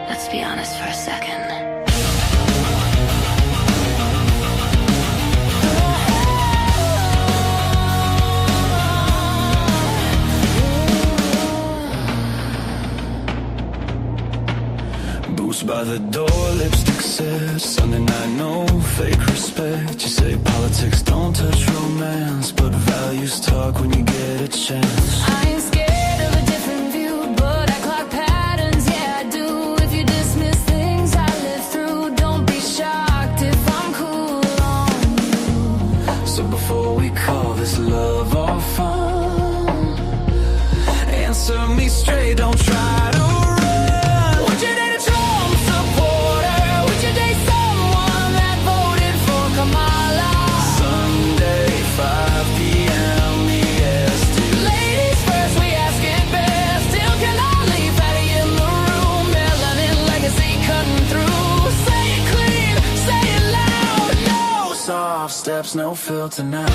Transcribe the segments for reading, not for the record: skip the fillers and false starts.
Let's be honest for a second. Boost by the door, lipstick says Sunday night, no fake respect. You say politics don't touch romance, but values talk when you get a chance. I ain't scared of a different view, but I clock patterns, yeah I do. If you dismiss things I live through, don't be shocked if I'm cool on you. So before we call this love or fun, answer me straight, don't try to run. Would you date a Trump supporter? Would you date someone that voted for Kamala? Sunday, 5 p.m. EST. Ladies first, we ask it best. Still can I leave fatty in the room? Melanin legacy cutting through. Say it clean, say it loud. No soft steps, no filter now.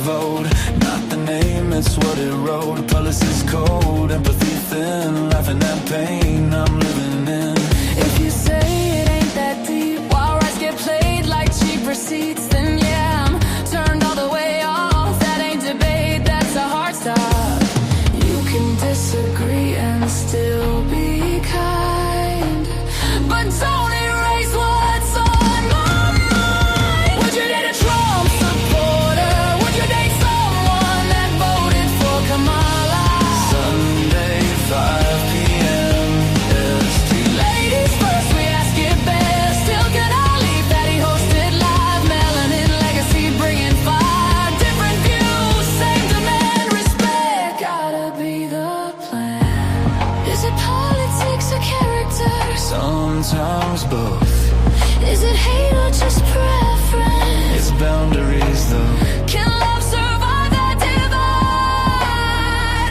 Vote, not the name, it's what it wrote. Policy's cold, empathy thin, laughing at pain I'm living in. If you say it ain't that deep, while rights get played like cheap receipts, then yeah, I'm turned all the way off. That ain't debate, that's a hard stop. You can disagree and still be kind, but don't erase what's on my mind. Would you date a Trump supporter? Would you date someone that voted for Kamala? Sunday, 5 p.m. EST. Ladies first, we ask it best. Still can I leave that he hosted live? Melanin legacy bringing fire. Different views, same demand, respect. Gotta be the plan. Is it politics or character? Sometimes both. Is it hate or just preference? It's boundaries though. Can love survive that divide?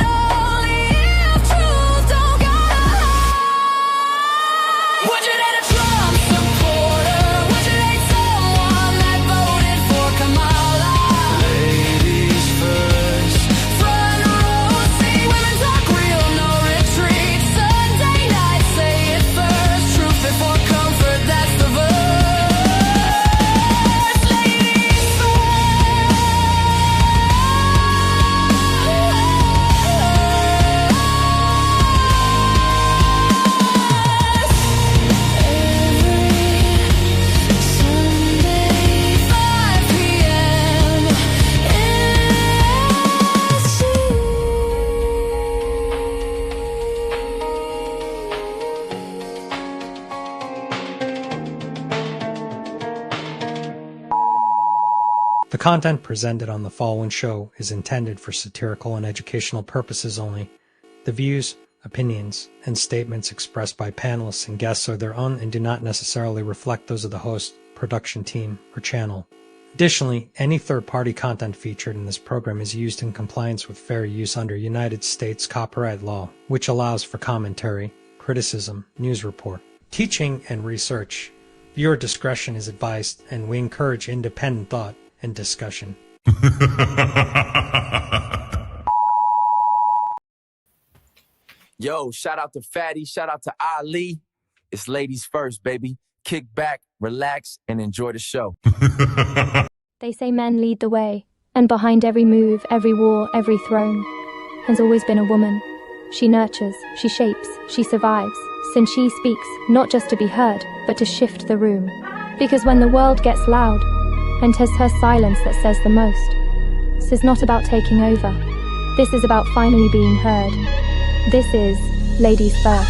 Only if truth don't gotta hide. Would you date a Trump supporter? Would you date someone that voted for Kamala? Ladies first. Front row seat, women talk real, no retreat. Sunday night, say it first. Truth before comfort, that's the verse. Ladies Sunday, 5 p.m. The content presented on the following show is intended for satirical and educational purposes only. The views, opinions, and statements expressed by panelists and guests are their own and do not necessarily reflect those of the host, production team, or channel. Additionally, any third-party content featured in this program is used in compliance with fair use under United States copyright law, which allows for commentary, criticism, news report, teaching, and research. Viewer discretion is advised, and we encourage independent thought and discussion. Yo, shout out to Fatty, shout out to Ali. It's ladies first, baby. Kick back, relax, and enjoy the show. They say men lead the way, and behind every move, every war, every throne, has always been a woman. She nurtures, she shapes, she survives, since she speaks, not just to be heard, but to shift the room. Because when the world gets loud, and 'tis her silence that says the most, this is not about taking over. This is about finally being heard. This is Ladies First.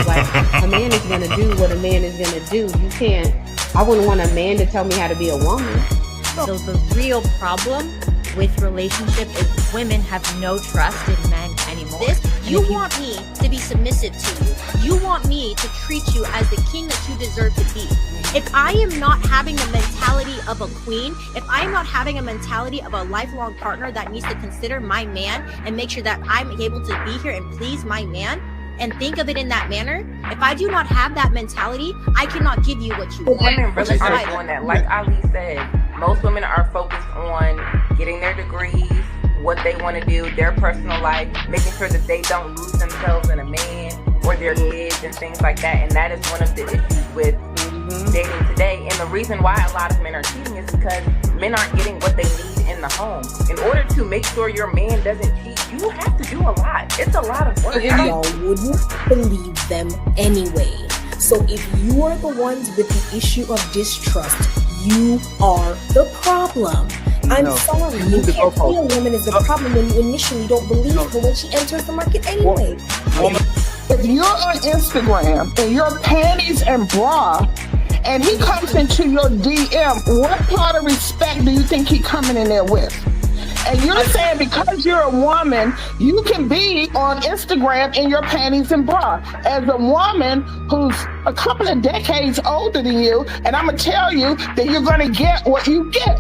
Like, a man is gonna do what a man is gonna do. You can't. I wouldn't want a man to tell me how to be a woman. So the real problem with relationship is women have no trust in men anymore. You want me to be submissive to you. You want me to treat you as the king that you deserve to be. If I am not having the mentality of a queen, if I am not having a mentality of a lifelong partner that needs to consider my man and make sure that I'm able to be here and please my man and think of it in that manner, if I do not have that mentality, I cannot give you what you want. Women really aren't doing that. Like Ali said, most women are focused on getting their degrees, what they want to do, their personal life, making sure that they don't lose themselves in a man or their kids and things like that. And that is one of the issues with dating today. And the reason why a lot of men are cheating is because men aren't getting what they need in the home. In order to make sure your man doesn't cheat, you have to do a lot. It's a lot of work. Y'all wouldn't believe them anyway. So if you are the ones with the issue of distrust, you are the problem. I'm sorry, you can't see a woman as the problem when you initially don't believe her when she enters the market anyway. If you're on Instagram and your panties and bra, and he comes into your DM, what part of respect do you think he coming in there with? And you're saying because you're a woman, you can be on Instagram in your panties and bra. As a woman who's a couple of decades older than you, and I'm going to tell you that you're going to get what you get.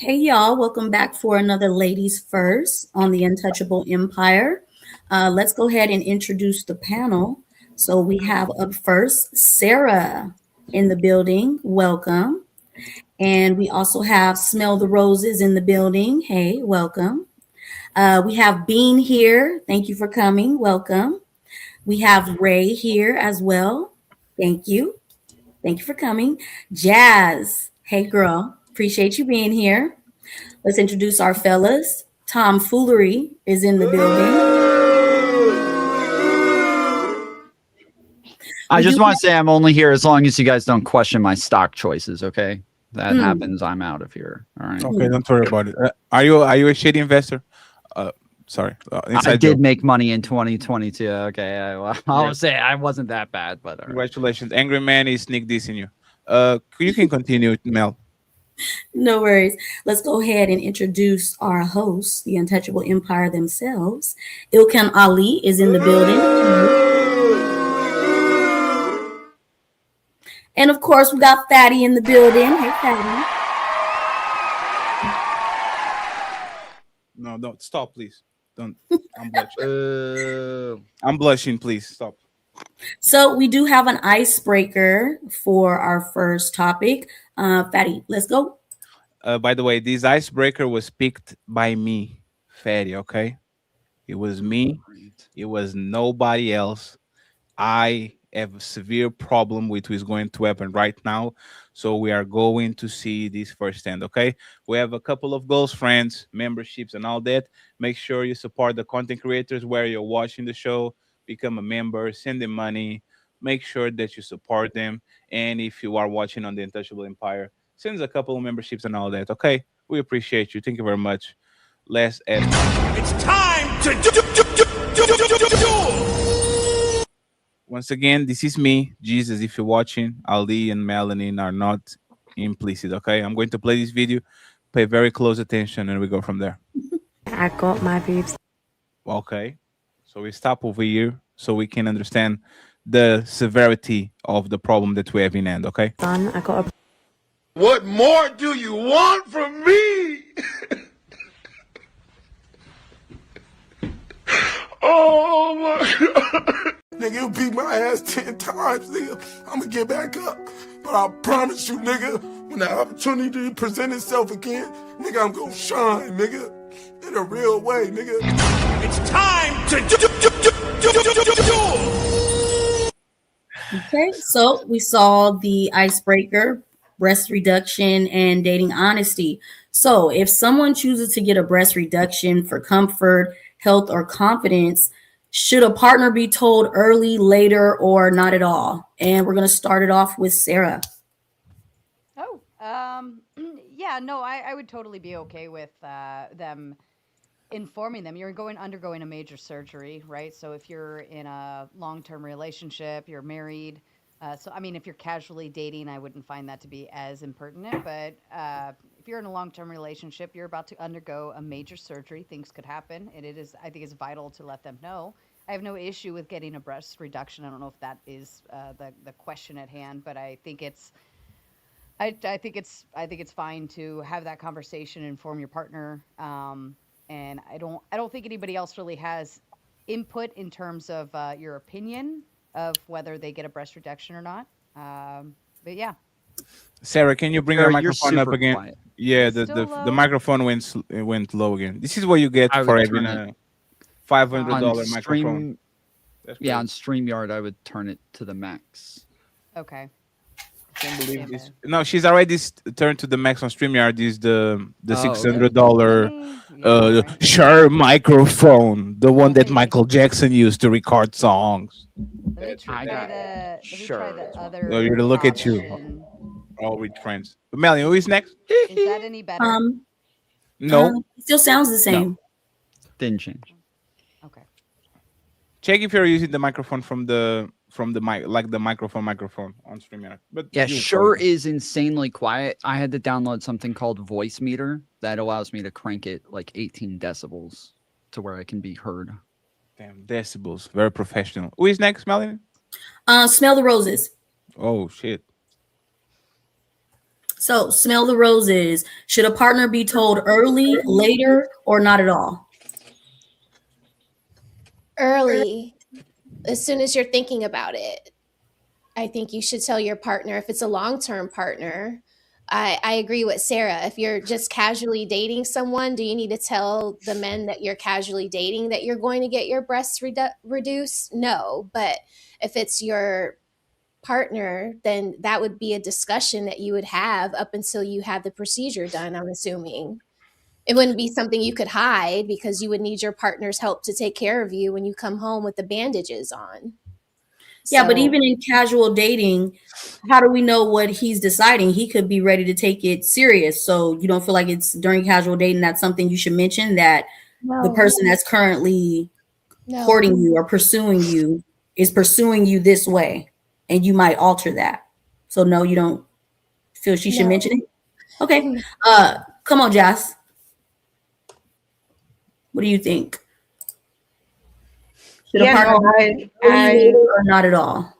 Hey y'all, welcome back for another Ladies First on the Untouchable Empire. Let's go ahead and introduce the panel. So we have up first Sarah in the building. Welcome. And we also have Smell the Roses in the building. Hey, welcome. We have Bean here. Thank you for coming. Welcome. We have Ray here as well. Thank you. Thank you for coming. Jazz. Hey, girl. Appreciate you being here. Let's introduce our fellas. Tom Foolery is in the building. I just want to say I'm only here as long as you guys don't question my stock choices, okay? That happens, I'm out of here. All right. Okay, don't worry about it. Are you a shitty investor? Sorry. I did make money in 2022. Okay, I'll say I wasn't that bad, but congratulations. Angry Man is sneak dissing you. You can continue, Mel. No worries. Let's go ahead and introduce our hosts, the Untouchable Empire themselves. Ilkan Ali is in the building. And of course, we got Fatty in the building. Hey, Fatty. No, don't stop, please. Don't. I'm blushing. I'm blushing. Please stop. So we do have an icebreaker for our first topic. Fatty, let's go. By the way, this icebreaker was picked by me, Fatty. Okay, it was me. It was nobody else. I have a severe problem with what's going to happen right now. So we are going to see this firsthand, okay? We have a couple of goals, friends, memberships, and all that. Make sure you support the content creators where you're watching the show. Become a member, send them money. Make sure that you support them. And if you are watching on the Untouchable Empire, send us a couple of memberships and all that, okay? We appreciate you. Thank you very much. Let's end. It's time to Once again, this is me, Jesus. If you're watching, Ali and Melanin are not implicit, okay? I'm going to play this video. Pay very close attention, and we go from there. I got my boobs. Okay. So we stop over here so we can understand the severity of the problem that we have in hand, okay? Son, I got a... What more do you want from me? Oh my God. Nigga, you beat my ass 10 times, nigga. I'ma get back up. But I promise you, nigga, when the opportunity presents itself again, nigga, I'm gonna shine, nigga. In a real way, nigga. It's time to Okay, so we saw the icebreaker, breast reduction, and dating honesty. So if someone chooses to get a breast reduction for comfort, health, or confidence, Should a partner be told early, later, or not at all? And we're going to start it off with Sarah. Oh, yeah, no, I would totally be okay with them informing them. You're undergoing a major surgery, right? So if you're in a long-term relationship, you're married. So I mean, if you're casually dating, I wouldn't find that to be as impertinent. But if you're in a long-term relationship, you're about to undergo a major surgery. Things could happen, and it is. I think it's vital to let them know. I have no issue with getting a breast reduction. I don't know if that is the question at hand, but I think it's I think it's fine to have that conversation, inform your partner, and I don't think anybody else really has input in terms of your opinion of whether they get a breast reduction or not. But yeah, Sarah, can you bring your Sarah, you're microphone up super again? quiet. Yeah, Is it the still the low? microphone went low again. This is what you get I for would having turn it a $500 on microphone. stream. That's Yeah, crazy. on StreamYard, I would turn it to the max. Okay. Can't believe this. No, she's already turned to the max on StreamYard. Is the Oh, okay. $600 Shure microphone, the one that Michael Jackson used to record songs. Let me try the other Oh, you look at you. option. All with friends. Melanie, who is next? Is that any better? No. It still sounds the same. Didn't change. Okay. Check if you're using the microphone from the mic, like the microphone on StreamYard. But Yeah, you Shure probably- is insanely quiet. I had to download something called Voice Meter that allows me to crank it like 18 decibels to where I can be heard. Damn, decibels. Very professional. Who is next, Melanie? Smell the roses. Oh, shit. So, smell the roses. Should a partner be told early, later, or not at all? Early, as soon as you're thinking about it. I think you should tell your partner if it's a long-term partner. I agree with Sarah. If you're just casually dating someone, do you need to tell the men that you're casually dating that you're going to get your breasts reduced? No. But if it's your partner, then that would be a discussion that you would have up until you had the procedure done, I'm assuming. It wouldn't be something you could hide because you would need your partner's help to take care of you when you come home with the bandages on. Yeah, but So- even in casual dating, how do we know what he's deciding? He could be ready to take it serious. So you don't feel like it's during casual dating that's something you should mention, that the No. person that's currently No. courting you or pursuing you is pursuing you this way, and you might alter that. So no, you don't feel she should No. mention it? Okay. Come on, Jess. What do you think? Should a partner be early, later, or not at all?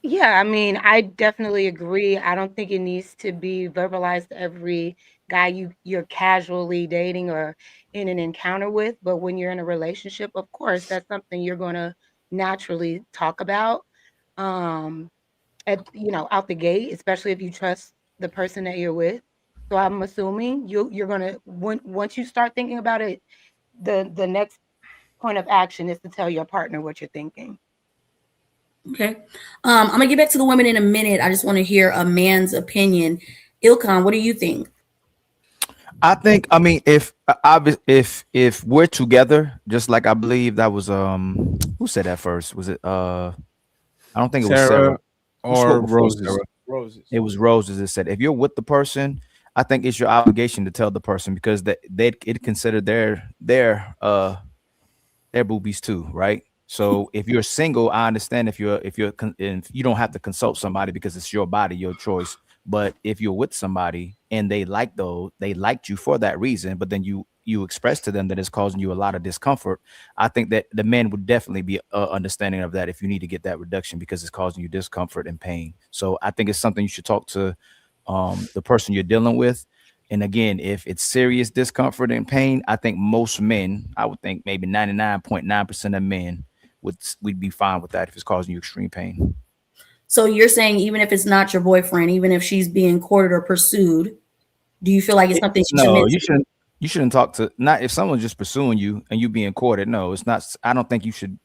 Yeah, I mean, I definitely agree. I don't think it needs to be verbalized to every guy you're casually dating or in an encounter with. But when you're in a relationship, of course, that's something you're going to naturally talk about out the gate, especially if you trust the person that you're with. So I'm assuming you're going to, once you start thinking about it, the next point of action is to tell your partner what you're thinking. Okay. I'm gonna get back to the women in a minute. I just want to hear a man's opinion. Ilkan, what do you think? I think, I mean, if we're together, just like I believe that was who said that first? Was it I don't think it was Sarah or Who spoke before Roses. Sarah? Roses. It was Roses that said, if you're with the person, I think it's your obligation to tell the person, because it consider their boobies too, right? So if you're single, I understand if you don't have to consult somebody because it's your body, your choice. But if you're with somebody and they liked you for that reason, but then you express to them that it's causing you a lot of discomfort, I think that the men would definitely be understanding of that if you need to get that reduction because it's causing you discomfort and pain. So I think it's something you should talk to the person you're dealing with. And again, if it's serious discomfort and pain, I think most men, I would think maybe 99.9% of men would be fine with that if it's causing you extreme pain. So you're saying even if it's not your boyfriend, even if she's being courted or pursued, do you feel like it's something she should No, mention? you shouldn't talk to, not if someone's just pursuing you and you being courted. No, it's not. I don't think you should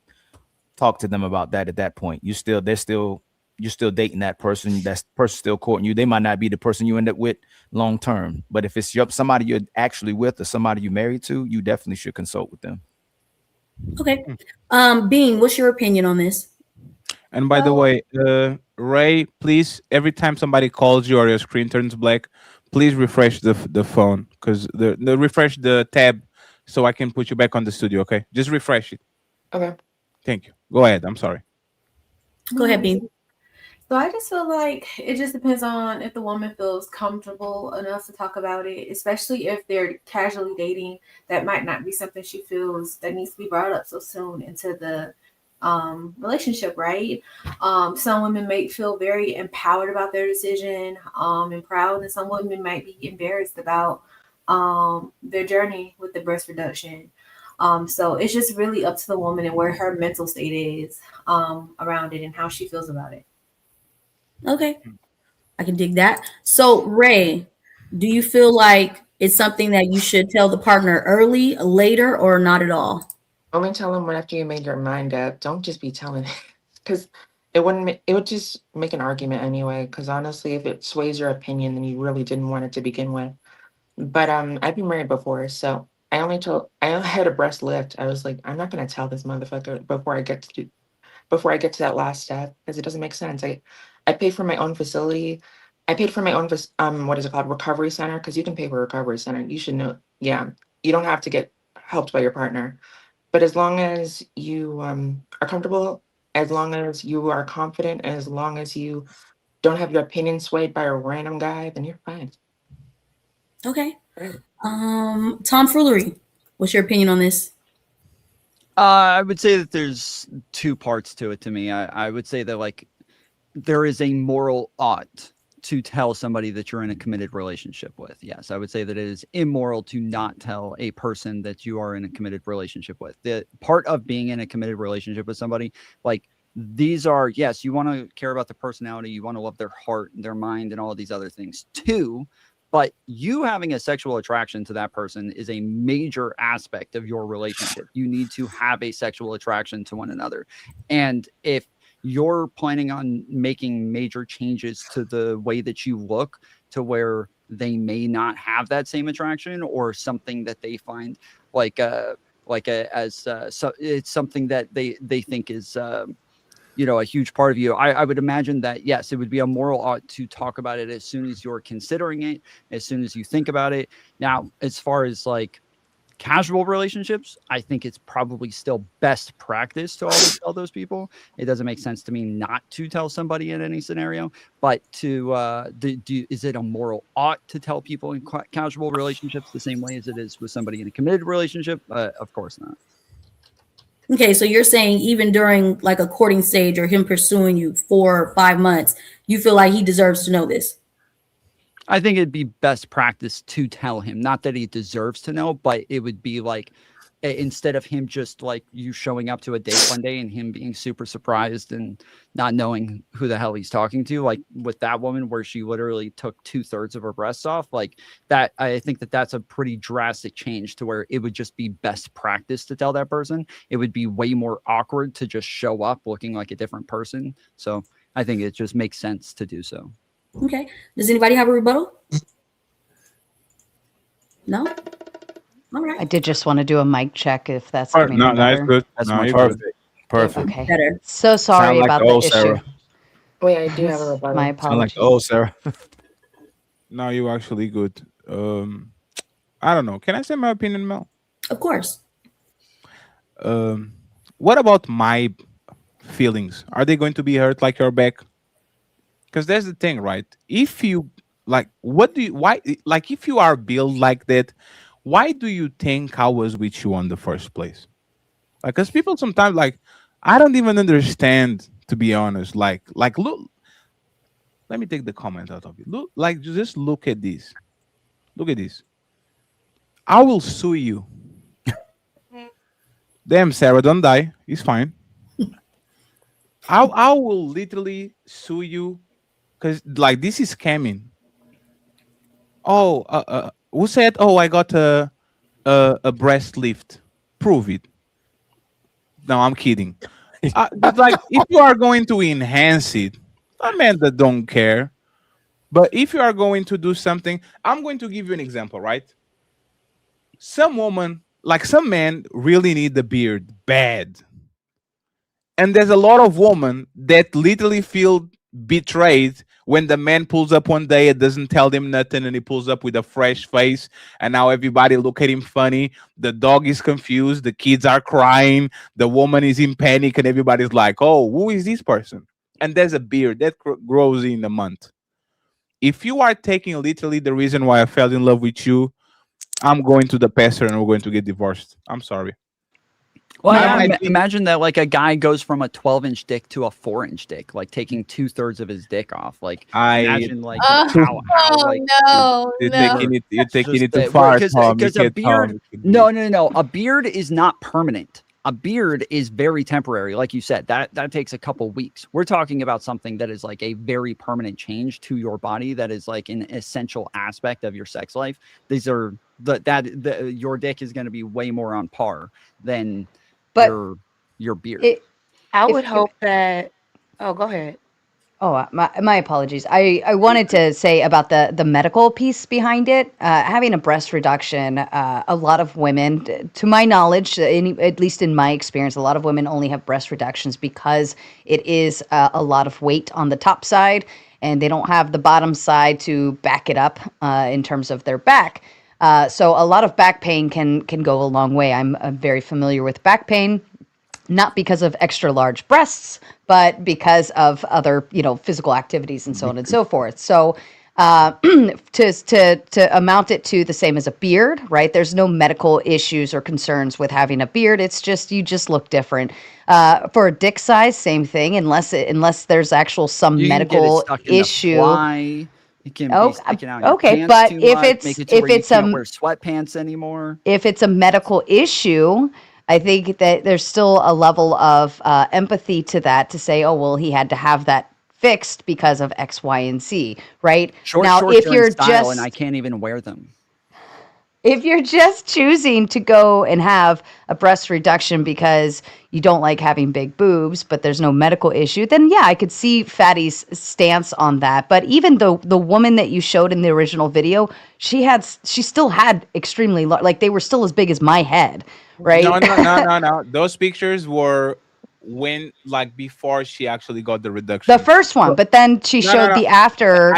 talk to them about that at that point. You're still dating that person. That person still courting you. They might not be the person you end up with long term, but if it's somebody you're actually with or somebody you're married to, you definitely should consult with them. Okay. Bean, what's your opinion on this? And by the way, Ray, please, every time somebody calls you or your screen turns black, please refresh the phone, because the refresh the tab so I can put you back on the studio. Okay, just refresh it. Okay. Thank you. Go ahead. I'm sorry. Go ahead, Bean. So I just feel like it just depends on if the woman feels comfortable enough to talk about it, especially if they're casually dating. That might not be something she feels that needs to be brought up so soon into the relationship, right? Some women may feel very empowered about their decision and proud, and some women might be embarrassed about their journey with the breast reduction. So it's just really up to the woman and where her mental state is around it and how she feels about it. Okay. I can dig that. So, Ray, do you feel like it's something that you should tell the partner early, later, or not at all? Only tell them when after you made your mind up. Don't just be telling, because it wouldn't. It would just make an argument anyway. Because honestly, if it sways your opinion, then you really didn't want it to begin with. But I've been married before, so I only had a breast lift. I was like, I'm not gonna tell this motherfucker before I get to that last step because it doesn't make sense. I paid for my own facility. I paid for my own what is it called, recovery center, because you can pay for a recovery center. You should know. Yeah, you don't have to get helped by your partner, but as long as you are comfortable, as long as you are confident, and as long as you don't have your opinion swayed by a random guy, then you're fine. Okay. Tom Foolery, what's your opinion on this? I would say that there's two parts to it to me. I would say that like there is a moral ought to tell somebody that you're in a committed relationship with. Yes, I would say that it is immoral to not tell a person that you are in a committed relationship with. The part of being in a committed relationship with somebody, like these are, yes, you want to care about the personality, you want to love their heart, their mind, and all of these other things too. But you having a sexual attraction to that person is a major aspect of your relationship. You need to have a sexual attraction to one another. And if you're planning on making major changes to the way that you look to where they may not have that same attraction or something that they find so it's something that they think is a huge part of you. I would imagine that, yes, it would be a moral ought to talk about it as soon as you're considering it, as soon as you think about it. Now, as far as like casual relationships, I think it's probably still best practice to always tell those people. It doesn't make sense to me not to tell somebody in any scenario, but is it a moral ought to tell people in casual relationships the same way as it is with somebody in a committed relationship? Of course not. Okay, so you're saying even during like a courting stage or him pursuing you 4 or 5 months, you feel like he deserves to know this? I think it'd be best practice to tell him, not that he deserves to know, but it would be like, instead of him just like you showing up to a date one day and him being super surprised and not knowing who the hell he's talking to, like with that woman where she literally took 2/3 of her breasts off, like that. I think that that's a pretty drastic change to where it would just be best practice to tell that person. It would be way more awkward to just show up looking like a different person. So I think it just makes sense to do so. Okay. Does anybody have a rebuttal? No? All right. I did just want to do a mic check if that's coming in That's better. good. That's No, much you're good. perfect. Okay. Better. So sorry Sound like about the the old issue. Sarah. Wait, I do have a rebuttal. My Sound like apologies. the old Sarah. No, you're actually good. I don't know. Can I say my opinion, Mel? Of course. What about my feelings? Are they going to be hurt like your back? Because that's the thing, right? If you like, why, like, if you are built like that, why do you think I was with you on the first place? Like, because people sometimes, like, I don't even understand, to be honest. Like, look, let me take the comment out of it. Look, like, just look at this. Look at this. I will sue you. Damn, Sarah, don't die. It's fine. I will literally sue you because, like, this is scamming. Oh, who said? Oh, I got a breast lift. Prove it. No, I'm kidding. But, like, if you are going to enhance it, a man that don't care. But if you are going to do something, I'm going to give you an example, right? Some woman, like some men, really need the beard bad. And there's a lot of women that literally feel betrayed when the man pulls up one day and doesn't tell them nothing, and he pulls up with a fresh face, and now everybody look at him funny. The dog is confused, the kids are crying, the woman is in panic, and everybody's like, oh, who is this person? And there's a beard that grows in a month. If you are taking literally the reason why I fell in love with you, I'm going to the pastor and we're going to get divorced. I'm sorry. Well, I yeah, might be- imagine that like a guy goes from a 12-inch dick to a 4-inch dick, like taking 2/3 of his dick off. Like imagine like how like no, you're no. taking it too Just far, Tom. because You a can't, beard Tom. no, a beard is not permanent. A beard is very temporary, like you said. That takes a couple weeks. We're talking about something that is like a very permanent change to your body, that is like an essential aspect of your sex life. These are your dick is going to be way more on par than your beard. I would hope that. Oh, go ahead. Oh, my apologies. I wanted to say about the medical piece behind it. Having a breast reduction, a lot of women, to my knowledge, at least in my experience, a lot of women only have breast reductions because it is a lot of weight on the top side, and they don't have the bottom side to back it up in terms of their back. So a lot of back pain can go a long way. I'm very familiar with back pain. Not because of extra large breasts, but because of other, physical activities and so on and so forth. So to amount it to the same as a beard, right? There's no medical issues or concerns with having a beard. It's just you just look different. For a dick size, same thing. Unless there's actual some You can get it medical stuck in the issue. fly. You can be sticking out your Okay, pants but too if much, it's make it to where you can't wear sweatpants anymore. if it's a medical issue, I think that there's still a level of empathy to that, to say, oh, well, he had to have that fixed because of X, Y, and Z, right? Short Now, shorts if are in you're style, and I just can't even wear them. if you're just choosing to go and have a breast reduction because you don't like having big boobs, but there's no medical issue, then yeah, I could see Fatty's stance on that. But even the woman that you showed in the original video, she still had extremely like they were still as big as my head, right? No. Those pictures were before she actually got the reduction. The first one, but then she showed the after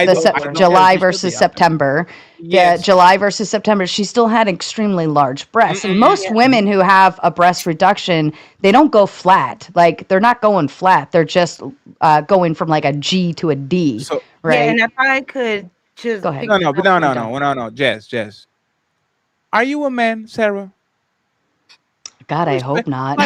July versus September. Yes. The July versus September, she still had extremely large breasts. And most women who have a breast reduction, they don't go flat. Like they're not going flat. They're just going from like a G to a D, right? Yeah, and if I could just go ahead. No. Jess. Are you a man, Sarah? God, I hope not.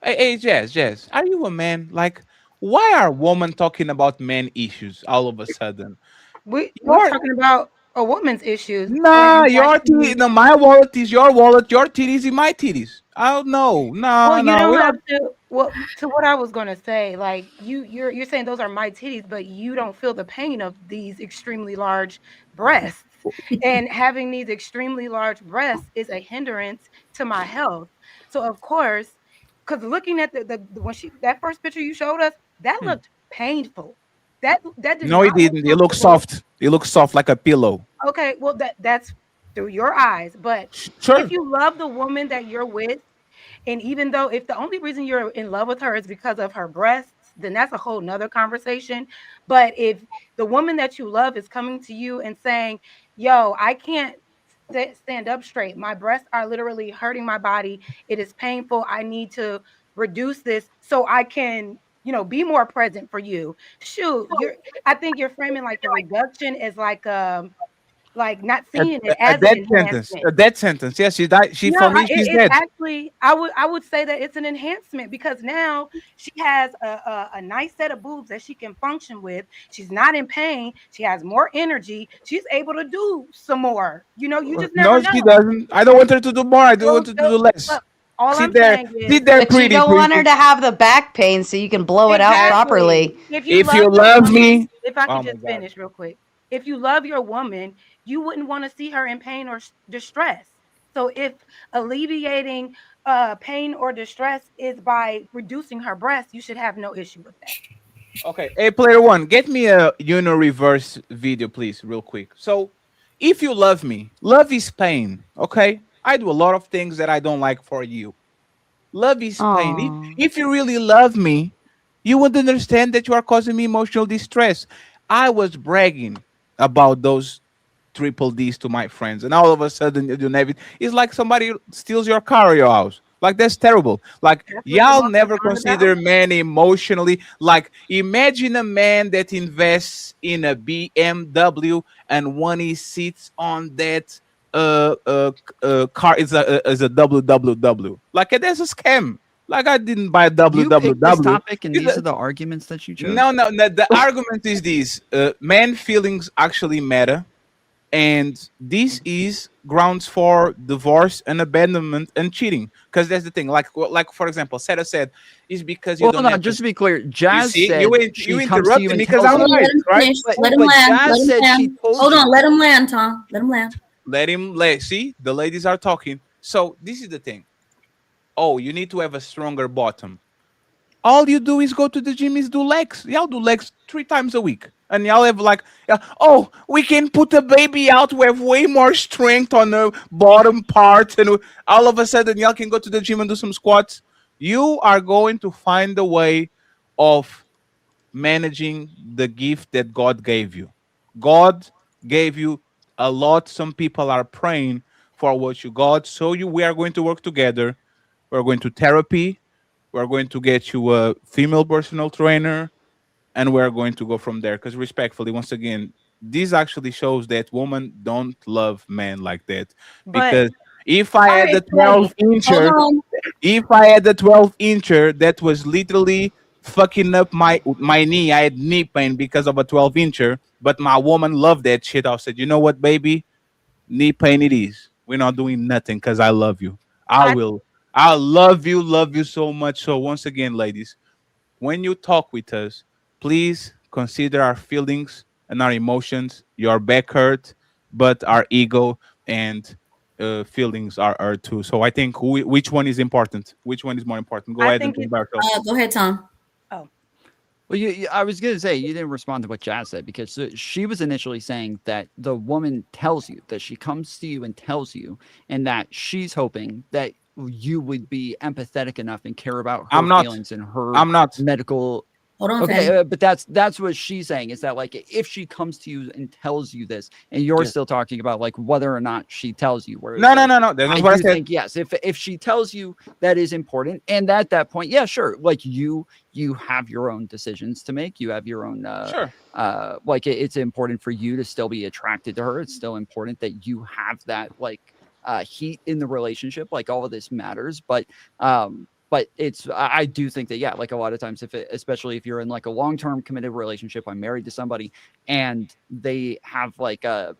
Hey, Jess, are you a man? Like, why are women talking about men issues all of a sudden? We're talking about a woman's issues. Nah, and your actually- titties. No, my wallet is your wallet. Your titties is my titties. Oh no. Well, you don't we have to. Well, to what I was gonna say, like you're saying those are my titties, but you don't feel the pain of these extremely large breasts, and having these extremely large breasts is a hindrance to my health. So of course, because looking at the when that first picture you showed us, that looked painful. That did No, it not look didn't. It looks comfortable. soft. It looks soft like a pillow. Okay, well that's through your eyes, but Sure. if you love the woman that you're with, and even though if the only reason you're in love with her is because of her breasts, then that's a whole nother conversation. But if the woman that you love is coming to you and saying, yo, I can't stand up straight, my breasts are literally hurting my body, it is painful, I need to reduce this so I can be more present for you. Shoot, I think you're framing like the reduction as like not seeing it A as an dead sentence. enhancement. A dead sentence. Yes, she died. She for me, she's It's dead. actually I would say that it's an enhancement because now she has a nice set of boobs that she can function with. She's not in pain. She has more energy. She's able to do some more. You just never No, know. she doesn't. I don't want her to do more. I do want her to do less. Look, all Sit I'm there. saying is, Sit there, But you pretty. don't want her to have the back pain so you can blow it out properly. If you If you love your love woman- me- if I Oh could my just God. finish real quick. If you love your woman, you wouldn't want to see her in pain or distress. So if alleviating pain or distress is by reducing her breast, you should have no issue with that. Okay. Hey, player one, get me a reverse video, please, real quick. So, if you love me, love is pain. Okay. I do a lot of things that I don't like for you. Love is pain. Aw. If you really love me, you would understand that you are causing me emotional distress. I was bragging about those triple D's to my friends, and all of a sudden you do everything. It's like somebody steals your car or your house. Like that's terrible. Like That's what y'all emotions never aren't about. consider men emotionally. Like imagine a man that invests in a BMW and when he sits on that car is a WWW. Like that's a scam. Like I didn't buy a You picked this WWW. topic, and these are the arguments that you chose. No, no, no. The argument is this: man feelings actually matter, and this is grounds for divorce and abandonment and cheating. Because that's the thing. Like for example, Sarah said, is because you Well, don't hold on. have Just this. to be clear, You Jazz see, you said you she comes to you interrupted and me because tells I'm you. Hold on, right, let him right? finish. But Let him but land. Jazz Let him said she land. told Hold on, you. let him land, Tom. Let him land. Let him let see the ladies are talking. So this is the thing. Oh, you need to have a stronger bottom. All you do is go to the gym is do legs. Y'all do legs 3 times a week. And y'all have like, oh, we can put a baby out. We have way more strength on the bottom part. And all of a sudden, y'all can go to the gym and do some squats. You are going to find a way of managing the gift that God gave you. God gave you a lot. Some people are praying for what you got. So we are going to work together. We're going to therapy. We're going to get you a female personal trainer, and we're going to go from there. Because respectfully, once again, this actually shows that women don't love men like that. But Because if I All had right, the wait. 12 Hold incher, on. if I had the 12 incher that was literally fucking up my knee, I had knee pain because of a 12 incher. But my woman loved that shit. I said, you know what, baby, knee pain it is. We're not doing nothing because I love you. I I will. I love you so much. So once again, ladies, when you talk with us, please consider our feelings and our emotions. Your back hurt, but our ego and feelings are hurt too. So I think which one is important? Which one is more important? Go I ahead and think think it's about yourself. Go ahead, Tom. oh Well, I was going to say you didn't respond to what Jazz said because she was initially saying that the woman tells you that she comes to you and tells you, and that she's hoping that you would be empathetic enough and care about her I'm not. feelings and her I'm not. medical. Hold on, Okay, Fatty. but that's what she's saying is that like if she comes to you and tells you this, and you're Yes. still talking about like whether or not she tells you, whereas No, no, like no, no. That's I not what I do said. think yes, if she tells you that is important, and at that point, yeah, sure, like you have your own decisions to make, you have your own Sure. like it's important for you to still be attracted to her. It's still important that you have that like heat in the relationship. Like all of this matters, but it's I do think that yeah, like a lot of times especially if you're in like a long-term committed relationship, I'm married to somebody and they have like a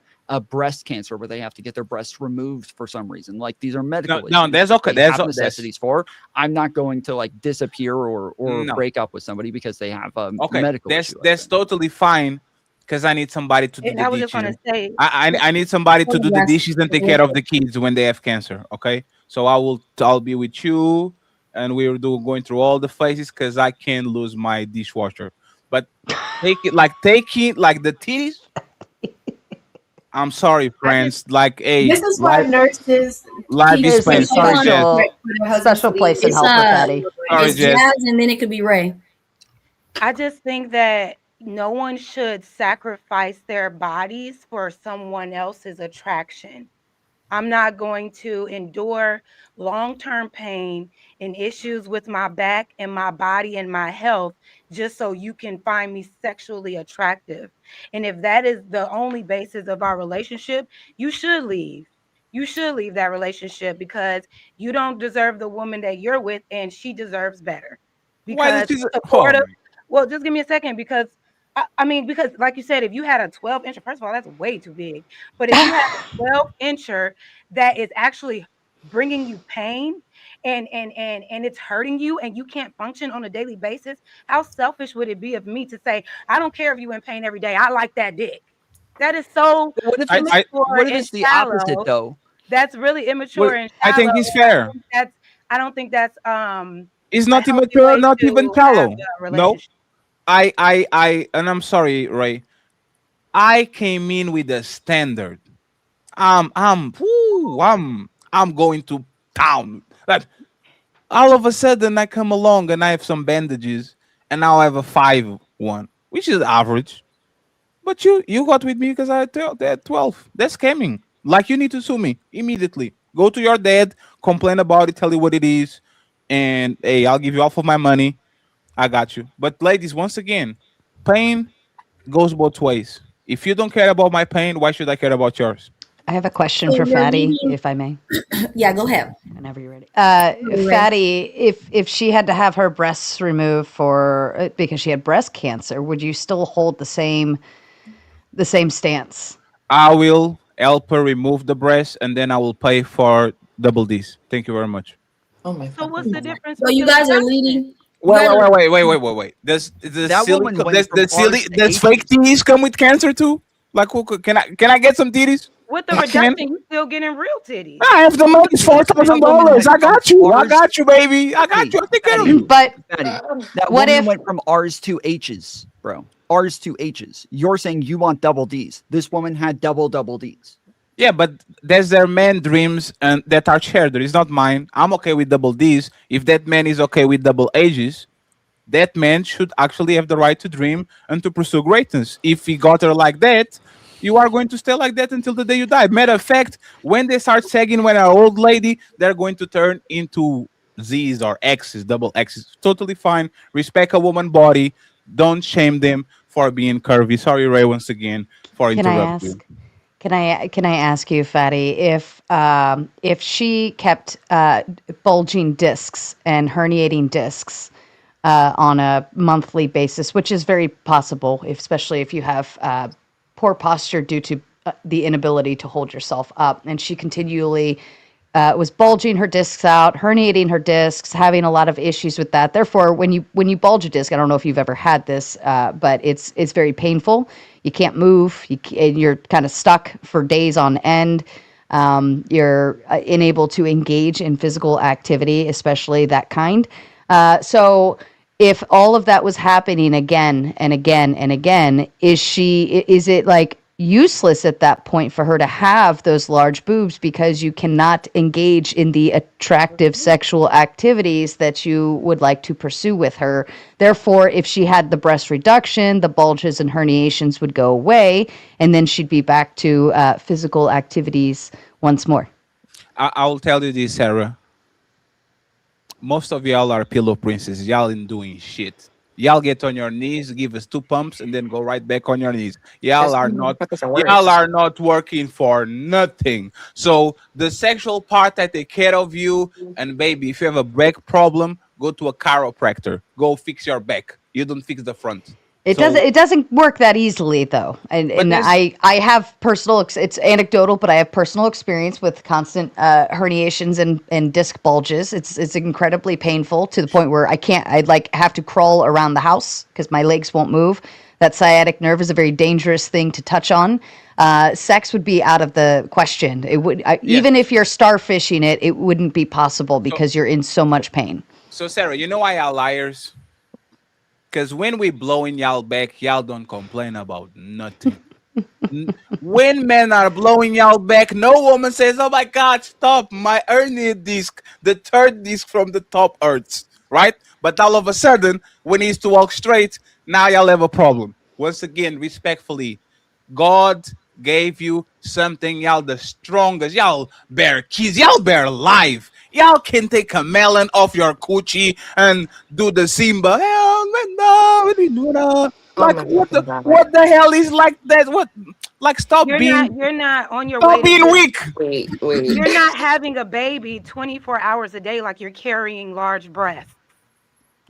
breast cancer where they have to get their breasts removed for some reason. Like these are No, medical no. issues That's that okay. they That's have that's necessities for. I'm not going to like disappear or no. break up with somebody because they have a Okay. medical That's issue. that's totally fine. Because I need somebody to do the I was just dishes. gonna say I need somebody to Hold do on, the guys. dishes and take care of the kids when they have cancer. Okay, so I'll be with you, and we'll do going through all the phases because I can't lose my dishwasher. But take it like the titties. I'm sorry, I just friends. Like, This hey, is why nurses life keep is There's a pain. switching Sorry, Hold shifts Jess. on. right for their husband's Special sleep. place in It's hell for Fatty. Sorry, it's Jess. Jazz and then it could be Ray. I just think that no one should sacrifice their bodies for someone else's attraction. I'm not going to endure long term pain and issues with my back and my body and my health just so you can find me sexually attractive. And if that is the only basis of our relationship, you should leave. You should leave that relationship because you don't deserve the woman that you're with and she deserves better. Why does Because she? Oh supportive, my. well, just give me a second because I mean, because like you said, if you had a 12 inch, first of all, that's way too big. But if you had a 12 incher that is actually bringing you pain and it's hurting you and you can't function on a daily basis, how selfish would it be of me to say, I don't care if you in pain every day. I like that dick. That is so But what if it's immature what if and it's the opposite shallow. though? That's really immature Well, and I shallow. think And it's fair. I don't think that's It's a not healthy immature, way not even to have shallow. a No, relationship. and I'm sorry, Ray. I came in with a standard. I'm going to town. Like, All of a sudden, I come along and I have some bandages, and now I have a 5-1, which is average. But you got with me because I had 12. That's scamming. Like, you need to sue me immediately. Go to your dad, complain about it, tell you what it is, and hey, I'll give you half of my money. I got you. But ladies, once again, pain goes both ways. If you don't care about my pain, why should I care about yours? I have a question So for you're Fatty, leading. if I may. Yeah, go ahead. Whenever you're ready. You're ready. Fatty, if she had to have her breasts removed for because she had breast cancer, would you still hold the same stance? I will help her remove the breast, and then I will pay for double D's. Thank you very much. Oh my So what's the difference So with you the guys are reduction? leading. You Wait, guys wait, are, wait, wait, wait, wait, wait. Does the That silly, woman went from R's to does fake H's. titties come with cancer too? Like, can I get some titties? With the I can. reduction, you still getting real titties. I have the money. It's $4,000. I got you. I R's. got you, baby. I got you. I take care of you. But That what woman if went from R's to H's, bro. R's to H's. You're saying you want double D's. This woman had double D's. Yeah, but there's their man dreams and that are shared. It's not mine. I'm okay with double D's. If that man is okay with double A's, that man should actually have the right to dream and to pursue greatness. If he got her like that, you are going to stay like that until the day you die. Matter of fact, when they start sagging when an old lady, they're going to turn into Z's or X's, double X's. Totally fine. Respect a woman body. Don't shame them for being curvy. Sorry, Ray, once again for can I interrupting ask? Can I ask you, Fatty, if she kept bulging discs and herniating discs on a monthly basis, which is very possible, especially if you have poor posture due to the inability to hold yourself up, and she continually was bulging her discs out, herniating her discs, having a lot of issues with that. Therefore, when you bulge a disc, I don't know if you've ever had this, but it's very painful. You can't move. And you're kind of stuck for days on end. You're unable to engage in physical activity, especially that kind. So if all of that was happening again and again and again, is it like useless at that point for her to have those large boobs because you cannot engage in the attractive sexual activities that you would like to pursue with her? Therefore, if she had the breast reduction, the bulges and herniations would go away, and then she'd be back to physical activities once more. I will tell you this, Sarah. Most of y'all are pillow princesses. Y'all ain't doing shit. Y'all get on your knees, give us 2 pumps, and then go right back on your knees. Y'all are not working for nothing. So the sexual part, I take care of you. And baby, if you have a back problem, go to a chiropractor. Go fix your back. You don't fix the front. It doesn't work that easily though, and I have it's anecdotal, but I have personal experience with constant herniations and disc bulges. It's incredibly painful to the point where I'd have to crawl around the house because my legs won't move. That sciatic nerve is a very dangerous thing to touch on. Sex would be out of the question. It would even if you're starfishing it wouldn't be possible because you're in so much pain. So Sarah, you know why y'all liars? Because when we blow in y'all back, y'all don't complain about nothing. When men are blowing y'all back, no woman says, "Oh my God, stop! My hernia disc, the third disc from the top hurts." Right? But all of a sudden, when he needs to walk straight, now y'all have a problem. Once again, respectfully, God gave you something, y'all the strongest. Y'all bear keys. Y'all bear life. Y'all can take a melon off your coochie and do the Simba. Like what the hell is like that? What like stop You're being not on your stop way being to weak. Wait. You're not having a baby 24 hours a day like you're carrying large breasts.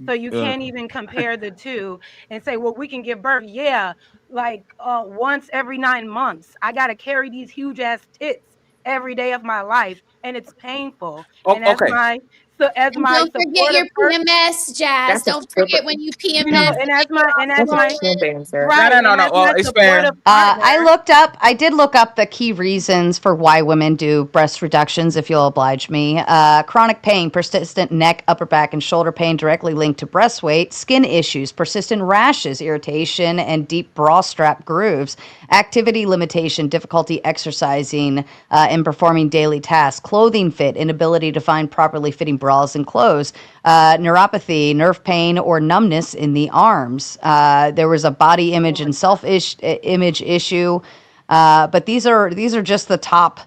So you can't even compare the two and say, well, we can give birth. Yeah, like once every 9 months. I got to carry these huge ass tits every day of my life, and it's painful. And as Okay. my And don't forget your supportive person, PMS, Jazz. That's a Don't forget when you you know, PMS. and as my answer. right, No. and as Well, my it's fair. supportive partner, I did look up the key reasons for why women do breast reductions, if you'll oblige me. Chronic pain, persistent neck, upper back, and shoulder pain directly linked to breast weight, skin issues, persistent rashes, irritation, and deep bra strap grooves, activity limitation, difficulty exercising and performing daily tasks, clothing fit, inability to find properly fitting bra bras and clothes, neuropathy, nerve pain, or numbness in the arms. There was a body image and self-image issue, but these are just the top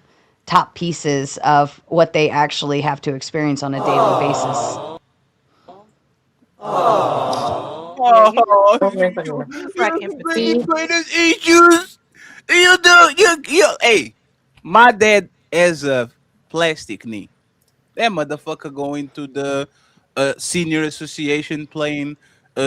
pieces of what they actually have to experience on a daily basis. Oh, Oh my you, God. Use like you empathy. greatest issues. You do you. Hey, my dad has a plastic knee. That motherfucker going to the senior association playing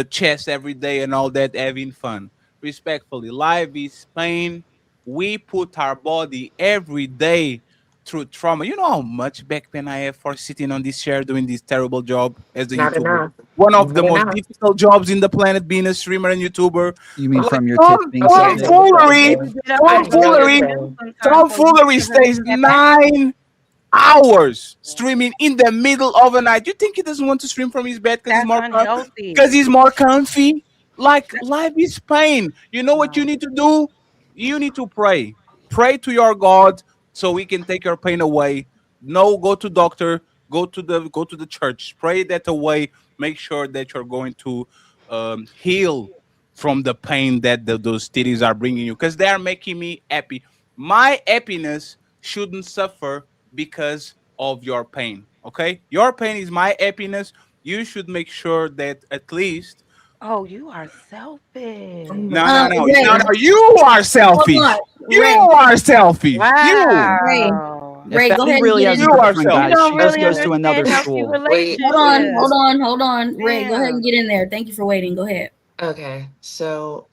chess every day and all that, having fun. Respectfully, life is pain. We put our body every day through trauma. You know how much back pain I have for sitting on this chair doing this terrible job as a Not YouTuber. enough. One of the Not most enough. difficult jobs in the planet, being a streamer and YouTuber. You mean Like from your tits being Okay, I know what you're tomfoolery, saying. Get up I and go know to what the you're tomfoolery, gym saying. sometimes so you tomfoolery can stays relieve that back pain. 9 hours streaming in the middle of the night. You think he doesn't want to stream from his bed That's unhealthy. because he's more comfy? Like That's life is pain. You know what you no. need to do? You need to pray. Pray to your God so he can take your pain away. No, go to doctor. Go to the church. Pray that away. Make sure that you're going to heal from the pain that those titties are bringing you because they are making me happy. My happiness shouldn't suffer because of your pain. Okay, your pain is my happiness. You should make sure that at least Oh, you are selfish. no, no, no, Ray, no, no. You are hold on. selfish. You Ray, are selfish. You, Ray, Wow. If Ray, go Fatty ahead and really get has in a you there. are girlfriend, You guys, selfish. don't she just really goes to another understand healthy school. Wait, Hold on, wait. hold relationships. on, hold on. Ray, go ahead and Damn. get in there. Thank you for waiting. Go ahead. Okay, so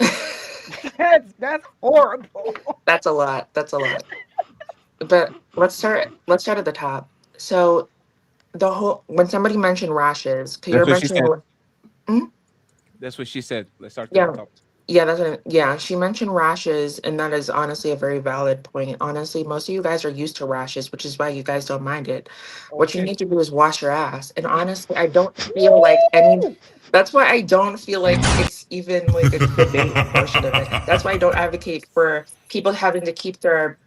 That's horrible. that's a lot. That's a lot. But let's start at the top. So the whole when somebody mentioned rashes, because you're That's what she mentioning said. Hmm? That's what she said. Let's start at the Yeah, top. yeah, yeah. She mentioned rashes, and that is honestly a very valid point. Honestly, most of you guys are used to rashes, which is why you guys don't mind it. What you Okay. need to do is wash your ass. And honestly, I don't feel like any. That's why I don't feel like it's even like a debate portion of it. That's why I don't advocate for people having to keep their.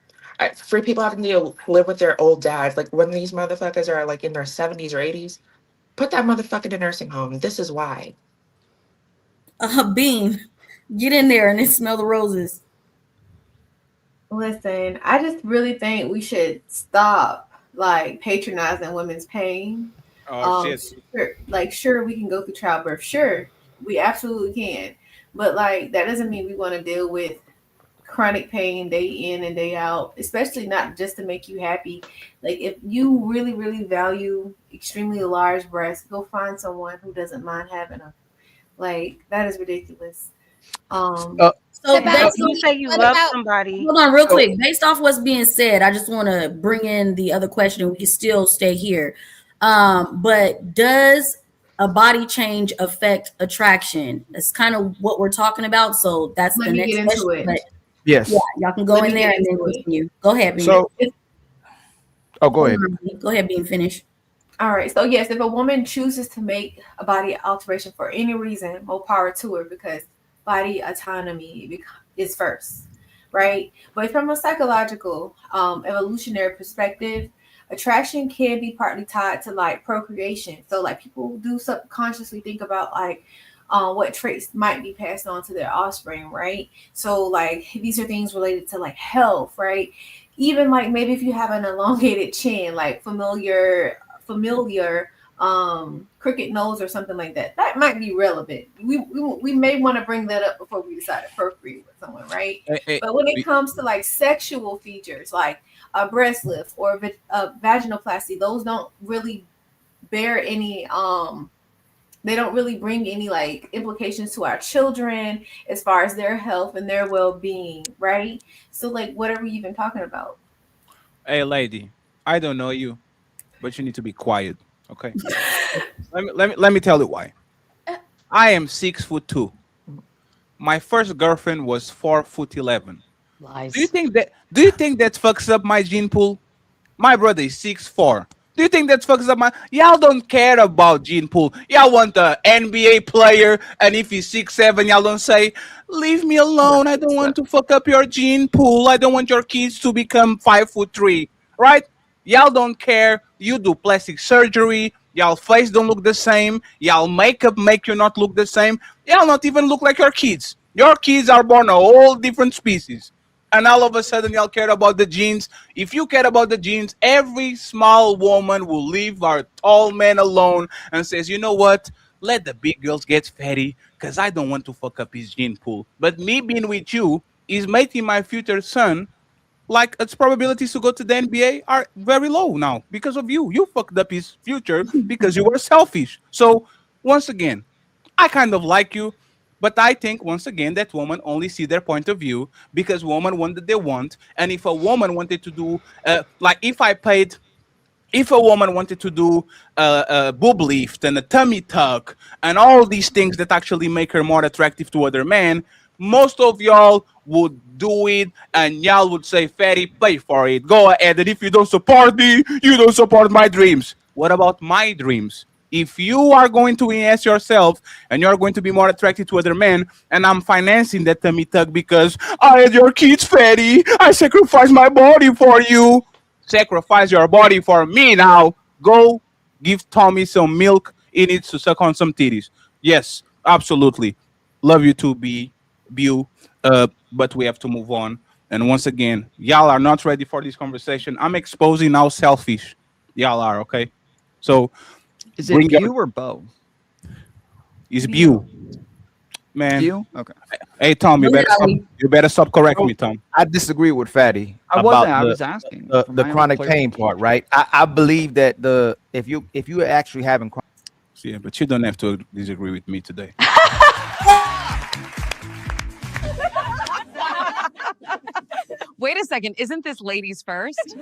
For people having to live with their old dads, like when these motherfuckers are like in their 70s or 80s, put that motherfucker in a nursing home. This is why. Bean, get in there and then smell the roses. Listen, I just really think we should stop like patronizing women's pain. Oh shit. Sure, we can go through childbirth. Sure, we absolutely can. But like that doesn't mean we want to deal with chronic pain day in and day out, especially not just to make you happy. Like if you really, really value extremely large breasts, go find someone who doesn't mind having them. Like that is ridiculous. Um, So What about based You on, say you what love about somebody. hold on real So quick. Based off what's being said, I just want to bring in the other question. We can still stay here. But does a body change affect attraction? That's kind of what we're talking about. So that's let the me get next into question. But it. yeah, Yes. y'all can go Let in me there get and then into it. continue. Go ahead, Bean. So, oh, go Hold ahead. on, Bean. Go ahead, Bean. Finish. All right. So yes, if a woman chooses to make a body alteration for any reason, more power to her because body autonomy is first, right? But from a psychological, evolutionary perspective, attraction can be partly tied to like procreation. So like people do subconsciously think about like what traits might be passed on to their offspring, right? So like these are things related to like health, right? Even like maybe if you have an elongated chin, like familiar crooked nose or something like that, that might be relevant. We may want to bring that up before we decide to procreate with someone, right? But when it comes to like sexual features like a breast lift or vaginoplasty, those don't really bear any they don't really bring any like implications to our children as far as their health and their well-being, right? So like what are we even talking about? Hey, lady, I don't know you, but you need to be quiet. Okay. Let me tell you why. I am 6'2". My first girlfriend was 4'11". Do you Lies. think that? Do you think that fucks up my gene pool? My brother is 6'4". Do you think that fucks up my? Y'all don't care about gene pool. Y'all want the NBA player, and if he's 6'7", y'all don't say, "Leave me alone. I don't want to fuck up your gene pool. I don't want your kids to become 5'3". Right? Y'all don't care. You do plastic surgery. Y'all face don't look the same. Y'all makeup make you not look the same. Y'all not even look like your kids. Your kids are born a whole different species. And all of a sudden y'all care about the genes. If you care about the genes, every small woman will leave our tall man alone and says, you know what? Let the big girls get fatty because I don't want to fuck up his gene pool. But me being with you is making my future son like its probabilities to go to the NBA are very low now because of you. You fucked up his future because you were selfish. So once again, I kind of like you, but I think once again that women only see their point of view because women want what they want. And if a woman wanted to do, like if a woman wanted to do a boob lift and a tummy tuck and all these things that actually make her more attractive to other men, most of y'all would do it and y'all would say, Fatty, pay for it. Go ahead. And if you don't support me, you don't support my dreams. What about my dreams? If you are going to enhance yourself and you're going to be more attracted to other men, and I'm financing that tummy tuck because I had your kids, Fatty, I sacrificed my body for you. Sacrifice your body for me now. Go give Tommy some milk. He needs to suck on some titties. Yes, absolutely. Love you too, Bu. But we have to move on. And once again, y'all are not ready for this conversation. I'm exposing how selfish y'all are, okay? So is it Bu or Bo? It's Bu. Man. Bu? Okay. Hey Tom, you better stop correcting me, Tom. I disagree with Fatty. I was asking the chronic pain part, right? I believe that if you are actually having chronic, yeah, but you don't have to disagree with me today. Wait a second, isn't this ladies first?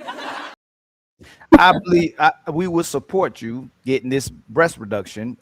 I believe we would support you getting this breast reduction.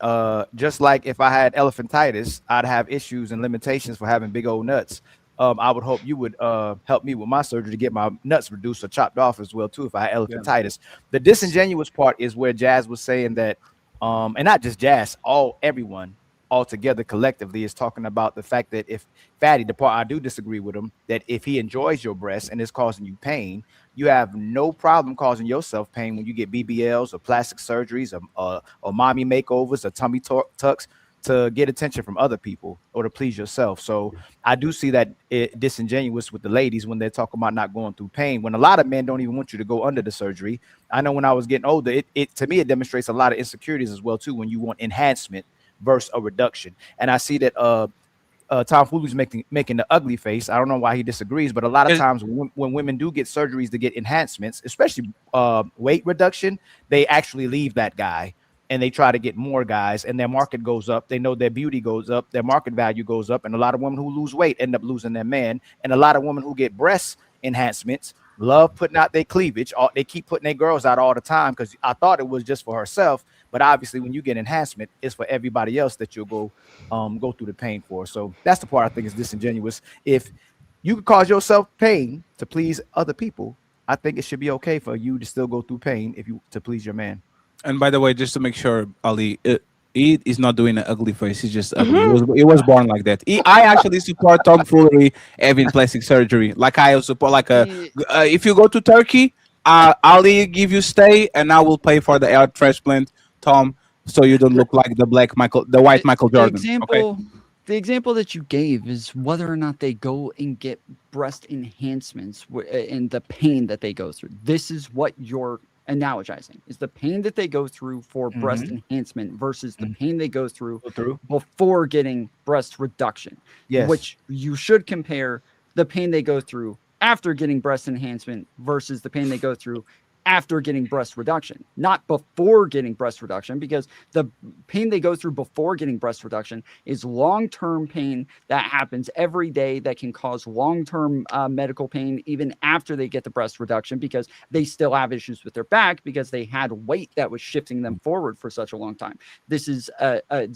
Just like if I had elephantitis, I'd have issues and limitations for having big old nuts. I would hope you would help me with my surgery to get my nuts reduced or chopped off as well too if I had elephantitis. Yeah. The disingenuous part is where Jazz was saying that, and not just Jazz, everyone all together collectively is talking about the fact that if Fatty, the part I do disagree with him, that if he enjoys your breast and it's causing you pain, you have no problem causing yourself pain when you get BBLs or plastic surgeries or mommy makeovers or tummy tucks to get attention from other people or to please yourself. So I do see that disingenuous with the ladies when they're talking about not going through pain, when a lot of men don't even want you to go under the surgery. I know when I was getting older, it to me, it demonstrates a lot of insecurities as well too, when you want enhancement versus a reduction. And I see that Tom Fulu's making the ugly face. I don't know why he disagrees, but a lot of times when women do get surgeries to get enhancements, especially weight reduction, they actually leave that guy and they try to get more guys, and their market goes up. They know their beauty goes up, their market value goes up, and a lot of women who lose weight end up losing their man. And a lot of women who get breast enhancements love putting out their cleavage. They keep putting their girls out all the time because I thought it was just for herself, but obviously when you get enhancement, it's for everybody else that you'll go through the pain for. So that's the part I think is disingenuous. If you could cause yourself pain to please other people, I think it should be okay for you to still go through pain to please your man. And by the way, just to make sure, Ali, he is not doing an ugly face. He's just ugly. He was born like that. I actually support tomfoolery having plastic surgery. Like I support, if you go to Turkey, Ali give you stay, and I will pay for the hair transplant, Tom, so you don't look like the white Michael Jordan. The example that you gave is whether or not they go and get breast enhancements and the pain that they go through. This is what you're analogizing, is the pain that they go through for breast enhancement versus the pain they go through before getting breast reduction. Yes. Which you should compare the pain they go through after getting breast enhancement versus the pain they go through after getting breast reduction, not before getting breast reduction, because the pain they go through before getting breast reduction is long-term pain that happens every day that can cause long-term medical pain even after they get the breast reduction, because they still have issues with their back because they had weight that was shifting them forward for such a long time. This is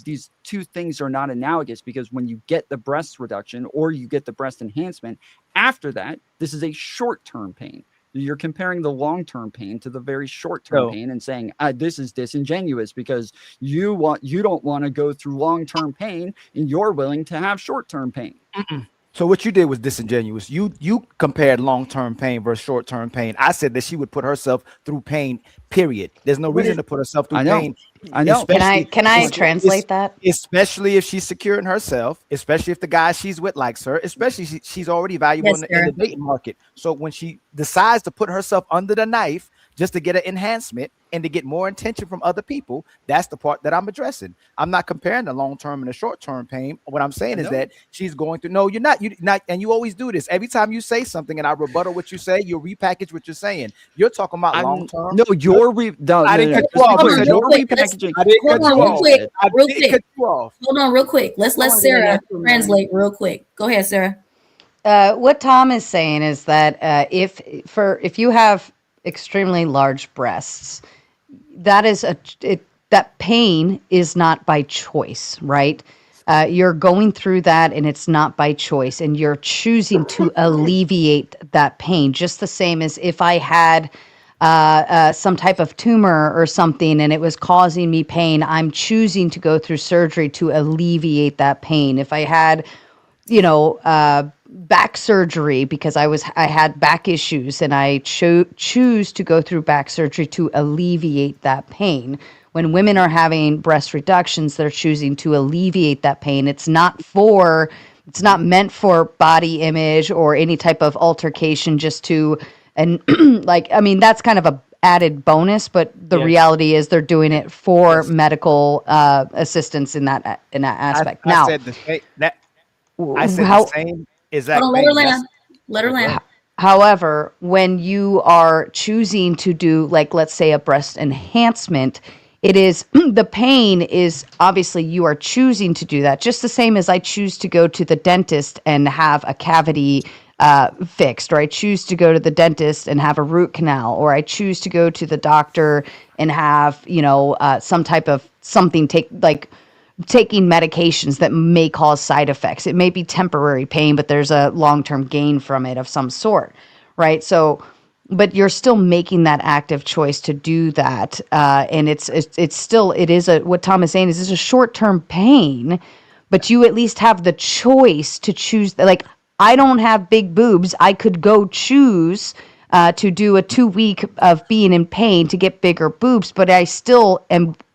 these two things are not analogous, because when you get the breast reduction or you get the breast enhancement, after that, this is a short-term pain. You're comparing the long-term pain to the very short-term pain and saying this is disingenuous because you don't want to go through long-term pain and you're willing to have short-term pain. So what you did was disingenuous. You compared long-term pain versus short-term pain. I said that she would put herself through pain, period. There's no reason to put herself through pain. I know. Can I translate that? Especially if she's secure in herself, especially if the guy she's with likes her, especially she's already valuable Yes, in the sir. dating market. So when she decides to put herself under the knife just to get an enhancement and to get more attention from other people, that's the part that I'm addressing. I'm not comparing the long-term and the short-term pain. What I'm saying is that she's going through. No, you're not. You're not, and you always do this. Every time you say something and I rebuttal what you say, you repackage what you're saying. You're talking about long-term. No, you're I didn't cut you off. Hold on, real quick. I didn't cut you off. Real I didn't quick. cut you off. Hold on, real quick. Let's let Sarah translate real quick. Go ahead, Sarah. What Tom is saying is that if you have extremely large breasts, that is that pain is not by choice, right? You're going through that and it's not by choice, and you're choosing to alleviate that pain, just the same as if I had some type of tumor or something and it was causing me pain, I'm choosing to go through surgery to alleviate that pain. If I had back surgery because I had back issues and I choose to go through back surgery to alleviate that pain. When women are having breast reductions, they're choosing to alleviate that pain. It's not meant for body image or any type of altercation just to, and that's kind of a added bonus, but the reality is they're doing it for medical assistance in that aspect. I said the same exact Hold on, thing. let her land. However, when you are choosing to do, like, let's say a breast enhancement, it is the pain is obviously you are choosing to do that, just the same as I choose to go to the dentist and have a cavity fixed, or I choose to go to the dentist and have a root canal, or I choose to go to the doctor and have some type of something taking medications that may cause side effects. It may be temporary pain, but there's a long-term gain from it of some sort, right? So, but you're still making that active choice to do that, and it's still what Tom is saying is it's a short-term pain, but you at least have the choice to choose. Like, I don't have big boobs. I could go choose to do a 2 week of being in pain to get bigger boobs, but I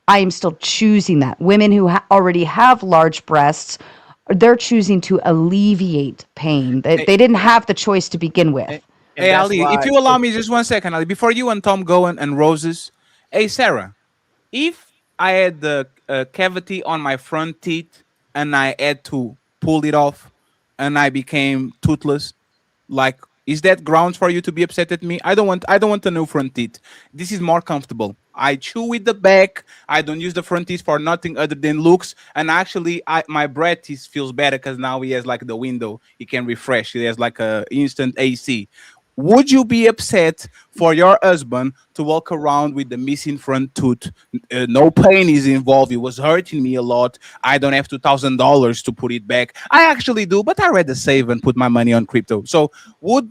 am still choosing that. Women who already have large breasts, they're choosing to alleviate pain. They didn't have the choice to begin with. Hey, Ali, if you allow me just 1 second, Ali, before you and Tom go and Roses. Hey, Sarah, if I had the cavity on my front teeth and I had to pull it off and I became toothless, like, is that grounds for you to be upset at me? I don't want a new front teeth. This is more comfortable. I chew with the back. I don't use the front teeth for nothing other than looks. And actually, my breath feels better because now he has like the window. He can refresh. He has like a instant AC. Would you be upset for your husband to walk around with the missing front tooth? No pain is involved. It was hurting me a lot. I don't have $2,000 to put it back. I actually do, but I rather save and put my money on crypto. So would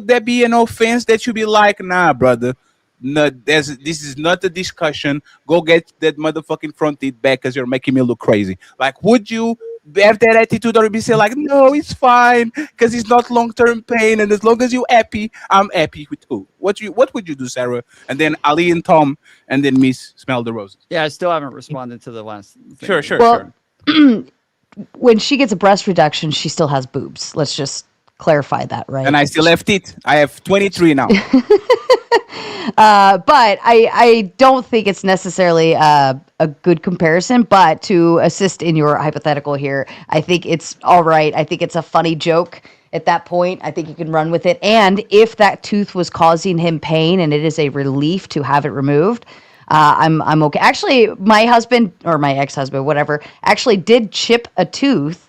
there be an offense that you be like, nah, brother? No, this is not a discussion. Go get that motherfucking front teeth back because you're making me look crazy. Like, would you have that attitude or be say like, no, it's fine because it's not long-term pain, and as long as you're happy, I'm happy with who? What would you do, Sarah? And then Ali and Tom, and then Miss Smell the Roses. Yeah, I still haven't responded to the last thing. Sure. When she gets a breast reduction, she still has boobs. Let's just clarify that, right? And I still have teeth. I have 23 now. But I don't think it's necessarily a good comparison, but to assist in your hypothetical here, I think it's all right. I think it's a funny joke at that point. I think you can run with it. And if that tooth was causing him pain and it is a relief to have it removed, I'm okay. Actually, my husband or my ex-husband, whatever, actually did chip a tooth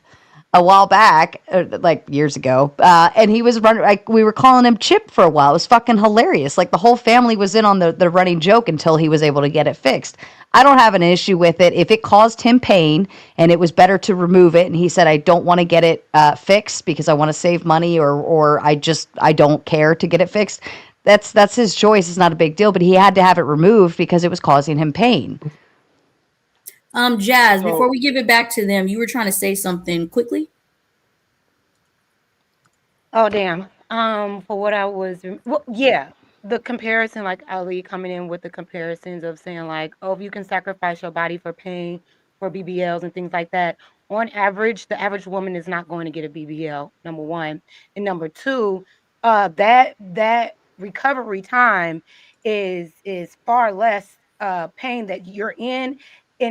a while back, like years ago, and he was running. Like, we were calling him Chip for a while. It was fucking hilarious. Like, the whole family was in on the running joke until he was able to get it fixed. I don't have an issue with it. If it caused him pain and it was better to remove it, and he said, I don't want to get it fixed because I want to save money, or I don't care to get it fixed. That's his choice. It's not a big deal, but he had to have it removed because it was causing him pain. Jazz, before we give it back to them, you were trying to say something quickly. Oh damn. For what I was, well, yeah, the comparison, like Ali coming in with the comparisons of saying like, oh, if you can sacrifice your body for pain, for BBLs and things like that. On average, the average woman is not going to get a BBL. Number one, and number two, that recovery time is far less pain that you're in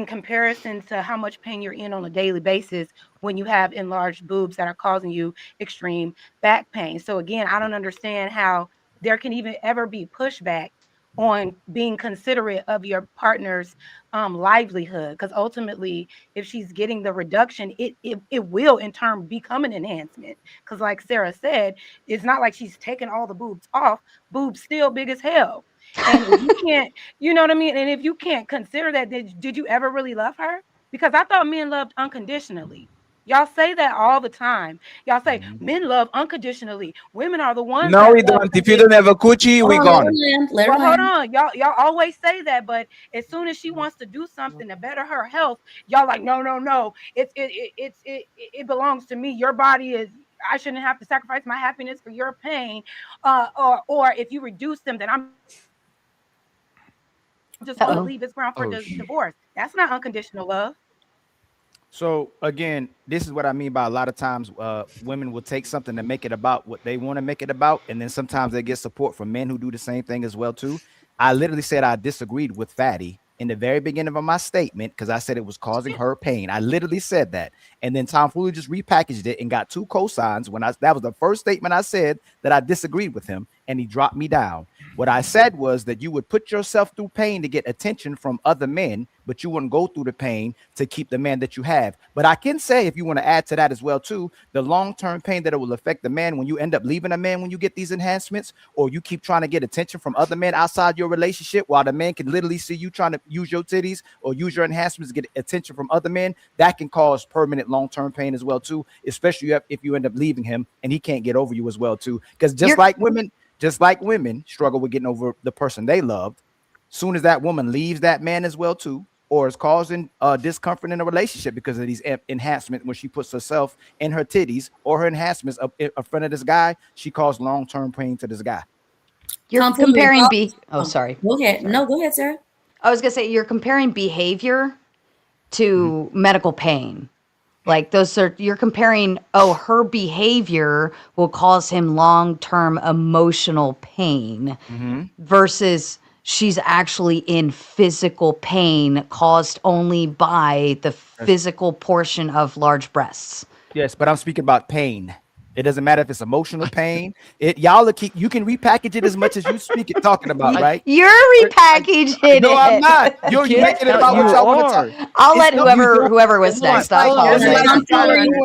comparison to how much pain you're in on a daily basis when you have enlarged boobs that are causing you extreme back pain. So again, I don't understand how there can even ever be pushback on being considerate of your partner's livelihood, because ultimately if she's getting the reduction, it will in turn become an enhancement, because like Sarah said, it's not like she's taking all the boobs off. Boobs still big as hell, and if you can't, you know what I mean, and if you can't consider that, did you ever really love her? Because I thought men loved unconditionally. Y'all say that all the time. Y'all say men love unconditionally. Women are the ones No, that we love don't. If you don't have a conditionally. coochie, we Hold on, let her gone. land. Let her Well, hold land. on. Y'all always say that, but as soon as she wants to do something to better her health, y'all like, no, no, no. It belongs to me. Your body is, I shouldn't have to sacrifice my happiness for your pain. Or if you reduce them, then I'm just going to Uh-oh. leave this ground for Oh shit. divorce. That's not unconditional love. So again, this is what I mean by a lot of times women will take something and make it about what they want to make it about, and then sometimes they get support from men who do the same thing as well too. I literally said I disagreed with Fatty in the very beginning of my statement because I said it was causing her pain. I literally said that, and then Tom Fooey just repackaged it and got 2 cosigns when that was the first statement I said that I disagreed with him, and he dropped me down. What I said was that you would put yourself through pain to get attention from other men, but you wouldn't go through the pain to keep the man that you have. But I can say, if you want to add to that as well too, the long-term pain that it will affect the man when you end up leaving a man when you get these enhancements, or you keep trying to get attention from other men outside your relationship while the man can literally see you trying to use your titties or use your enhancements to get attention from other men. That can cause permanent long-term pain as well too, especially if you end up leaving him and he can't get over you as well too. Because just like women struggle with getting over the person they loved, soon as that woman leaves that man as well too, or is causing discomfort in a relationship because of these enhancements, when she puts herself in her titties or her enhancements up in front of this guy, she caused long-term pain to this guy. You're comparing sorry. Go ahead. Sorry. No, go ahead, Sarah. I was gonna say you're comparing behavior to medical pain. Like you're comparing, oh, her behavior will cause him long-term emotional pain versus she's actually in physical pain caused only by the physical portion of large breasts. Yes, but I'm speaking about pain. It doesn't matter if it's emotional pain. Y'all you can repackage it as much as you speak it talking about, right? You're repackaging it. No, I'm not. You're making it about what y'all want to talk. I'll let whoever was next. I apologize. Hold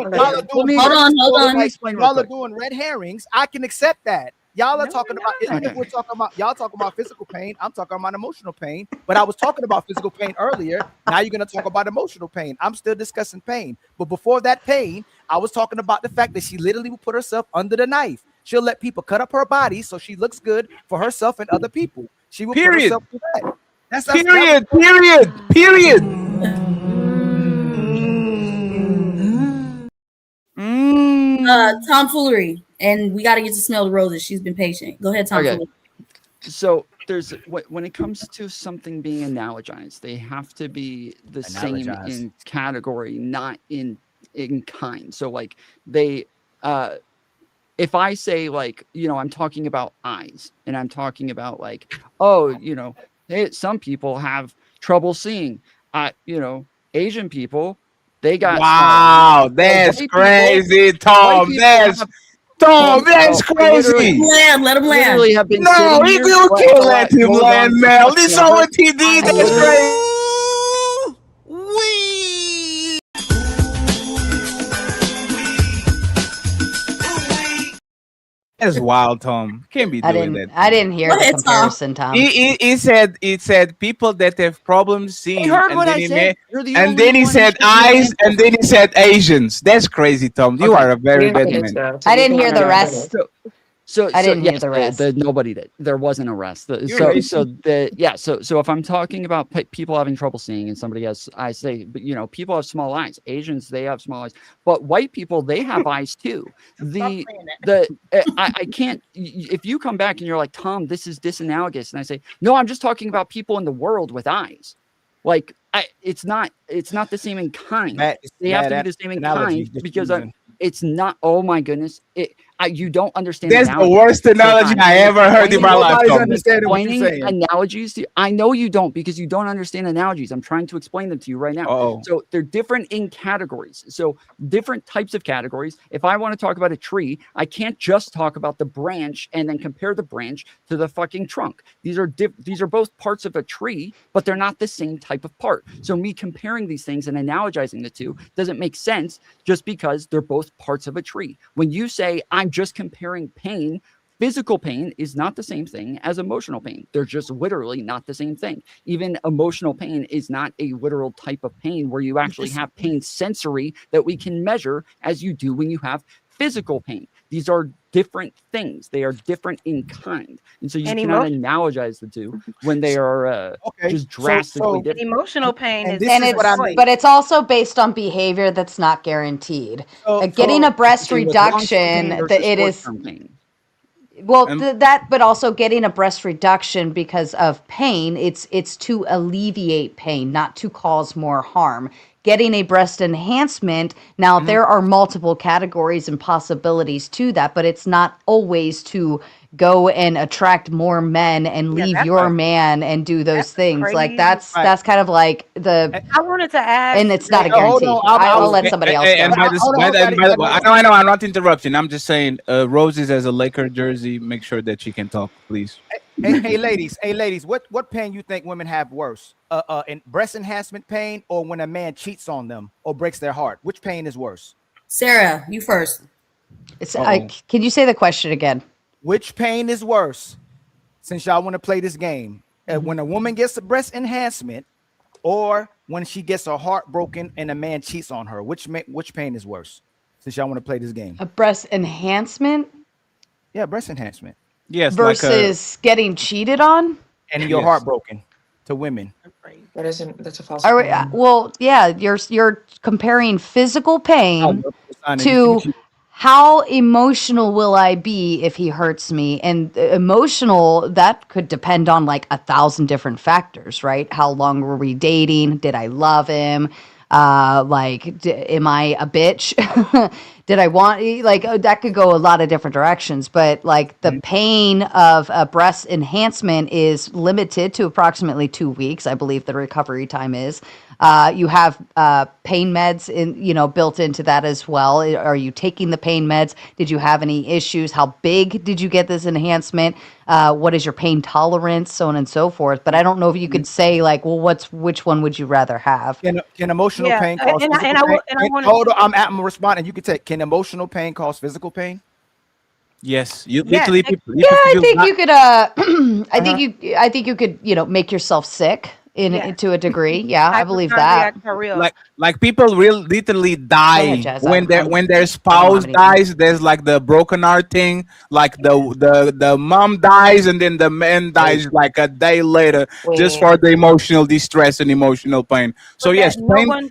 on. Y'all are doing red herrings. I can accept that. Y'all are talking about, even if we're talking about, y'all talking about physical pain, I'm talking about emotional pain. But I was talking about physical pain earlier. Now you're going to talk about emotional pain. I'm still discussing pain. But before that pain, I was talking about the fact that she literally will put herself under the knife. She'll let people cut up her body so she looks good for herself and other people. She will put herself through that. That's Period. Tomfoolery, and we got to get to smell the roses. She's been patient. Go ahead, Tomfoolery. So there's when it comes to something being analogized, they have to be the same in category, not in kind. So like they if I say like, I'm talking about eyes and I'm talking about like, oh, hey, some people have trouble seeing. Asian people, they got wow, that's crazy, Tom. That's crazy. Let him land. Literally have been no, he here, can't let him land, Mel. This is what he did. That's crazy. That's wild, Tom. Can't be doing that. I didn't hear the comparison, Tom. He said people that have problems seeing. You heard what I said. And then he said eyes, and then he said Asians. That's crazy, Tom. You are a very bad man. I didn't hear the rest. So I didn't hear yes, the rest. nobody did. There was an arrest. You're So racist. so if I'm talking about people having trouble seeing and somebody has, I say, but you know, people have small eyes. Asians, they have small eyes, but white people, they have eyes too. I can't. If you come back and you're like, Tom, this is disanalogous, and I say, no, I'm just talking about people in the world with eyes. Like it's not the same in kind. They have to be the same in kind because it's not. Oh my goodness, you don't understand. That's the worst analogy I ever heard in my life. Nobody's understanding what you're saying. Analogies. I know you don't because you don't understand analogies. I'm trying to explain them to you right now. So they're different in categories. So different types of categories. If I want to talk about a tree, I can't just talk about the branch and then compare the branch to the fucking trunk. These are both parts of a tree, but they're not the same type of part. So me comparing these things and analogizing the two doesn't make sense just because they're both parts of a tree. When you say I'm just comparing pain, physical pain is not the same thing as emotional pain. They're just literally not the same thing. Even emotional pain is not a literal type of pain where you actually have pain sensory that we can measure as you do when you have physical pain. These are different things. They are different in kind. And so you cannot analogize the two when they are just drastically different. Emotional pain is but it's also based on behavior that's not guaranteed. Getting a breast reduction, it is well that, but also getting a breast reduction because of pain. It's to alleviate pain, not to cause more harm. Getting a breast enhancement, now there are multiple categories and possibilities to that, but it's not always to go and attract more men and leave your man and do those things. crazy. Like that's kind of like the. I wanted to ask, and it's not a guarantee. I'll let somebody else go. And by the way, I know I'm not interrupting. I'm just saying, Roses as a Laker jersey, make sure that she can talk, please. Hey, ladies, what pain you think women have worse? In breast enhancement pain, or when a man cheats on them or breaks their heart? Which pain is worse? Sarah, you first. Can you say the question again? Which pain is worse? Since y'all want to play this game, when a woman gets a breast enhancement, or when she gets her heart broken and a man cheats on her, which pain is worse? Since y'all want to play this game, a breast enhancement. Yeah, breast enhancement. Yes, versus getting cheated on and your heart broken to women. That's a false. Well, yeah, you're comparing physical pain to how emotional will I be if he hurts me? And emotional, that could depend on like 1,000 different factors, right? How long were we dating? Did I love him? Am I a bitch? Did I want, that could go a lot of different directions, but like the pain of a breast enhancement is limited to approximately 2 weeks. I believe the recovery time is. You have pain meds built into that as well. Are you taking the pain meds? Did you have any issues? How big did you get this enhancement? What is your pain tolerance? So on and so forth. But I don't know if you could say like, well, which one would you rather have? Can emotional pain cause physical pain? Hold on, I'm responding. You can take. Can emotional pain cause physical pain? Yes, literally. I think you could. I think you could. Make yourself sick to a degree. Yeah, I believe that. Like people literally die when their spouse dies. There's like the broken heart thing. Like the mom dies and then the man dies like a day later, just for the emotional distress and emotional pain. So yes, pain.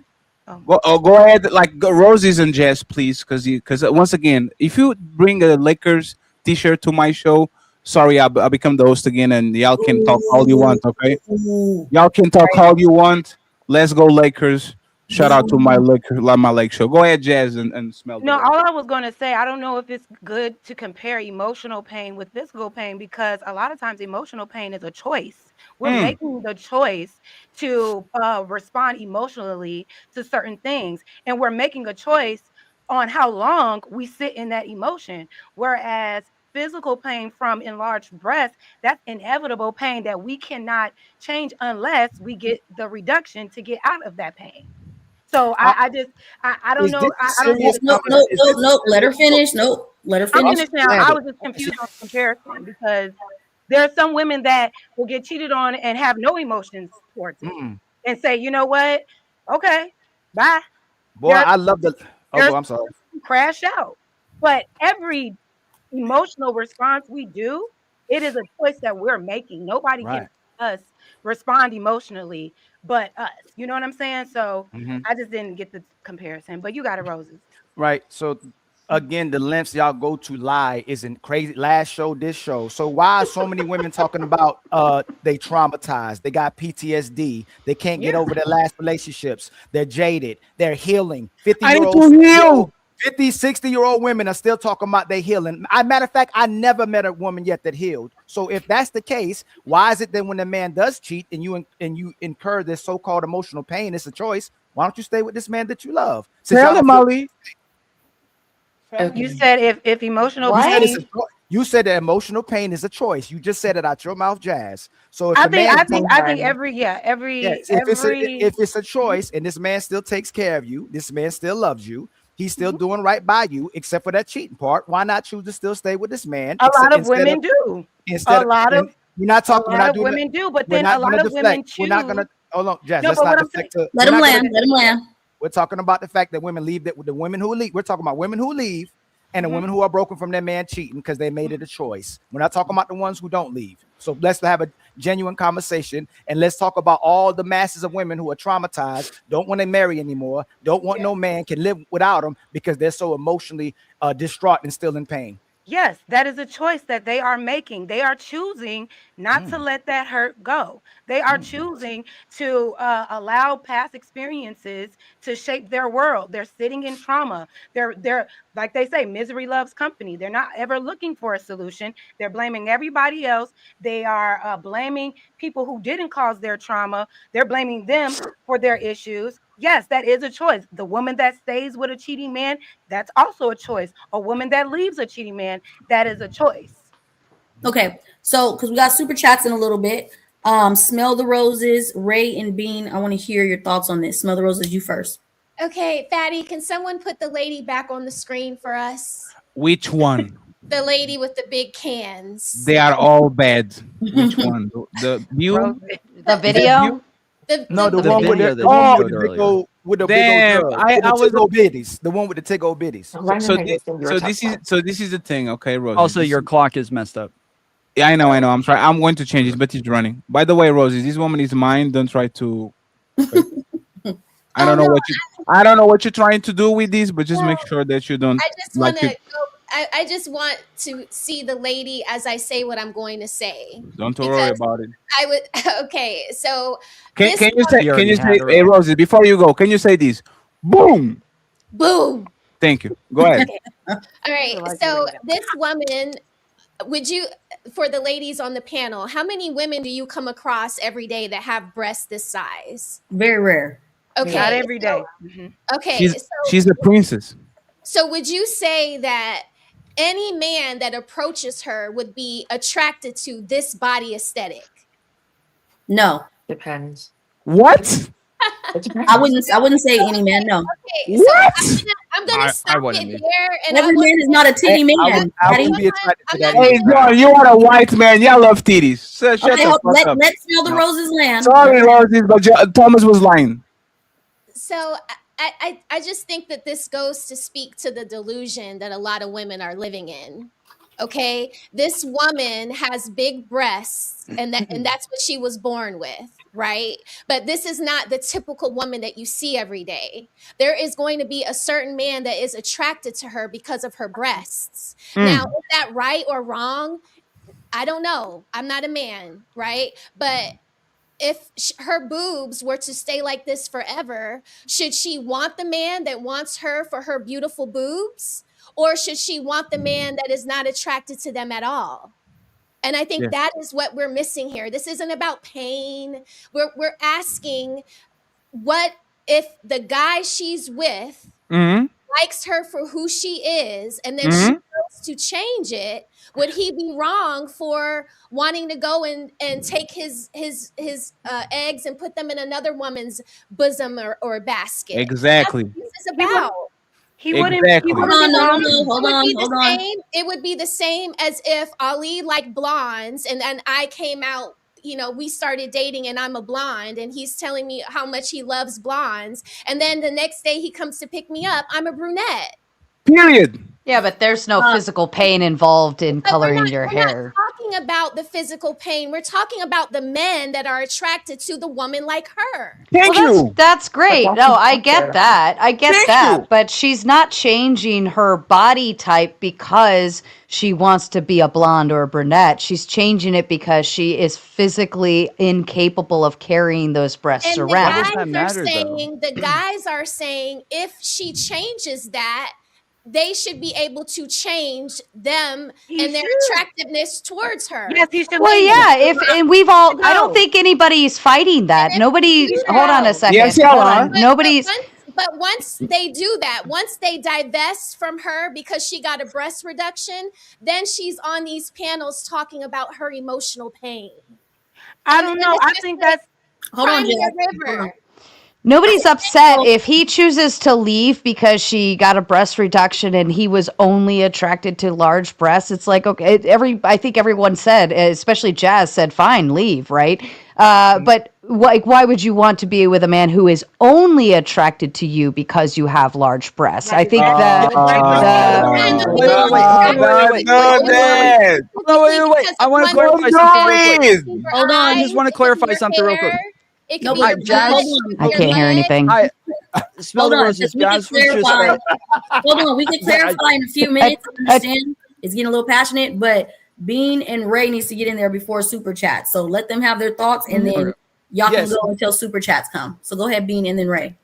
Go ahead, Roses and Jess, please, because once again, if you bring a Lakers T-shirt to my show, sorry, I become the host again, and y'all can talk all you want, okay? Y'all can talk all you want. Let's go Lakers! Shout out to my Lake show. Go ahead, Jazz, and smell. No, all I was going to say, I don't know if it's good to compare emotional pain with physical pain, because a lot of times emotional pain is a choice. We're making the choice to respond emotionally to certain things, and we're making a choice on how long we sit in that emotion. Whereas physical pain from enlarged breasts, that's inevitable pain that we cannot change unless we get the reduction to get out of that pain. So I don't know. I don't get no. Let her finish. No, let her finish. I'm finished now. I was just confused on comparison, because there are some women that will get cheated on and have no emotions towards it and say, you know what? Okay, bye. Boy, I love the. Oh, I'm sorry. Crash out. But every emotional response we do, it is a choice that we're making. Nobody can Right. make us respond emotionally but us. You know what I'm saying? So Mhm. I just didn't get the comparison, but you got it, Roses. Right. So again, the lengths y'all go to lie isn't crazy. Last show, this show. So why are so many women talking about they traumatized, they got PTSD, they can't get Yeah. over their last relationships, they're jaded, they're healing. 50 I year need old, to 60 year heal. old, 50, 60-year-old women are still talking about they healing. Matter of fact, I never met a woman yet that healed. So if that's the case, why is it that when a man does cheat and you incur this so-called emotional pain, it's a choice. Why don't you stay with this man that you love? Since Tell y'all don't them, feel Ali. You said if emotional you said it's pain. you said that emotional pain is a choice. You just said it out your mouth, Jazz. So if I a think man, every if it's a choice and this man still takes care of you, this man still loves you, he's still doing right by you, except for that cheating part. Why not choose to still stay with this man? a lot of women do. Instead of and we're not A talking, we're lot not of doing it. women do, but We're then a not going lot to of women deflect. We're not choose. going to hold on, Jazz. No, Let's but not what I'm deflect saying, to. Let We're him not land. gonna, Let him land. we're talking about the fact that women leave, that the women who leave. We're talking about women who leave and the Mhm. women who are broken from their man cheating because they made it a choice. We're not talking about the ones who don't leave. So let's have a genuine conversation and let's talk about all the masses of women who are traumatized, don't want to marry anymore, don't want no man, can live without them because they're so emotionally distraught and still in pain. Yes, that is a choice that they are making. They are choosing not to let that hurt go. They are choosing to allow past experiences to shape their world. They're sitting in trauma. They're like they say, misery loves company. They're not ever looking for a solution. They're blaming everybody else. They are blaming people who didn't cause their trauma. They're blaming them for their issues. Yes, that is a choice. The woman that stays with a cheating man, that's also a choice. A woman that leaves a cheating man, that is a choice. Okay, so because we got super chats in a little bit. Smell the roses, Ray and Bean. I want to hear your thoughts on this. Smell the roses, you first. Okay, Fatty, can someone put the lady back on the screen for us? Which one? The lady with the big cans. They are all bad. Which one? The view? The Is that video? view? No, the The one with video the that you one Oh, with showed the big earlier. old damn! jug, I with the was tig old bitties, the one with the tig old bitties. so this is the thing, okay, Rosie. Also, your clock is messed up. Yeah, I know. I'm trying. I'm going to change it, but it's running. By the way, Rosie, this woman is mine. Don't try to. I don't know what you. I don't know what you're trying to do with this, but just make sure that you don't I just like want to it. go. I just want to see the lady as I say what I'm going to say. Don't worry Because about it. I would, okay, so Can this can you say? He Can already you had say? her Hey, up. Rosie, before you go, can you say this? Boom. boom. Thank you. Go ahead. Okay. All right. So this woman, would you, for the ladies on the panel, how many women do you come across every day that have breasts this size? Very rare. Not Okay. every day. Mhm. Okay. She's a princess. So would you say that any man that approaches her would be attracted to this body aesthetic? No. Depends. What? I wouldn't say any man, no. Okay, so I'm gonna I stop wouldn't it be. there, and Every I want man is not a titty I man. would be attracted to that. Hey, John, you are a white man. You love titties. So shut Okay, the fuck up. let's smell the No. roses land. Sorry, Rosie, but Thomas was lying. So I just think that this goes to speak to the delusion that a lot of women are living in. Okay, this woman has big breasts, and that's what she was born with, right? But this is not the typical woman that you see every day. There is going to be a certain man that is attracted to her because of her breasts. Now, is that right or wrong? I don't know. I'm not a man, right? But if her boobs were to stay like this forever, should she want the man that wants her for her beautiful boobs? Or should she want the man that is not attracted to them at all? And I think Yeah. that is what we're missing here. This isn't about pain. We're asking, what if the guy she's with Mm-hmm. likes her for who she is, and then she Mm-hmm. goes to change it? Would he be wrong for wanting to go and take his eggs and put them in another woman's bosom or basket? That's Exactly. what this is about. He wouldn't Exactly. Hold be on, no, no, wrong. no. Hold on, hold on. It would be the same as if Ali liked blondes and then I came out, we started dating and I'm a blonde and he's telling me how much he loves blondes. And then the next day he comes to pick me up, I'm a brunette. Period. Yeah, but there's no physical pain involved in But coloring your we're not hair. talking about the physical pain. We're talking about the men that are attracted to the woman like her. That's great. No, I get that. I get Thank that. you. But she's not changing her body type because she wants to be a blonde or a brunette. She's changing it because she is physically incapable of carrying those breasts And around. the guys are saying if she changes that, they should be able to change them and their attractiveness towards her. Yes, he should. Well, yeah, and we've all, I don't think anybody's fighting that. Nobody, hold on a second. Yes, y'all Hold are. on. Nobody's, But once they do that, once they divest from her because she got a breast reduction, then she's on these panels talking about her emotional pain. I don't know. I think that's. Hold on, Cry me a Jack. river. nobody's upset if he chooses to leave because she got a breast reduction and he was only attracted to large breasts. It's like, okay, I think everyone said, especially Jazz said, fine, leave, right? But why would you want to be with a man who is only attracted to you because you have large breasts? I think Wait. I want to clarify something real quick. Hold on. I just want to clarify something real quick. It No, could but be Jazz, hold hold I can't hear anything. Smell Hold the on, roses. just we can Jazz was just clarify. Hold on, we can clarify in a few minutes. I understand it's getting a little passionate, but Bean and Ray needs to get in there before super chat. So let them have their thoughts, and then y'all can go until super chats come. So go ahead, Bean, and then Ray.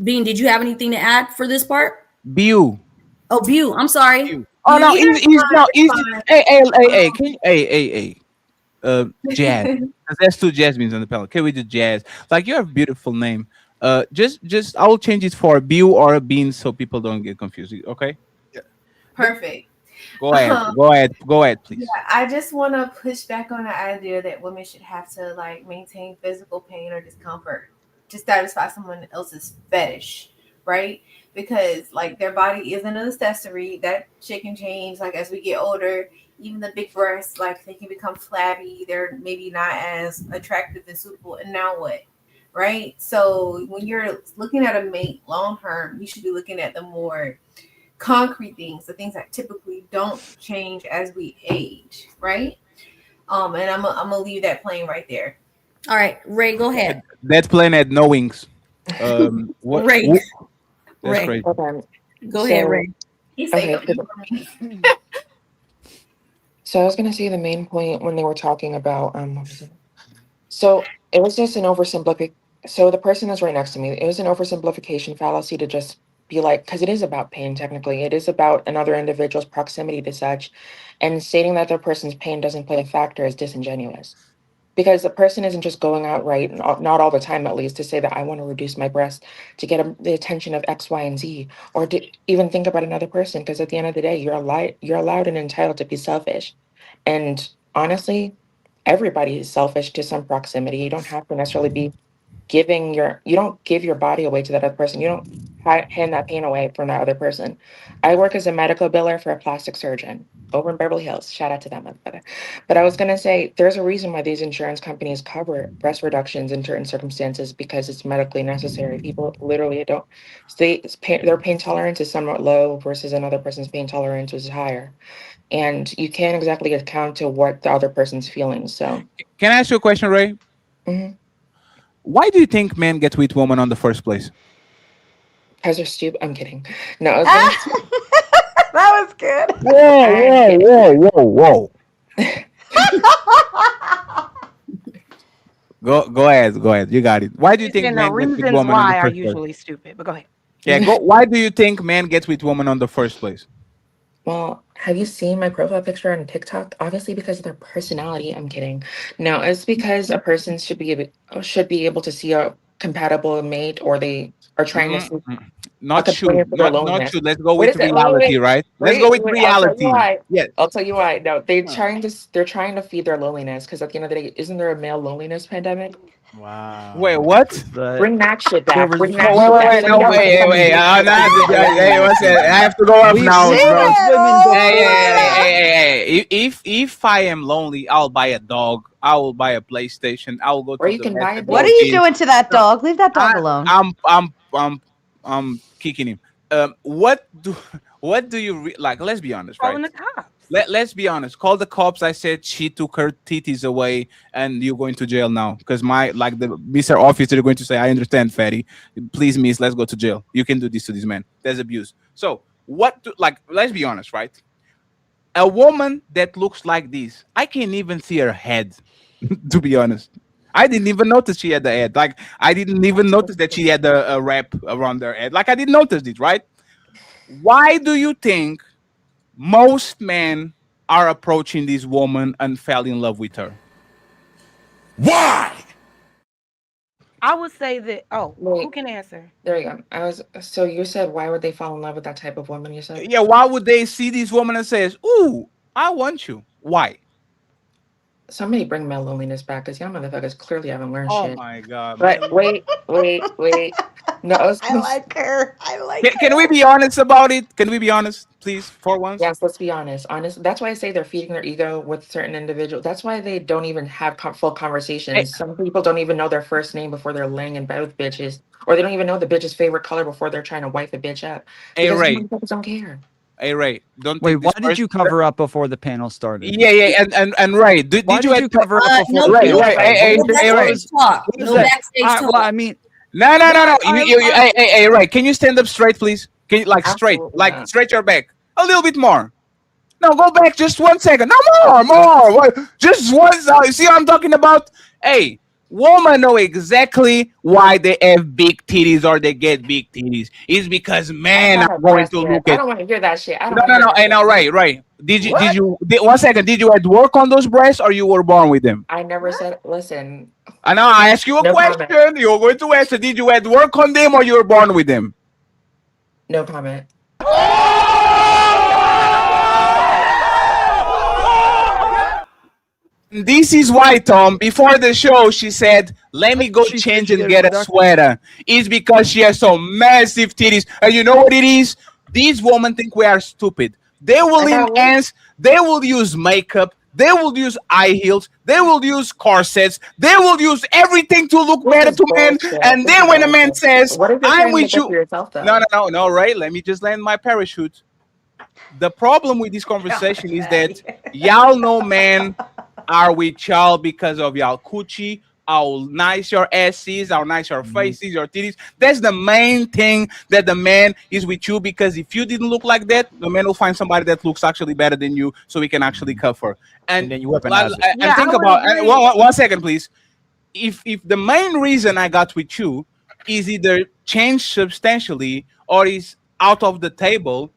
Bean, did you have anything to add for this part? Bew. Oh, Bew. I'm sorry. Oh no, Bew. he's hey. Jazz. 'Cause there's two Jasmines on the panel. Can we do Jazz? Like, you have a beautiful name. Just I will change it for Bew or a Bean so people don't get confused. Okay. Perfect. Go ahead, please. Yeah, I just want to push back on the idea that women should have to like maintain physical pain or discomfort to satisfy someone else's fetish, right? Because like their body isn't an accessory. That shit can change like as we get older. Even the big breasts, like they can become flabby. They're maybe not as attractive and suitable. And now what? Right? So when you're looking at a mate long term, you should be looking at the more concrete things, the things that typically don't change as we age, right? And I'm gonna leave that plane right there. All right, Ray, go ahead. That plane had no wings. What? Ray. That's Ray. crazy. Go ahead, Ray. So I was gonna say the main point when they were talking about what was it? So it was just an oversimplification. So the person that's right next to me, it was an oversimplification fallacy to just be like, because it is about pain technically. It is about another individual's proximity to such, and stating that their person's pain doesn't play a factor is disingenuous. Because the person isn't just going out right, not all the time at least, to say that I want to reduce my breast to get the attention of X, Y, and Z, or to even think about another person. Because at the end of the day, you're allowed and entitled to be selfish. And honestly, everybody is selfish to some proximity. You don't have to necessarily be you don't give your body away to that other person. You don't hand that pain away from that other person. I work as a medical biller for a plastic surgeon over in Beverly Hills. Shout out to that motherfucker. But I was going to say, there's a reason why these insurance companies cover breast reductions in certain circumstances, because it's medically necessary. People literally don't their pain tolerance is somewhat low versus another person's pain tolerance is higher. And you can't exactly account to what the other person's feeling. So Can I ask you a question, Ray? Mhm. Why do you think men get with women on the first place? Because they're stupid. I'm kidding. No, I was gonna That was good. Whoa. Go ahead. You got it. Why do you think And the men get with reasons women on the why are first place? usually stupid. But go ahead. Yeah, why do you think men get with women on the first place? Well, have you seen my profile picture on TikTok? Obviously, because of their personality. I'm kidding. No, it's because a person should be able to see a compatible mate, or they are trying to see Not a true. companion for their Not loneliness. true. Let's go What with is it? reality, right? Let's go with I'll tell you reality. why. Yes. I'll tell you why. No, they're trying to feed their loneliness, because at the end of the day, isn't there a male loneliness pandemic? Wow. Wait, what? Bring that shit back. Bring that Wait. shit back. No, wait. Hey, what's it? I have to go up now, bro. Hey. If I am lonely, I'll buy a dog. I will buy a PlayStation. I will go to the basketball What are you game. doing to that dog? Leave that dog alone. I'm kicking him. What do you like? Let's be honest, right? Calling the cops. Let's be honest. Call the cops. I said she took her titties away, and you're going to jail now because the Mr. Officer are going to say, "I understand, fatty. Please, miss, let's go to jail. You can do this to this man. There's abuse." So let's be honest, right? A woman that looks like this, I can't even see her head. To be honest, I didn't even notice she had the head. Like I didn't even notice that she had a wrap around her head. Like I didn't notice it, right? Why do you think most men are approaching this woman and fell in love with her? Why? I would say that. Oh, Wait. who can answer? There you go. So you said, why would they fall in love with that type of woman? You said. Yeah, why would they see this woman and says, "Ooh, I want you"? Why? Somebody bring male loneliness back, because y'all motherfuckers clearly haven't learned Oh shit. my god! But wait. No, I like her. I like Can we be honest about it? Can we be honest, please, for once? Yes, let's be honest. That's why I say they're feeding their ego with certain individuals. That's why they don't even have full conversations. Some people don't even know their first name before they're laying in bed with bitches, or they don't even know the bitch's favorite color before they're trying to wife a bitch up. Hey, Because Ray. motherfuckers don't care. Hey, Ray, don't Wait, take why this did you cover up before the panel started? Yeah, and Ray, Why did you cover up before no, the Ray, panel Ray, started? hey, no backstage talk. What was No that? backstage talk. Well, I mean, No. Hey, Ray, can you stand up straight, please? Can you straight, Absolutely not. straight your back a little bit more? No, go back just 1 second. No, more. What? Just one. You see what I'm talking about? Hey, women know exactly why they have big titties or they get big titties. It's because men are going to look I at. don't want to hear that shit. I don't No, want no, to hear no. that Hey, shit. now, Ray. Did 1 second? Did you have work on those breasts or you were born with them? I never said. Listen. And now I ask you a No question. comment. You're going to answer. Did you have work on them or you were born with them? No comment. This is why, Tom, before the show, she said, "Let me go change and get a sweater." It's because she has some massive titties. And you know what it is? These women think we are stupid. They will enhance, they will use makeup, they will use eye heels, they will use corsets, they will use everything to look better to men. And then when a man says, What is it "I'm trying to with make up for you," yourself, though? no, Ray, let me just land my parachute. The problem with this conversation is that y'all know men are with y'all because of y'all coochie, how nice your ass is, how nice your face is, your titties. That's the main thing, that the man is with you, because if you didn't look like that, the man will find somebody that looks actually better than you, so he can actually cover. And then you weaponize it. and think about 1 second, please. If the main reason I got with you is either changed substantially or is out of the table,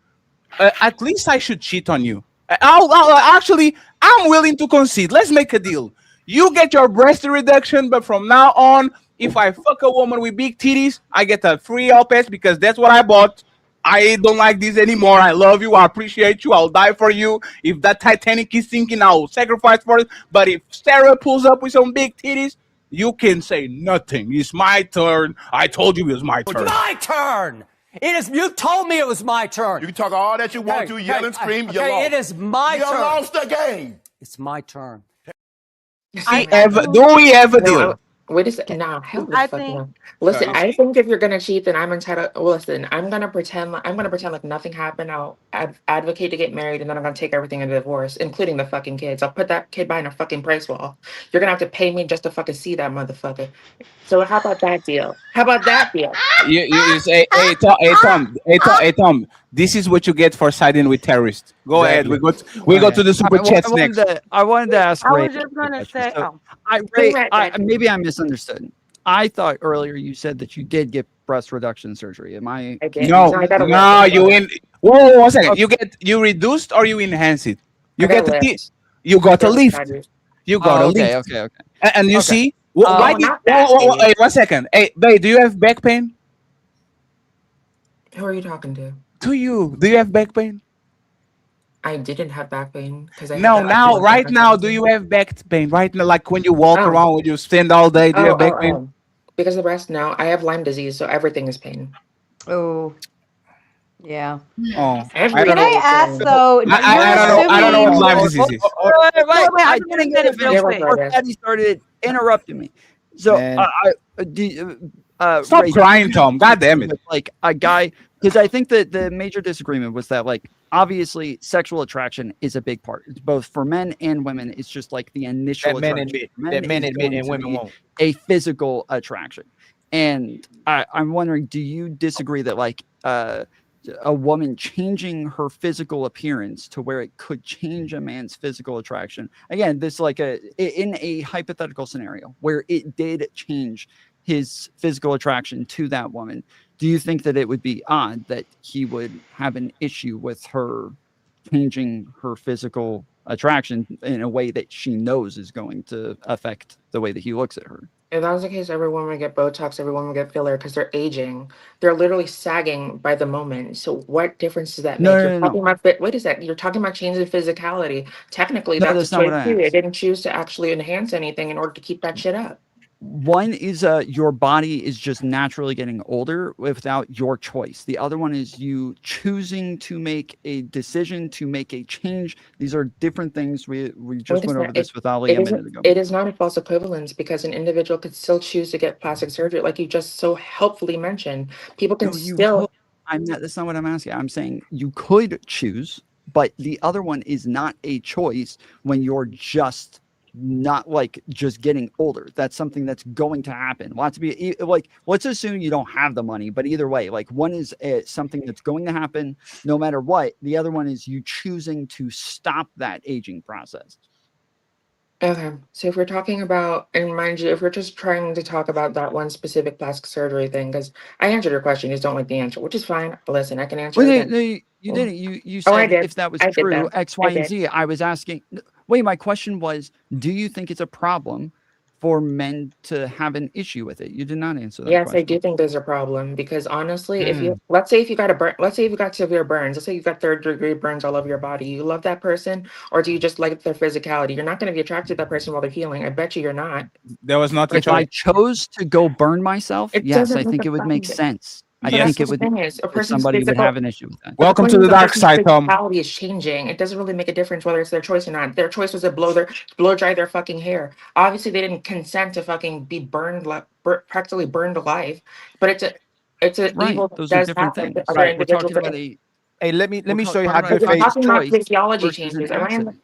at least I should cheat on you. Actually, I'm willing to concede. Let's make a deal. You get your breast reduction, but from now on, if I fuck a woman with big titties, I get a free L pass because that's what I bought. I don't like this anymore. I love you. I appreciate you. I'll die for you. If that Titanic is sinking, I'll sacrifice for it. But if Sarah pulls up with some big titties, you can say nothing. It's my turn. I told you it was my turn. My turn. It is. You told me it was my turn. You can talk all that you want to, yell and scream. You lost. It is my you turn. You lost the game. It's my turn. Do we ever deal? Wait a second. Nah, hell the I fuck think- no. Listen, Sorry. I think if you're gonna cheat, then I'm entitled. Listen, I'm gonna pretend like nothing happened. I'll advocate to get married, and then I'm gonna take everything in a divorce, including the fucking kids. I'll put that kid behind a fucking price wall. You're gonna have to pay me just to fucking see that motherfucker. So how about that deal? How about that deal? You say, hey Tom, this is what you get for siding with terrorists. Go ahead. We go to the super chats next. I wanted to ask I Ray. was just gonna say. So, Oh, maybe I misunderstood. I thought earlier you said that you did get breast reduction surgery. Am I? No, you in. Whoa, 1 second. You reduced or you enhance it? You get the lift. You got a lift. You got a lift. Okay. And you see, Oh, why did? Hey, 1 second. Hey, babe, do you have back pain? Who are you talking to? To you, do you have back pain? I didn't have back pain because I No, had that now, idea right of now, myself. do you have back pain? Right now, like when you walk around, when you stand all day, do you have back pain? Because of the breast, no. I have Lyme disease, so everything is pain. Oh, yeah. Oh, Can I ask though? I don't know what Lyme disease is. I didn't get it before Patty started interrupting me. So Man. Stop crying, Tom. God damn it. Like a guy because I think that the major disagreement was that, like, obviously sexual attraction is a big part. It's both for men and women. It's just like the initial That men attraction. admit and women won't. A physical attraction. And I'm wondering, do you disagree that, like, a woman changing her physical appearance to where it could change a man's physical attraction? Again, this like in a hypothetical scenario where it did change his physical attraction to that woman, do you think that it would be odd that he would have an issue with her changing her physical attraction in a way that she knows is going to affect the way that he looks at her? If that was the case, every woman would get Botox, every woman would get filler because they're aging. They're literally sagging by the moment. So what difference does that make? You're talking about what is that? You're talking about changing physically. Technically, No, that's that's a not what choice I too. They asked. didn't choose to actually enhance anything in order to keep that shit up. One is your body is just naturally getting older without your choice. The other one is you choosing to make a decision, to make a change. These are different things. We just went over this with Ali a minute ago. It is not a false equivalence because an individual could still choose to get plastic surgery, like you just so helpfully mentioned. People can still. That's not what I'm asking. I'm saying you could choose, but the other one is not a choice when you're just not like just getting older. That's something that's going to happen. Lots of people, like, let's assume you don't have the money, but either way, like, one is something that's going to happen no matter what. The other one is you choosing to stop that aging process. Okay, so if we're talking about, and mind you, if we're just trying to talk about that one specific plastic surgery thing, because I answered your question, you just don't like the answer, which is fine. Listen, I can answer Well, it again. you didn't. You Oh, I said did. if that was I did true, that. X, I Y, and did. Z. I was asking. Wait, my question was, do you think it's a problem for men to have an issue with it? You did not answer that Yes, question. I do think there's a problem because honestly, if you let's say if you got a burn, let's say if you got severe burns, let's say you've got third-degree burns all over your body, you love that person, or do you just like their physicality? You're not going to be attracted to that person while they're healing. I bet you you're not. There was not a If I choice. chose to go burn myself, It yes, doesn't I make think a it would make problem. sense. I But that's think it the would. thing is, a That person's somebody would physical. have an issue with that. But Welcome the to point the is dark person's side, Tom. physicality is changing. It doesn't really make a difference whether it's their choice or not. Their choice was to blow dry their fucking hair. Obviously, they didn't consent to fucking be burned, practically burned alive. But it's a Right. evil that Those are does different happen to things. other We're individuals. talking about a. Hey, let me show you talking how about good a We're faith. talking about choice physiology versus changes. an Am I in accident.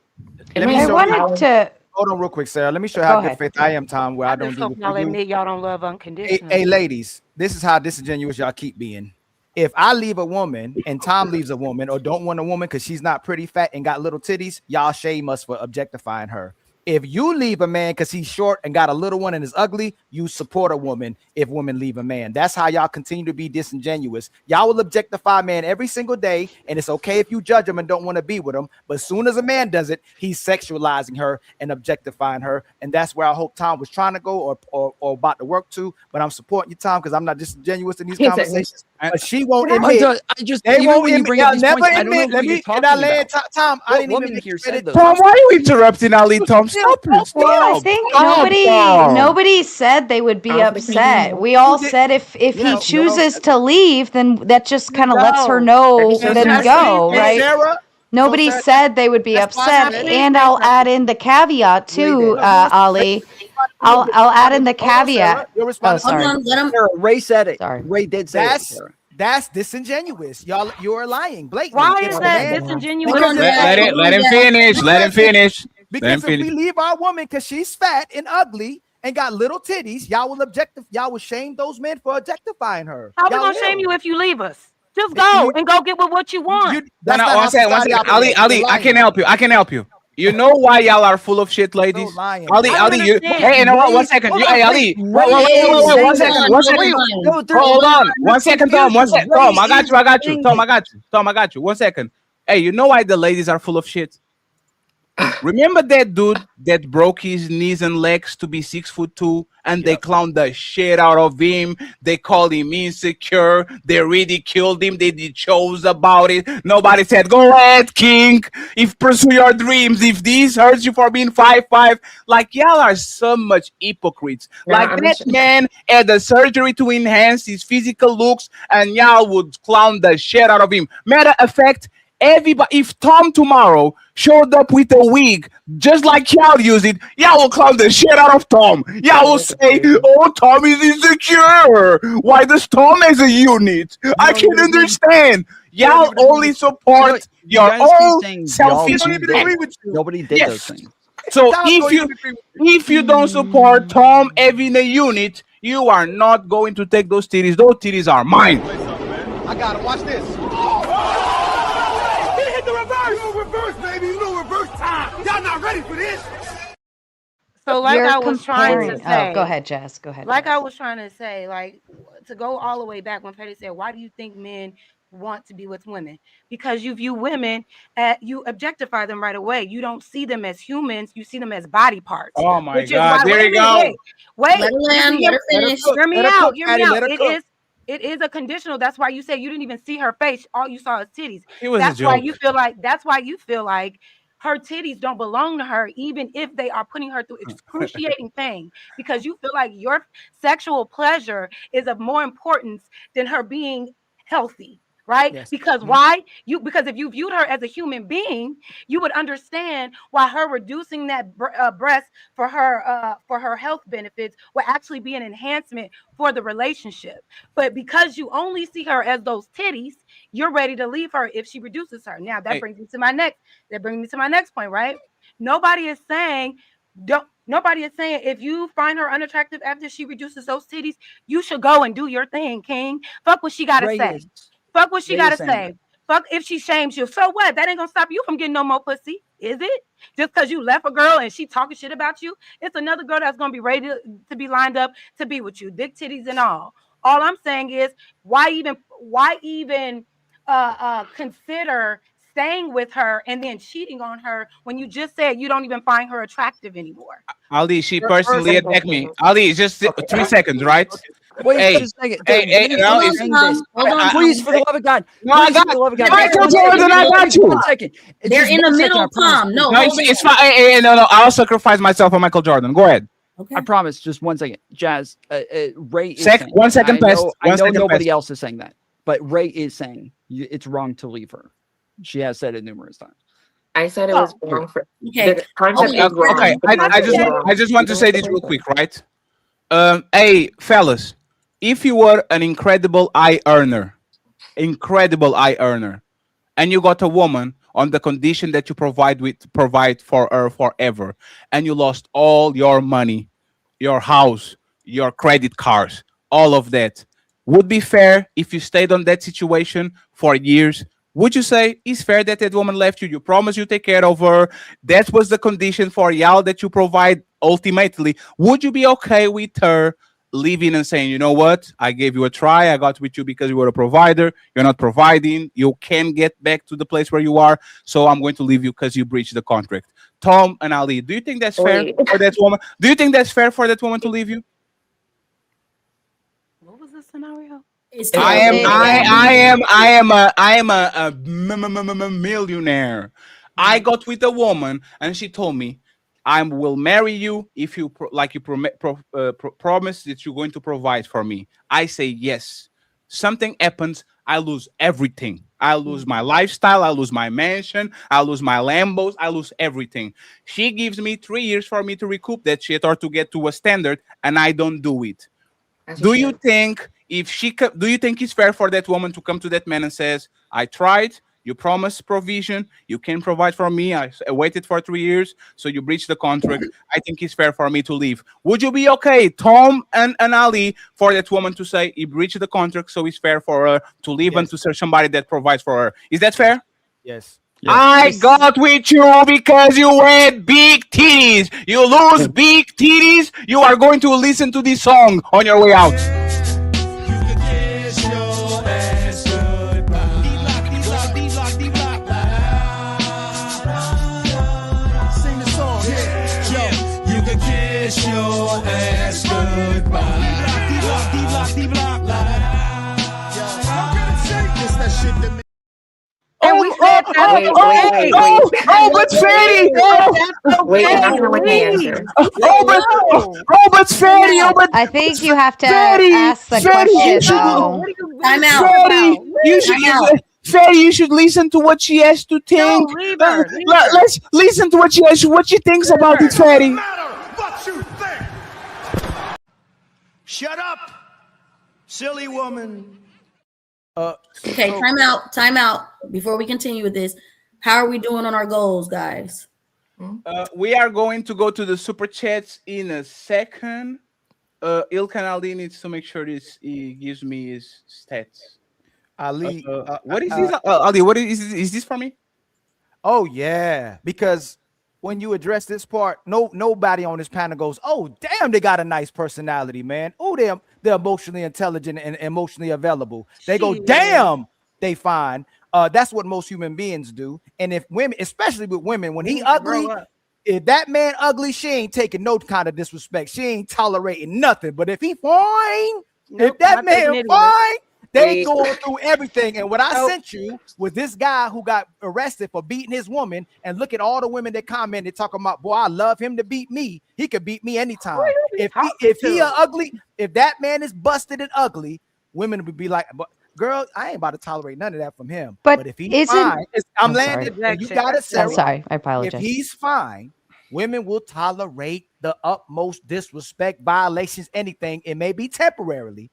Let me I show wanted you. to Hold on real quick, Sarah. Let me show you go how good ahead. faith I am, Tom, where I I don't just do hope it for y'all you. admit y'all don't love Hey, unconditionally. ladies, this is how disingenuous y'all keep being. If I leave a woman and Tom leaves a woman or don't want a woman because she's not pretty, fat, and got little titties, y'all shame us for objectifying her. If you leave a man because he's short and got a little one and is ugly, you support a woman if women leave a man. That's how y'all continue to be disingenuous. Y'all will objectify a man every single day, and it's okay if you judge him and don't want to be with him. But as soon as a man does it, he's sexualizing her and objectifying her. And that's where I hope Tom was trying to go or about to work to. But I'm supporting you, Tom, because I'm not disingenuous in these conversations. But she won't admit. I just They even won't when you admit. bring up Y'all these never points, I don't know admit. what you're Can I talking land, about. Tom? I What didn't even woman make here you said credit. those? Tom, why are you interrupting Ali? Tom, stop it. Well, I Stop. think Stop, Tom. nobody said they would be upset. We all said if he chooses to leave, then that just kind of lets her know And then go, right? Sarah, Nobody said they would be that's why I upset, said- and I'll add in the caveat too, Ali. I'll add in the caveat. You're Oh, responding. sorry. Hold on, let him. Sarah, Ray said it. Sorry. Ray did say it. That's Sarah. that's disingenuous. You're lying blatantly. Why If is a that man- disingenuous? Because if- Let him finish. Let him finish. Let him Because if we finish. leave our woman because she's fat and ugly and got little titties, y'all will shame those men for objectifying her. How we Y'all gonna will. shame you if you leave us? Just go and go get with what you want. That's not one how second, one society second. Ali, operates. Ali, You're I can lying. help you. I can help you. You know why y'all are full of shit, ladies? lying. Ali, I don't Ali, you. understand. Hey, you know what? 1 second. Hold You, on, hey, Ali. wait, Wait, Ray one is second. saying- 1 second. No, Hold on. there's 1 second, Tom. 1 second. confusion. Tom, I got you. I got you. Ray Tom, is I got you. Tom, I got you. 1 second. Hey, you know why the ladies are full of shit? Remember that dude that broke his knees and legs to be 6'2", and they clowned the shit out of him. They called him insecure. They ridiculed him. They did shows about it. Nobody said, "Go ahead, King. If pursue your dreams. If this hurts you for being 5'5", like y'all are so much hypocrites. Like that man had the surgery to enhance his physical looks, and y'all would clown the shit out of him. Matter of fact, Everybody, if Tom tomorrow showed up with a wig, just like y'all use it, y'all will clown the shit out of Tom. Y'all will say, "Oh, Tom is insecure. Why does Tom as a unit? I can't understand." Y'all only support your guys keep own saying selfish. y'all did. Nobody did those things. So if you don't support Tom having a unit, you are not going to take those titties. Those titties are mine. I got him. Watch this. He hit the reverse. No reverse, baby. No reverse time. Y'all not ready for this. So like I was trying to say, go ahead, Jazz. Go ahead. Like I was trying to say, like to go all the way back when Petty said, "Why do you think men want to be with women?" Because you view women, you objectify them right away. You don't see them as humans. You see them as body parts. Oh my which God! Is why, there you go. Wait. Let her land. Let her finish. Hear me out. Hear me out. It is a conditional. That's why you say you didn't even see her face. All you saw is titties. It was that's a why joke. you feel like. That's why you feel like her titties don't belong to her, even if they are putting her through excruciating pain, because you feel like your sexual pleasure is of more importance than her being healthy. Right? Yes. Because why? Because if you viewed her as a human being, you would understand why her reducing that breast for her health benefits would actually be an enhancement for the relationship. But because you only see her as those titties, you're ready to leave her if she reduces her. Now that brings me to my next point, right? Nobody is saying if you find her unattractive after she reduces those titties, you should go and do your thing, King. Fuck what she gotta say. Fuck what she gotta say. Fuck if she shames you. So what? That ain't gonna stop you from getting no more pussy, is it? Just because you left a girl and she talking shit about you, it's another girl that's gonna be ready to be lined up to be with you, big titties and all. All I'm saying is, why even consider staying with her and then cheating on her when you just said you don't even find her attractive anymore? Ali, she personally attacked me. Ali, just 3 seconds, right? Wait, just a second. No, it's Hold on. Please, for the love of God. No, I got Michael Jordan. I got you. 1 second. They're in the middle, Tom. No, it's fine. Hey, no, I'll sacrifice myself for Michael Jordan. Go ahead. Okay. I promise. Just 1 second. Jazz, Ray is saying 1 second that. past. I know nobody else is saying that, but Ray is saying it's wrong to leave her. She has said it numerous times. I said it was wrong for okay. the concept is wrong. Okay, I just want to say this real quick, right? Hey, fellas, if you were an incredible eye earner, and you got a woman on the condition that you provide for her forever, and you lost all your money, your house, your credit cards, all of that, would be fair if you stayed on that situation for years? Would you say it's fair that that woman left you? You promised you take care of her. That was the condition for y'all that you provide ultimately. Would you be okay with her leaving and saying, you know what? I gave you a try. I got with you because you were a provider. You're not providing. You can't get back to the place where you are. So I'm going to leave you because you breached the contract. Tom and Ali, do you think that's fair for that woman? Do you think that's fair for that woman to leave you? What was the scenario? I am a millionaire. I got with a woman and she told me, I will marry you if you promise that you're going to provide for me. I say yes. Something happens, I lose everything. I lose my lifestyle, I lose my mansion, I lose my Lambos, I lose everything. She gives me 3 years for me to recoup that shit or to get to a standard, and I don't do it. Do you think it's fair for that woman to come to that man and says, I tried, you promised provision, you can provide for me, I waited for 3 years, so you breached the contract. I think it's fair for me to leave. Would you be okay, Tom and Ali, for that woman to say he breached the contract, so it's fair for her to leave and to search somebody that provides for her? Is that fair? Yes. I got with you because you had big titties. You lose big titties, you are going to listen to this song on your way out. Your ass goodbye. Robert's fatty. Wait, I'm not gonna let me answer. Robert's fatty. I think you have to ask the question, though. I'm out. Faye, you should listen to what she has to think. leave her, leave her. Let's listen to what she thinks about it, Fatty. What you think? Shut up, silly woman. Okay, time out. Before we continue with this, how are we doing on our goals, guys? We are going to go to the super chats in a second. Ilkan Ali needs to make sure he gives me his stats. Ali, what is this? Ali, what is this for me? Oh yeah, because when you address this part, nobody on this panel goes, "Oh damn, they got a nice personality, man. Oh they're emotionally intelligent and emotionally available." They go, "Damn, they fine." That's what most human beings do. And if women, especially with women, when he ugly, if that man ugly, she ain't taking no kind of disrespect. She ain't tolerating nothing. But if he fine, if that man fine, they going through everything. And what I sent you was this guy who got arrested for beating his woman. And look at all the women that commented talking about, boy, I love him to beat me. He could beat me anytime. If he ugly, if that man is busted and ugly, women would be like, girl, I ain't about to tolerate none of that from him. But if he's fine, I'm landing. You got it, Sarah. I'm sorry. I apologize. If he's fine, women will tolerate the utmost disrespect, violations, anything. It may be temporary,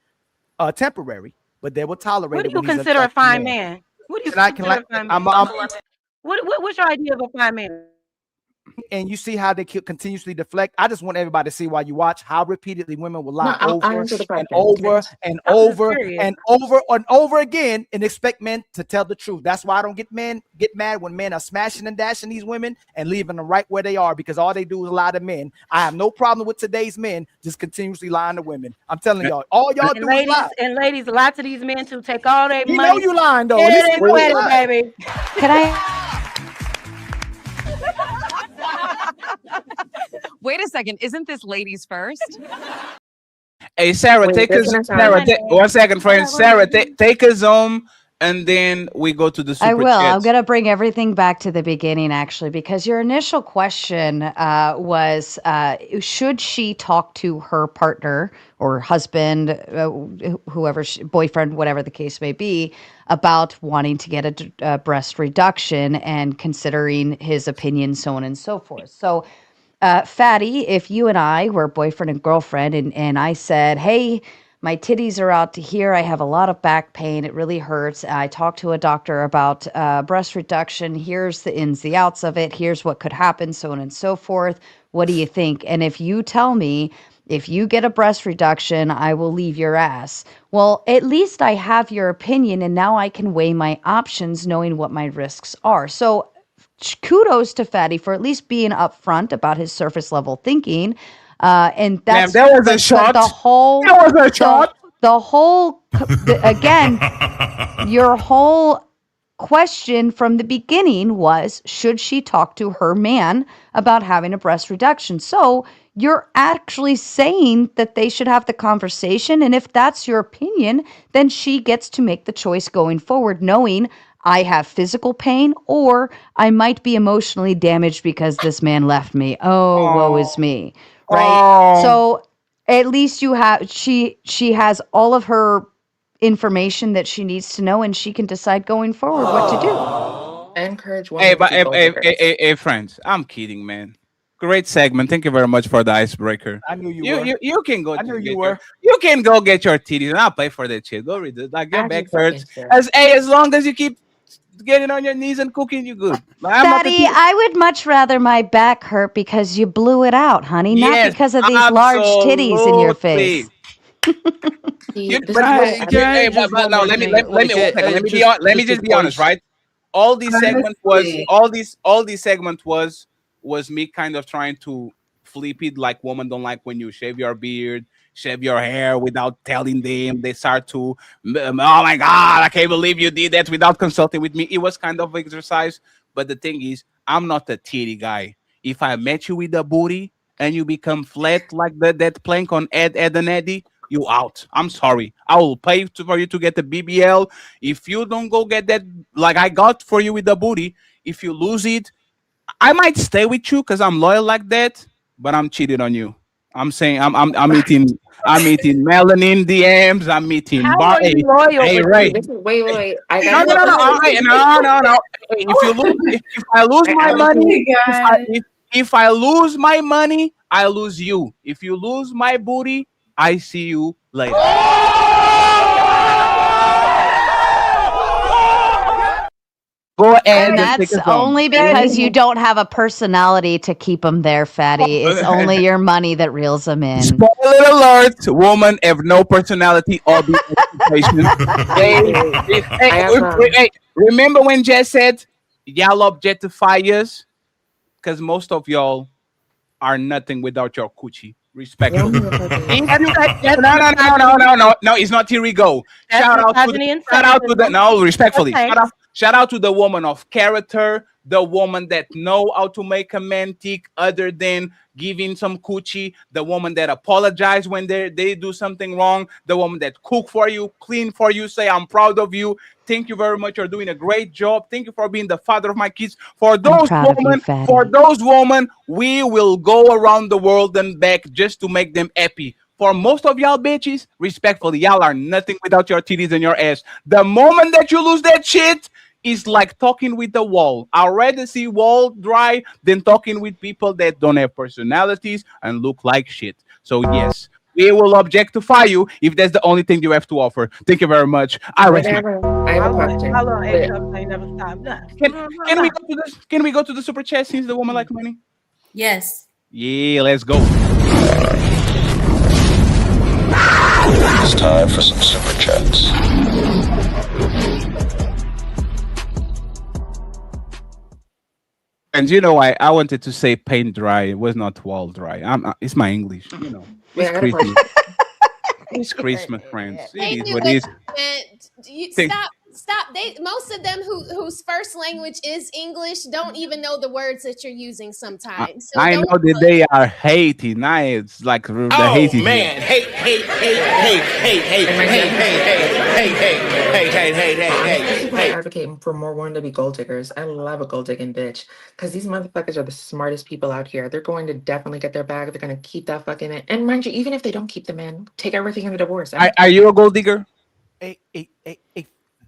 but they will tolerate it. What do you consider a fine man? What do you consider a fine man? What's your idea of a fine man? And you see how they continuously deflect. I just want everybody to see while you watch how repeatedly women will lie over and over again and expect men to tell the truth. That's why I don't get mad when men are smashing and dashing these women and leaving them right where they are, because all they do is lie to men. I have no problem with today's men just continuously lying to women. I'm telling y'all, all y'all do is lie. And ladies, lie to these men to take all their money. You know you lying though. Baby. Can I? Wait a second. Isn't this ladies first? Hey, Sarah, take us. Sarah, 1 second, friends. Sarah, take us home, and then we go to the super I will. chats. I'm going to bring everything back to the beginning, actually, because your initial question was, should she talk to her partner or husband, whoever, boyfriend, whatever the case may be, about wanting to get a breast reduction and considering his opinion, so on and so forth. So, Fatty, if you and I were boyfriend and girlfriend and I said, hey, my titties are out to here, I have a lot of back pain, it really hurts, I talked to a doctor about breast reduction, here's the ins, the outs of it, here's what could happen, so on and so forth, what do you think? And if you tell me, if you get a breast reduction, I will leave your ass. Well, at least I have your opinion, and now I can weigh my options knowing what my risks are. So kudos to Fatty for at least being upfront about his surface level thinking. And that's that was a shot. The whole, that was a shot. The whole, again, your whole question from the beginning was, should she talk to her man about having a breast reduction? So you're actually saying that they should have the conversation. And if that's your opinion, then she gets to make the choice going forward, knowing I have physical pain or I might be emotionally damaged because this man left me. Woe is me. Right. So at least you have, she has all of her information that she needs to know, and she can decide going forward what to do. I encourage women hey, friends, I'm kidding, man. Great segment. Thank you very much for the icebreaker. I knew you were. You can go. I knew you were. You can go get your titties, and I'll pay for that shit. Go read it. Like your back hurts. As long as you keep getting on your knees and cooking, you good. Daddy, I would much rather my back hurt because you blew it out, honey, not because of these large titties in your face. Let me just be honest, right? All these segment was me kind of trying to flip it like women don't like when you shave your beard, shave your hair without telling them. They start to, oh my God, I can't believe you did that without consulting with me. It was kind of exercise. But the thing is, I'm not a titty guy. If I met you with a booty and you become flat like that plank on Ed, and Eddie, you out. I'm sorry. I will pay for you to get the BBL. If you don't go get that, like I got for you with the booty, if you lose it, I might stay with you because I'm loyal like that, but I'm cheating on you. I'm saying I'm eating Melanin DMs. I'm eating How Bar. are you Hey, loyal hey, with Ray. This is wait. I No, got no, no, no, hey, no. Hey, if I lose my money, if I lose my money, I lose you. If you lose my booty, I see you later. Go ahead And and take that's us home. only because you don't have a personality to keep them there, fatty. It's only your money that reels them in. Spoiler alert: women have no personality or be expectation. Remember when Jess said y'all objectify us? Because most of y'all are nothing without your coochie. Respectfully. No, it's not. Here we go. Shout out to respectfully. Shout out to the woman of character, the woman that know how to make a man tick other than giving some coochie, the woman that apologize when they do something wrong, the woman that cook for you, clean for you, say I'm proud of you. Thank you very much. You're doing a great job. Thank you for being the father of my kids. For those women, we will go around the world and back just to make them happy. For most of y'all bitches, respectfully, y'all are nothing without your titties and your ass. The moment that you lose that shit, it's like talking with the wall. I'd rather see wall dry than talking with people that don't have personalities and look like shit. So yes, we will objectify you if that's the only thing you have to offer. Thank you very much. I rest my. I have a question. Can we go to the super chat since the woman like money? Yes. Yeah, let's go. It's time for some super chats. And you know, I wanted to say paint dry. It was not wall dry. It's my English. You know, it's Christmas. It's Christmas, friends. It is what it is. Stop. Most of them whose first language is English don't even know the words that you're using sometimes. So I know that they are hating. It's like the hating. Man, hey. This is why I advocate for more women to be gold diggers. I love a gold digging bitch because these motherfuckers are the smartest people out here. They're going to definitely get their bag. They're going to keep that fucking man. And mind you, even if they don't keep the man, take everything in the divorce. Are you a gold digger?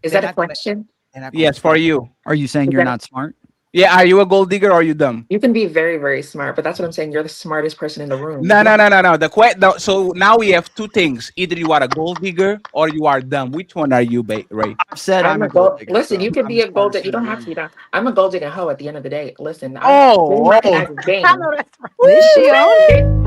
Is that a question? Yes, for you. Are you saying you're not smart? Yeah, are you a gold digger or are you dumb? You can be very, very smart, but that's what I'm saying. You're the smartest person in the room. No. So now we have two things. Either you are a gold digger or you are dumb. Which one are you, Ray? I've said I'm a gold digger. Listen, you can be a gold digger. You don't have to be that. I'm a gold digger hoe at the end of the day. Listen, I'm game. Is she on?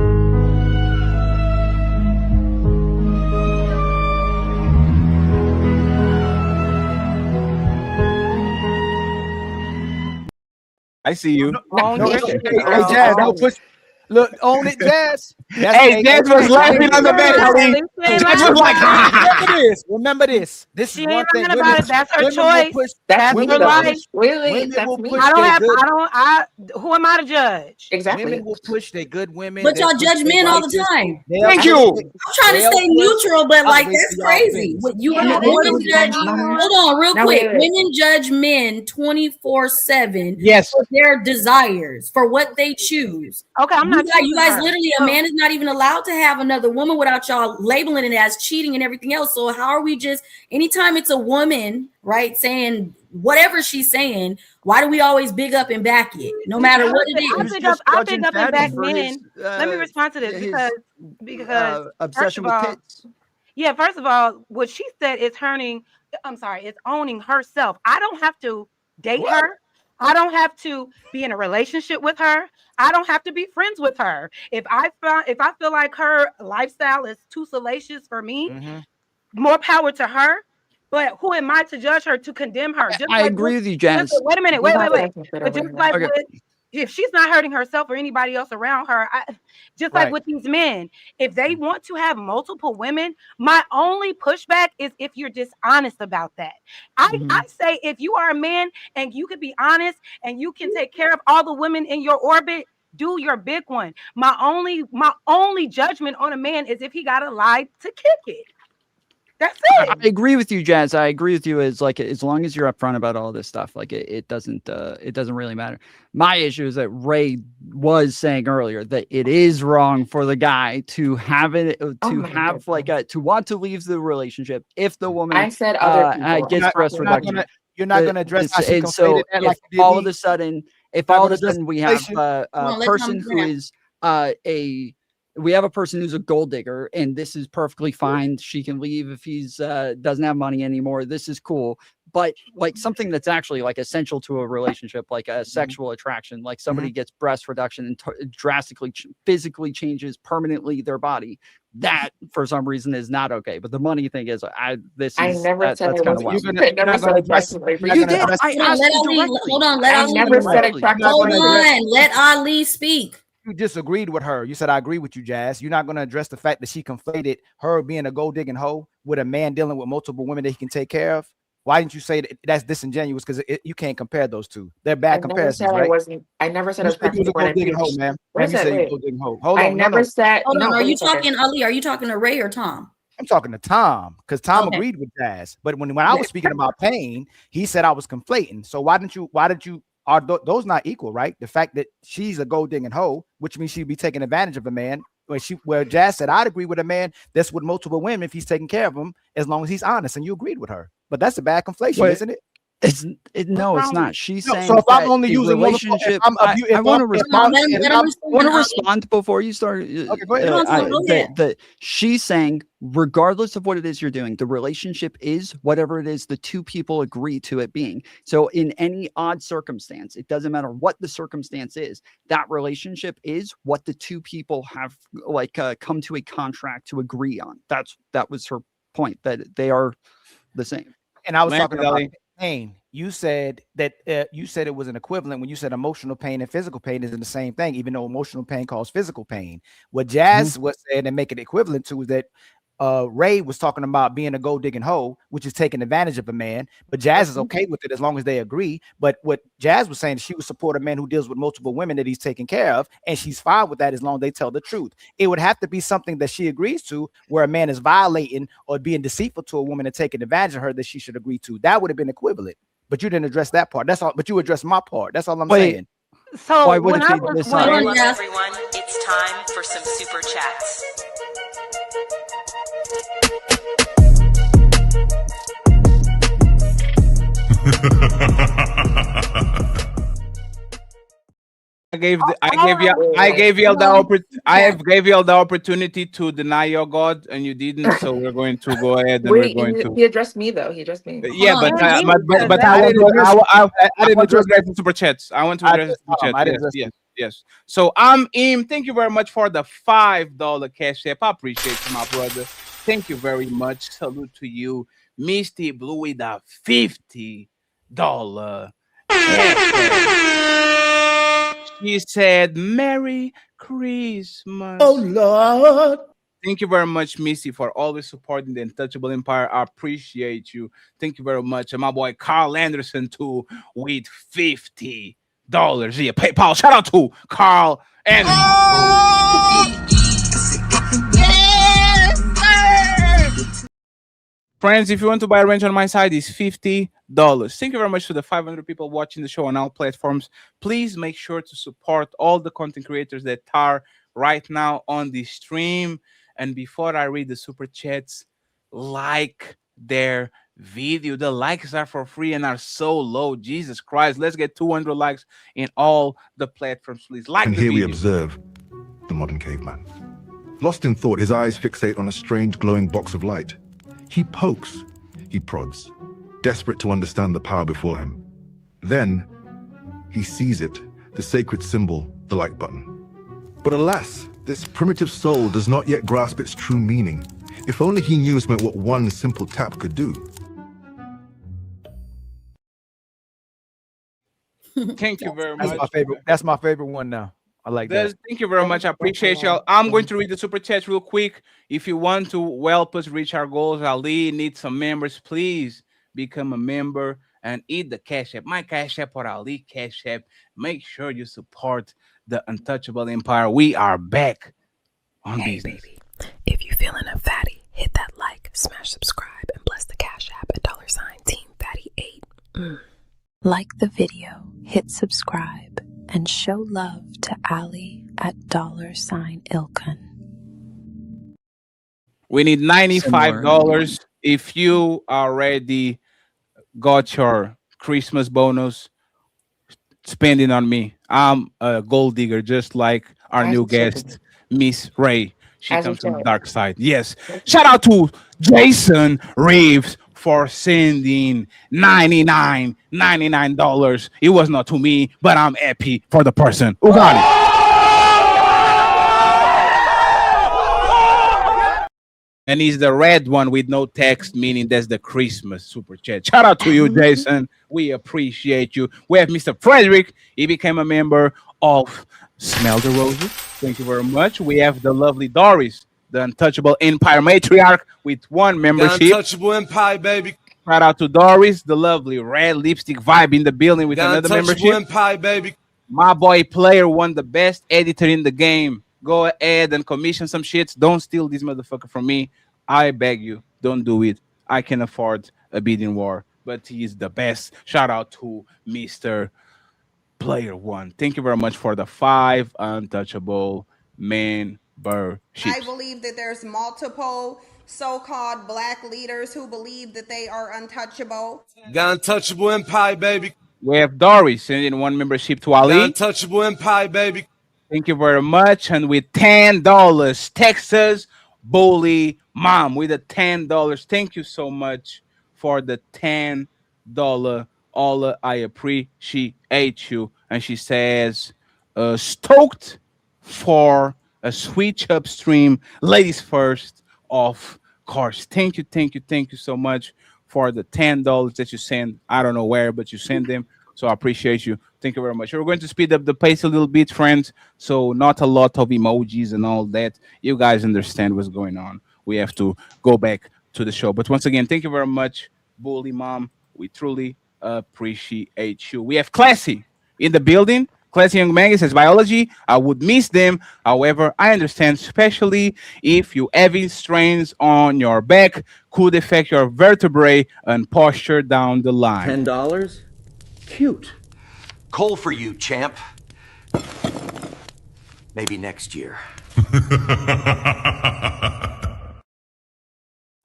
I see you. Hey, Jazz, don't push. Look, own it, Jazz. Hey, Jazz was laughing on the bed, Ali. Jazz was like, remember this. This is one thing. That's her choice. That's her life. Who am I to judge? Exactly. Women will push their good women. But y'all judge men all the time. Thank you. I'm trying to stay neutral, but like that's crazy. Women judge. Hold on, real quick. Women judge men 24/7. Yes. For their desires, for what they choose. Okay, I'm not. You guys literally, a man is not even allowed to have another woman without y'all labeling it as cheating and everything else. So how are we just anytime it's a woman, right, saying whatever she's saying, why do we always big up and back it, no matter what it is? I big up and back men. Let me respond to this because obsession with tits. Yeah, first of all, what she said is it's owning herself. I don't have to date her. I don't have to be in a relationship with her. I don't have to be friends with her. If I feel like her lifestyle is too salacious for me, more power to her. But who am I to judge her, to condemn her? I agree with you, Janice. Wait a minute. Wait. But just like if she's not hurting herself or anybody else around her, like with these men, if they want to have multiple women, my only pushback is if you're dishonest about that. I say if you are a man and you can be honest and you can take care of all the women in your orbit, do your big one. My only judgment on a man is if he got a lie to kick it. That's I it. agree with you, Jazz. I agree with you. As long as you're upfront about all this stuff, it doesn't really matter. My issue is that Ray was saying earlier that it is wrong for the guy to have it to want to leave the relationship if the woman I said other people. gets breast reduction. You're not going to address how she And so conflated that like if you did all me? of a sudden, Not gonna address we have conflation? a let person Tom who finish. is we have a person who's a gold digger, and this is perfectly fine. She can leave if he's doesn't have money anymore. This is cool. But like something that's actually like essential to a relationship, like a sexual attraction, like somebody gets breast reduction and drastically physically changes permanently their body, that for some reason is not okay. But the money thing is, I never said that's it kind of was. wild. I never said attraction. You did. I asked you directly. Hold on, let I Ali. never said attraction. Hold on, let Ali speak. You disagreed with her. You said, I agree with you, Jazz. You're not going to address the fact that she conflated her being a gold digging hoe with a man dealing with multiple women that he can take care of. Why didn't you say that's disingenuous? Because you can't compare those two. They're bad comparisons, right? I never said You said you was a gold digging hoe, man. Let me say you gold digging hoe. Hold on. I never said. Hold on, no, are you wait a second. talking, Ali? Are you talking to Ray or Tom? I'm talking to Tom because Tom Okay. agreed with Jazz. But when I was speaking about pain, he said I was conflating. So why did you are those not equal, right? The fact that she's a gold digging hoe, which means she'd be taking advantage of a man. Where Jazz said I'd agree with a man that's with multiple women if he's taking care of them, as long as he's honest, and you agreed with her. But that's a bad conflation, isn't it? No, it's not. She's saying so if that I'm only the using relationship. I want to respond. respond, Want to respond before you start. Okay, go ahead. She's saying, regardless of what it is you're doing, the relationship is whatever it is the two people agree to it being. So in any odd circumstance, it doesn't matter what the circumstance is, that relationship is what the two people have come to a contract to agree on. That was her point, that they are the same. And I was talking about pain. You said that you said it was an equivalent when you said emotional pain and physical pain isn't the same thing, even though emotional pain caused physical pain. What Jazz was saying and make it equivalent to is that Ray was talking about being a gold digging hoe, which is taking advantage of a man, but Jazz is okay with it as long as they agree. But what Jazz was saying, she would support a man who deals with multiple women that he's taking care of, and she's fine with that as long as they tell the truth. It would have to be something that she agrees to, where a man is violating or being deceitful to a woman and taking advantage of her, that she should agree to. That would have been equivalent. But you didn't address that part. That's all. But you addressed my part. That's all I'm saying. So why would when it I be was this when- Hello, everyone. It's time for some super chats. I gave you the opportunity to deny your God, and you didn't. So we're going to go ahead and Wait, we're going to. he addressed me though. He addressed me. Yeah, but I want to address the super chats. I want to address the super chats. Yes. So I'm Im. Thank you very much for the $5 cash app. I appreciate you, my brother. Thank you very much. Salute to you, Misty Blue, with the $50 cash app. She said, "Merry Christmas." Oh Lord. Thank you very much, Missy, for always supporting the Untouchable Empire. I appreciate you. Thank you very much. And my boy Carl Anderson, too, with $50 via PayPal. Shout out to Carl Anderson. Friends, if you want to buy a range on my side, it's $50. Thank you very much to the 500 people watching the show on all platforms. Please make sure to support all the content creators that are right now on the stream. And before I read the super chats, like their video. The likes are for free and are so low. Jesus Christ. Let's get 200 likes in all the platforms, please. And the here we video. observe the modern caveman. Lost in thought, his eyes fixate on a strange glowing box of light. He pokes, he prods, desperate to understand the power before him. Then, he sees it, the sacred symbol, the like button. But alas, this primitive soul does not yet grasp its true meaning. If only he knew it meant what one simple tap could do. Thank you very much. That's my favorite one now. I like that. Thank you very much. I appreciate y'all. I'm going to read the super chats real quick. If you want to help us reach our goals, Ali needs some members. Please become a member and eat the cash app. My cash app or Ali cash app. Make sure you support the Untouchable Empire. We are back on business. Baby, if you're feeling a fatty, hit that like, smash subscribe. Like the video, hit subscribe, and show love to Ali at $Ilkan. We need Similar. $95. If you already got your Christmas bonus, spending on me. I'm a gold digger, just like our As new you should guest, Miss Ray. She As you comes from the should. dark side. Yes. Shout out to Jason Reeves for sending $99. It was not to me, but I'm happy for the person who got it. And he's the red one with no text, meaning that's the Christmas super chat. Shout out to you, Jason. We appreciate you. We have Mr. Frederick. He became a member of Smell the Roses. Thank you very much. We have the lovely Doris, the Untouchable Empire matriarch, with 1 membership. The Untouchable Empire, baby. Shout out to Doris, the lovely red lipstick vibe in the building with The another Untouchable membership. Empire, baby. My boy Player won the best editor in the game. Go ahead and commission some shits. Don't steal this motherfucker from me. I beg you, don't do it. I can afford a bidding war, but he is the best. Shout out to Mr. Player One. Thank you very much for the 5 untouchable memberships. I believe that there's multiple so-called black leaders who believe that they are untouchable. The Untouchable Empire, baby. We have Doris sending 1 membership to Ali. The Untouchable Empire, baby. Thank you very much. And with $10, Texas Bully Mom with a $10. Thank you so much for the $10. All I appreciate you. And she says, stoked for a switch upstream. Ladies first, of course. Thank you so much for the $10 that you send. I don't know where, but you send them. So I appreciate you. Thank you very much. We're going to speed up the pace a little bit, friends. So not a lot of emojis and all that. You guys understand what's going on. We have to go back to the show. But once again, thank you very much, Bully Mom. We truly appreciate you. We have Classy in the building. Classy Young Man says, biology, I would miss them. However, I understand, especially if you having strains on your back could affect your vertebrae and posture down the line. $10? Cute. Coal for you, champ. Maybe next year.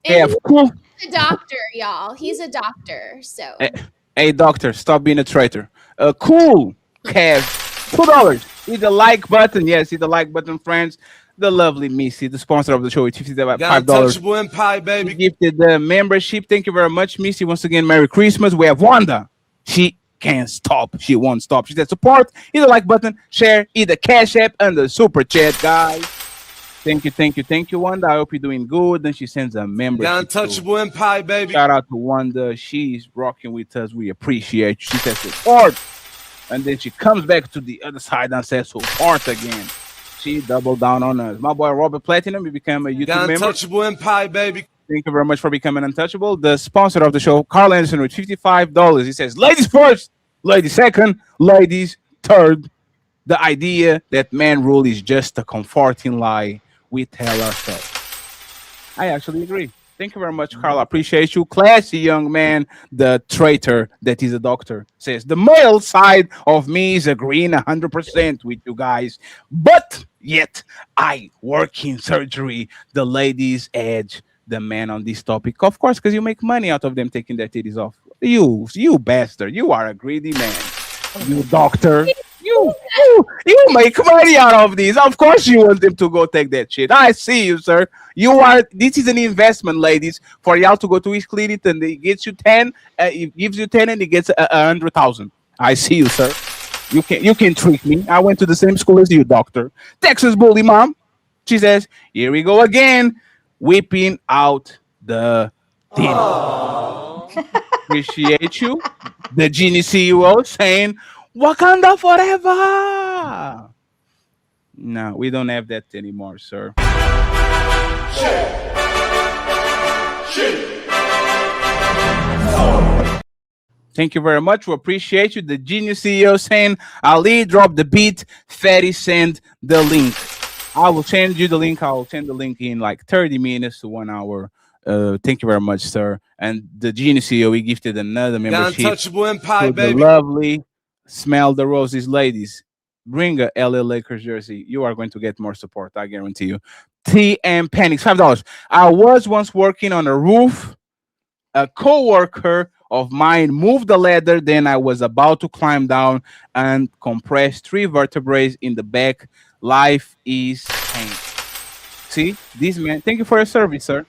Yeah, cool. He's a doctor, y'all. He's a doctor, so. Hey, doctor, stop being a traitor. Cool, Kev, $2. Hit the like button. Yes, hit the like button, friends. The lovely Missy, the sponsor of the show, with $5. Untouchable Empire, baby. Gifted the membership. Thank you very much, Missy. Once again, Merry Christmas. We have Wanda. She can't stop. She won't stop. She said support. Hit the like button, share, hit the Cash App and the super chat, guys. Thank you, Wanda. I hope you're doing good. Then she sends a membership. The Untouchable Empire, baby. Shout out to Wanda. She's rocking with us. We appreciate you. She says support. And then she comes back to the other side and says support again. She doubled down on us. My boy Robert Platinum, he became a YouTube member. The Untouchable Empire, baby. Thank you very much for becoming untouchable. The sponsor of the show, Carl Anderson, with $55. He says, ladies first, ladies second, ladies third. The idea that man rule is just a comforting lie we tell ourselves. I actually agree. Thank you very much, Carl. I appreciate you. Classy young man, the traitor that is a doctor, says, the male side of me is agreeing 100% with you guys. But yet, I work in surgery. The ladies edge the man on this topic. Of course, because you make money out of them taking their titties off. You bastard. You are a greedy man. You doctor. You make money out of these. Of course you want them to go take that shit. I see you, sir. This is an investment, ladies, for y'all to go to his clinic and he gets you 10, it gives you 10 and he gets 100,000. I see you, sir. You can trick me. I went to the same school as you, doctor. Texas Bully Mom. She says, here we go again, whipping out the titty. Appreciate you. The Genie CEO saying, Wakanda forever. No, we don't have that anymore, sir. Thank you very much. We appreciate you. The Genius CEO saying, Ali, drop the beat. Fatty, send the link. I will send you the link. I will send the link in like 30 minutes to 1 hour Thank you very much, sir. And the Genius CEO, we gifted another The membership untouchable empire, to the baby. lovely Smell the Roses ladies. Bring a LA Lakers jersey. You are going to get more support, I guarantee you. TM Panics, $5. I was once working on a roof. A coworker of mine moved the ladder. Then I was about to climb down and compress 3 vertebrae in the back. Life is pain. See, this man. Thank you for your service, sir.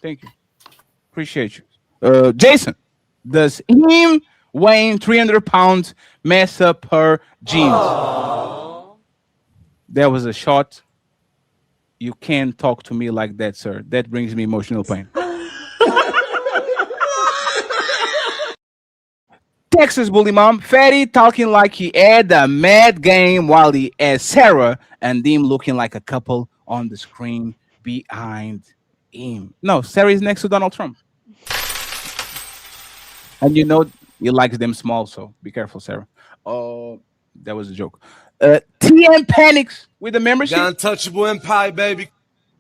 Thank you. Appreciate you. Jason, does him weighing 300 pounds mess up her jeans? There was a shot. You can't talk to me like that, sir. That brings me emotional pain. Texas bully mom, Fatty talking like he had a mad game while he as Sarah and them looking like a couple on the screen behind him. No, Sarah is next to Donald Trump. And you know he likes them small, so be careful, Sarah. Oh, that was a joke. TM Panics with the membership. The untouchable empire, baby.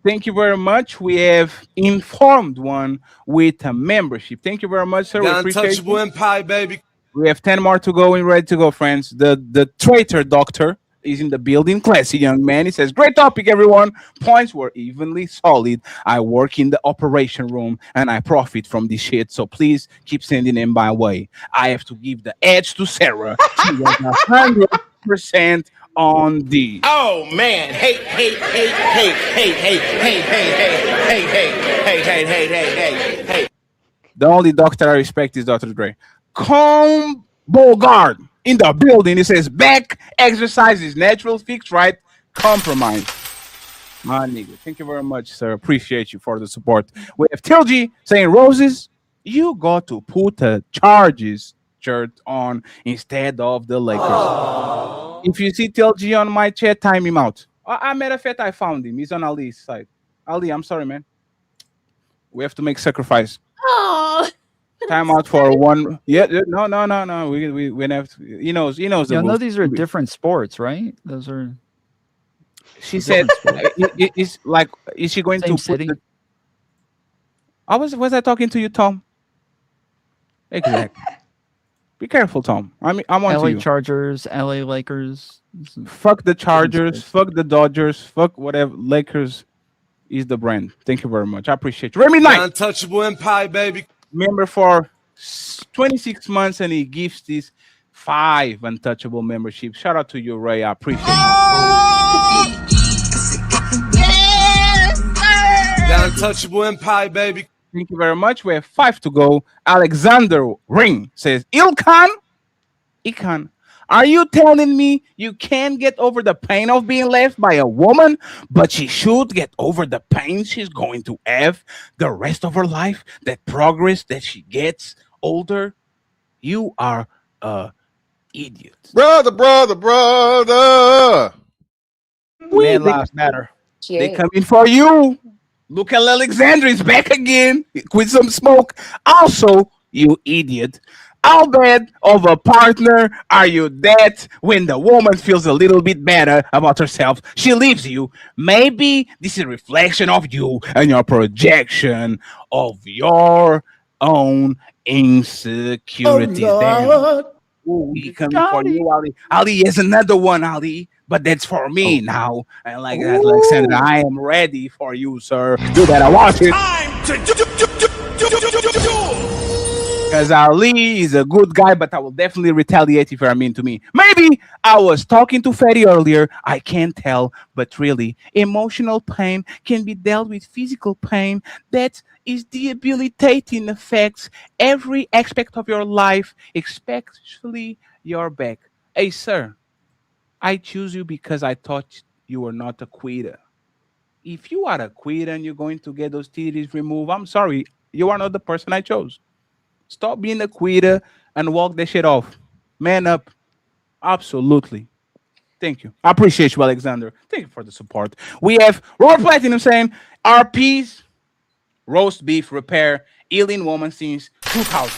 Thank you very much. We have informed one with a membership. Thank you very much, sir. We The appreciate untouchable you. empire, baby. We have 10 more to go and ready to go, friends. The traitor doctor is in the building. Classy young man. He says, great topic, everyone. Points were evenly solid. I work in the operation room and I profit from this shit. So please keep sending them my way. I have to give the edge to Sarah. She was 100% on the. Oh man! Hey! The only doctor I respect is Dr. Dre. Combo guard in the building. It says back exercise is natural fix, right? Compromise. My nigga. Thank you very much, sir. Appreciate you for the support. We have TLG saying, Roses, you got to put a Charges shirt on instead of the Lakers. If you see TLG on my chat, time him out. I matter of fact, I found him. He's on Ali's side. Ali, I'm sorry, man. We have to make sacrifice. Oh. Time out for one. Yeah, no. We have to, he knows. Yeah, no, these are different sports, right? Those are. She said, "Is like, is she going Same to city? put the?" Was I talking to you, Tom? Exactly. Be careful, Tom. I'm on LA to you. Chargers, LA Lakers. Fuck the Chargers. Fuck the Dodgers. Fuck whatever. Lakers is the brand. Thank you very much. I appreciate you. Remy The Knight, untouchable empire, baby. member for 26 months, and he gives these 5 untouchable memberships. Shout out to you, Ray. I appreciate it. The untouchable empire, baby. Thank you very much. We have 5 to go. Alexander Ring says, Ilkan, are you telling me you can't get over the pain of being left by a woman, but she should get over the pain she's going to have the rest of her life, that progress that she gets older? You are a idiot. Brother. Man lives matter. They coming for you. Look at Alexander is back again with some smoke. Also, you idiot. How bad of a partner are you that when the woman feels a little bit better about herself, she leaves you? Maybe this is a reflection of you and your projection of your own insecurities. He coming for you, Ali. Ali is another one, Ali. But that's for me now. And like that, Alexander, I am ready for you, sir. You better watch it. Because Ali is a good guy, but I will definitely retaliate if you're mean to me. Maybe I was talking to Fatty earlier. I can't tell. But really, emotional pain can be dealt with physical pain. That is debilitating affects every aspect of your life, especially your back. Hey, sir, I choose you because I thought you were not a quitter. If you are a quitter and you're going to get those titties removed, I'm sorry. You are not the person I chose. Stop being a quitter and walk that shit off. Man up. Absolutely. Thank you. I appreciate you, Alexander. Thank you for the support. We have Robert Platinum saying, RPs, roast beef repair, alien woman since 2000.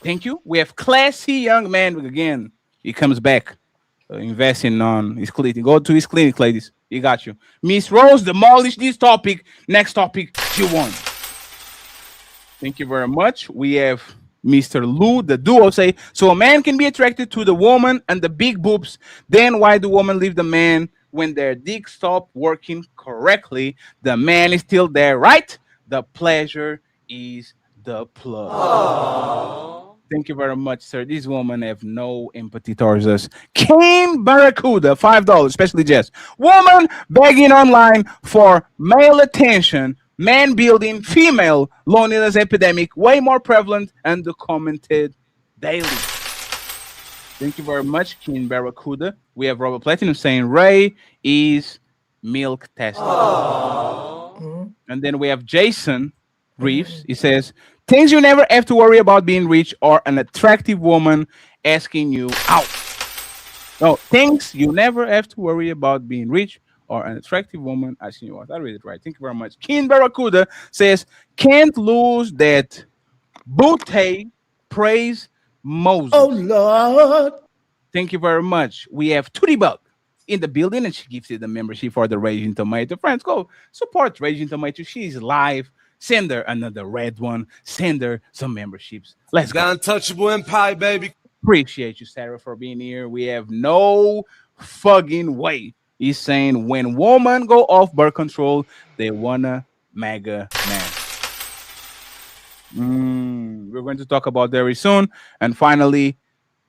Thank you. We have classy young man again. He comes back. investing on his clinic. Go to his clinic, ladies. He got you. Miss Rose, demolish this topic. Next topic, she won. Thank you very much. We have Mr. Lou, the duo, say, so a man can be attracted to the woman and the big boobs. Then why do women leave the man when their dick stop working correctly? The man is still there, right? The pleasure is the plug. Thank you very much, sir. These women have no empathy towards us. King Barracuda, $5, especially Jess. Woman begging online for male attention. Man building, female loneliness epidemic, way more prevalent and documented daily. Thank you very much, King Barracuda. We have Robert Platinum saying Ray is milk tested. And then we have Jason Reeves. He says, things you never have to worry about being rich or an attractive woman asking you out. No, things you never have to worry about being rich or an attractive woman asking you out. I read it right. Thank you very much. King Barracuda says, can't lose that Butte praise Moses. Oh, Lord. Thank you very much. We have Tootie Bug in the building, and she gives you the membership for the Raging Tomato. Friends, go support Raging Tomato. She's live. Send her another red one. Send her some memberships. Let's go. The untouchable empire, baby. Appreciate you, Sarah, for being here. We have no fucking way. He's saying when women go off birth control, they wanna mega man. We're going to talk about that very soon. And finally,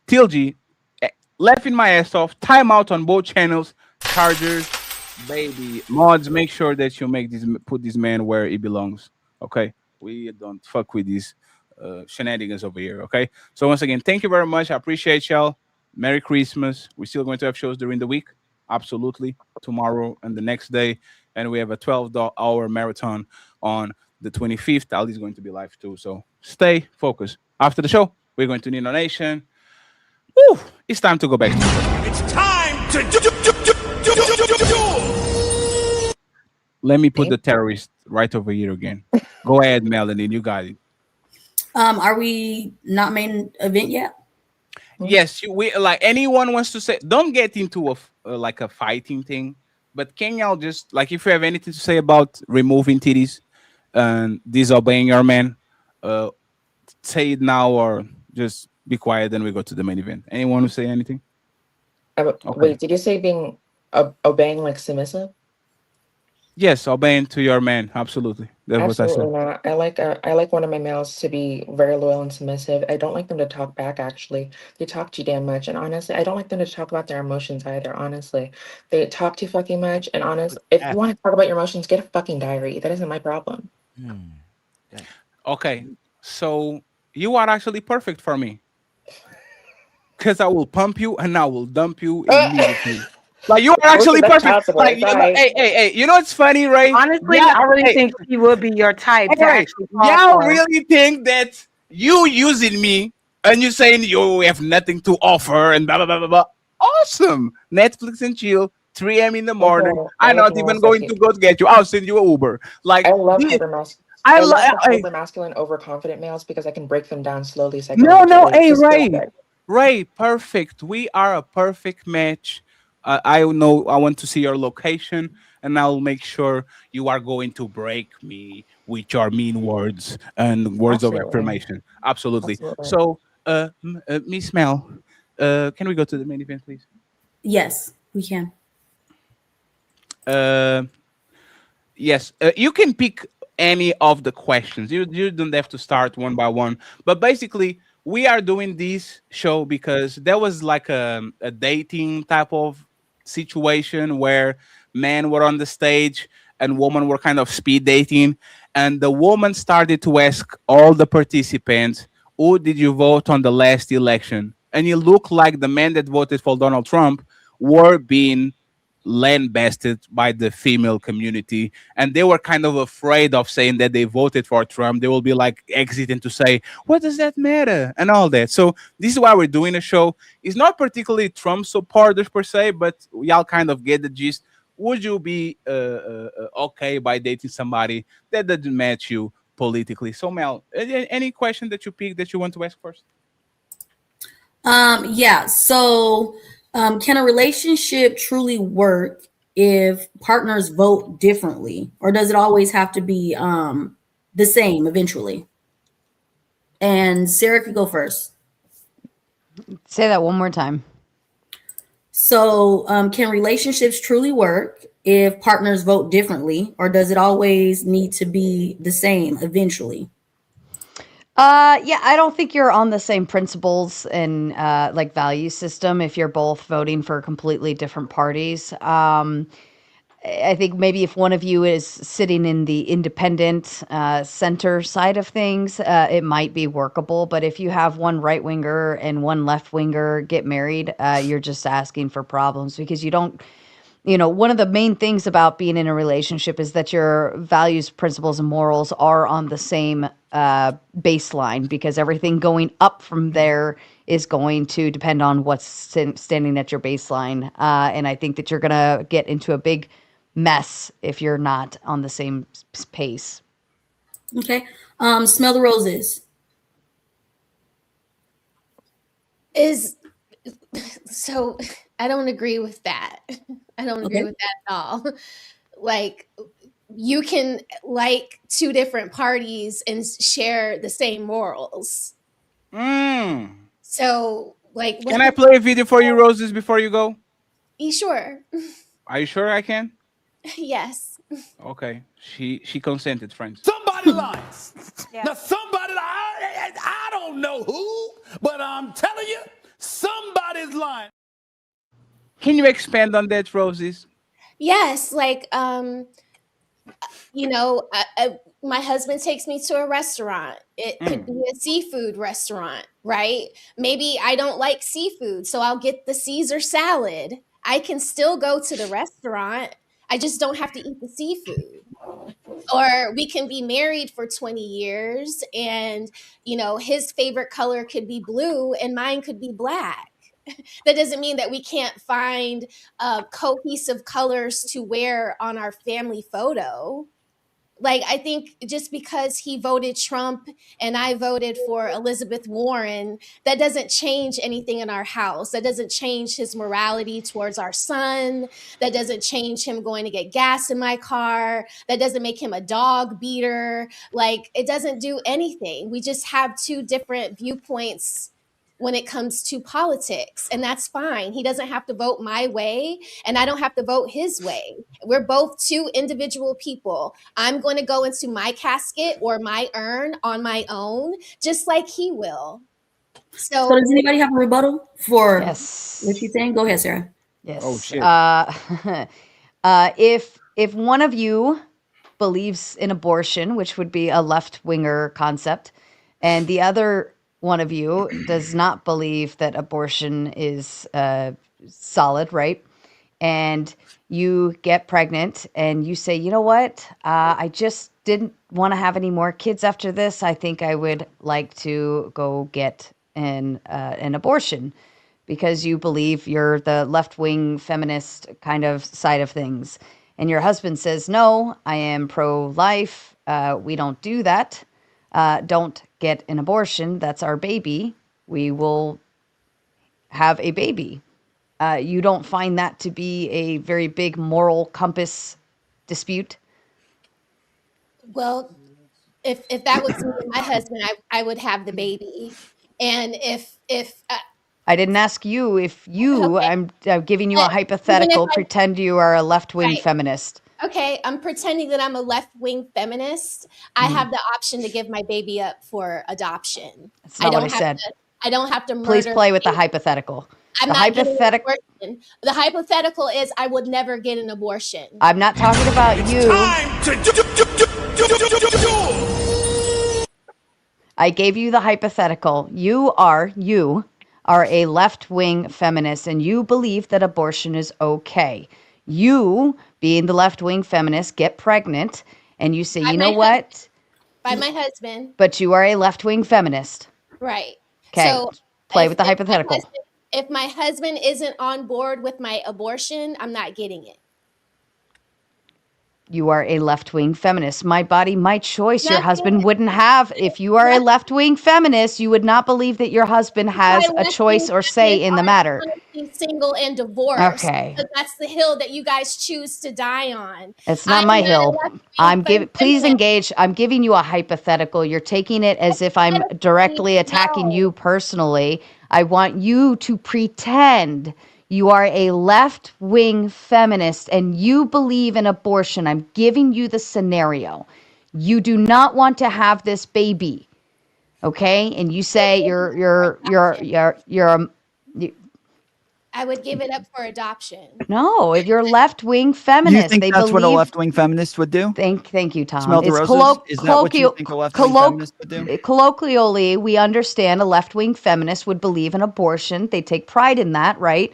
Tilgy, laughing my ass off. Timeout on both channels. Chargers, baby. Mods, make sure that you put this man where he belongs. Okay, we don't fuck with these shenanigans over here. Okay, so once again, thank you very much. I appreciate y'all. Merry Christmas. We're still going to have shows during the week. Absolutely, tomorrow and the next day, and we have a 12-hour marathon on the 25th. Ali's going to be live too, so stay focused. After the show, we're going to Nino Nation. Woo! It's time to go back. It's time to do. Let me put the terrorist right over here again. Go ahead, Melanin. You got it. Are we not main event yet? Yes, we like anyone wants to say. Don't get into a like a fighting thing, but can y'all just like if you have anything to say about removing titties and disobeying your man, say it now or just be quiet. Then we go to the main event. Anyone who say anything? Okay. Wait, did you say being obeying like submissive? Yes, obeying to your man. Absolutely. That's Absolutely what I not. I like one of my males to be very loyal and submissive. I don't like them to talk back. Actually, they talk too damn much, and honestly, I don't like them to talk about their emotions either. Honestly, they talk too fucking much. And honest, if you want to talk about your emotions, get a fucking diary. That isn't my problem. Okay, so you are actually perfect for me. Because I will pump you and I will dump you immediately. Like you are actually perfect. Like, hey, you know what's funny, right? Honestly, I really think she would be your type. To actually talk Y'all for. really think that you using me and you saying you have nothing to offer and blah blah blah blah blah. Awesome. Netflix and chill. 3 a.m. in the morning. Okay, I'm not even going to go to get you. I'll send you an Uber. Like I love this- hypermasculine. I I love love hyper masculine, overconfident males because I can break them down slowly. No, hey, Just feel Ray. good. Ray, perfect. We are a perfect match. I know I want to see your location, and I'll make sure you are going to break me with your mean words and words of Absolutely. affirmation. Absolutely. Absolutely. So, Miss Mel, can we go to the main event, please? Yes, we can. Yes, you can pick any of the questions. You don't have to start one by one. But basically, we are doing this show because there was like a dating type of situation where men were on the stage and women were kind of speed dating. And the woman started to ask all the participants, who did you vote on the last election? And it looked like the men that voted for Donald Trump were being lambasted by the female community, and they were kind of afraid of saying that they voted for Trump. They will be like exiting to say, what does that matter, and all that. So this is why we're doing a show. It's not particularly Trump supporters per se, but y'all kind of get the gist. Would you be okay by dating somebody that doesn't match you politically? So Mel, any question that you pick that you want to ask first? Yeah. So Can a relationship truly work if partners vote differently, or does it always have to be the same eventually? And Sarah could go first. Say that one more time. So, can relationships truly work if partners vote differently, or does it always need to be the same eventually? Yeah, I don't think you're on the same principles and like value system if you're both voting for completely different parties. I think maybe if one of you is sitting in the independent center side of things, it might be workable. But if you have one right winger and one left winger get married, you're just asking for problems because you don't. One of the main things about being in a relationship is that your values, principles, and morals are on the same baseline because everything going up from there is going to depend on what's standing at your baseline. And I think that you're going to get into a big mess if you're not on the same pace. Okay. Smell the roses. So I don't agree with that. I don't agree Okay. with that at all. Like, you can like two different parties and share the same morals. So, like, Can I play a video for you, Roses, before you go? You sure? Are you sure I can? Yes. Okay. She consented, friends. Somebody lies. Now somebody I don't know who, but I'm telling you, somebody's lying. Can you expand on that, Roses? Yes, like my husband takes me to a restaurant. It could be a seafood restaurant, right? Maybe I don't like seafood, so I'll get the Caesar salad. I can still go to the restaurant. I just don't have to eat the seafood. Or we can be married for 20 years and, his favorite color could be blue and mine could be black. That doesn't mean that we can't find cohesive colors to wear on our family photo. Like, I think just because he voted Trump and I voted for Elizabeth Warren, that doesn't change anything in our house. That doesn't change his morality towards our son. That doesn't change him going to get gas in my car. That doesn't make him a dog beater. Like, it doesn't do anything. We just have two different viewpoints when it comes to politics, and that's fine. He doesn't have to vote my way, and I don't have to vote his way. We're both two individual people. I'm going to go into my casket or my urn on my own, just like he will. So does anybody have a rebuttal for what she's saying? Go ahead, Sarah. Yes. Oh, shit. If one of you believes in abortion, which would be a left winger concept, and the other one of you does not believe that abortion is solid, right? And you get pregnant and you say, you know what? I just didn't want to have any more kids after this. I think I would like to go get an abortion because you believe you're the left-wing feminist kind of side of things. And your husband says, no, I am pro-life. We don't do that. Don't get an abortion. That's our baby. We will have a baby. You don't find that to be a very big moral compass dispute? Well, if that was me and my husband, I would have the baby. And if I didn't ask you if you, okay. I'm giving you a But even if hypothetical, pretend you are a left-wing Right. feminist. Okay, I'm pretending that I'm a left-wing feminist. I have the option to give my baby up for adoption. That's not what I have said. I don't have to murder. Please play with the baby. hypothetical. I'm The not getting an hypothetical. abortion. The hypothetical is I would never get an abortion. I'm not talking about you. I gave you the hypothetical. You are a left-wing feminist and you believe that abortion is okay. You, being the left-wing feminist, get pregnant and you say, you know what? By my husband. But you are a left-wing feminist. Right. Okay. So Play with the hypothetical. If my husband isn't on board with my abortion, I'm not getting it. You are a left-wing feminist. My body, my choice. Your Nothing. husband wouldn't have. If you are a left-wing feminist, you would not believe that your husband has a choice or say in the matter. Be single and divorced. Okay. But that's the hill that you guys choose to die on. It's not I'm my not a hill. left-wing Please feminist. engage. I'm giving you a hypothetical. You're taking it as if I'm directly attacking you personally. I want you to pretend you are a left-wing feminist and you believe in abortion. I'm giving you the scenario. You do not want to have this baby. Okay? And you say I would give it up for adoption. no, you're left-wing You feminist. think They that's what a believe left-wing feminist would do? Thank you, Tom. Smell the It's roses? Is that what you think a left-wing feminist would do? colloquially, we understand a left-wing feminist would believe in abortion. They take pride in that, right?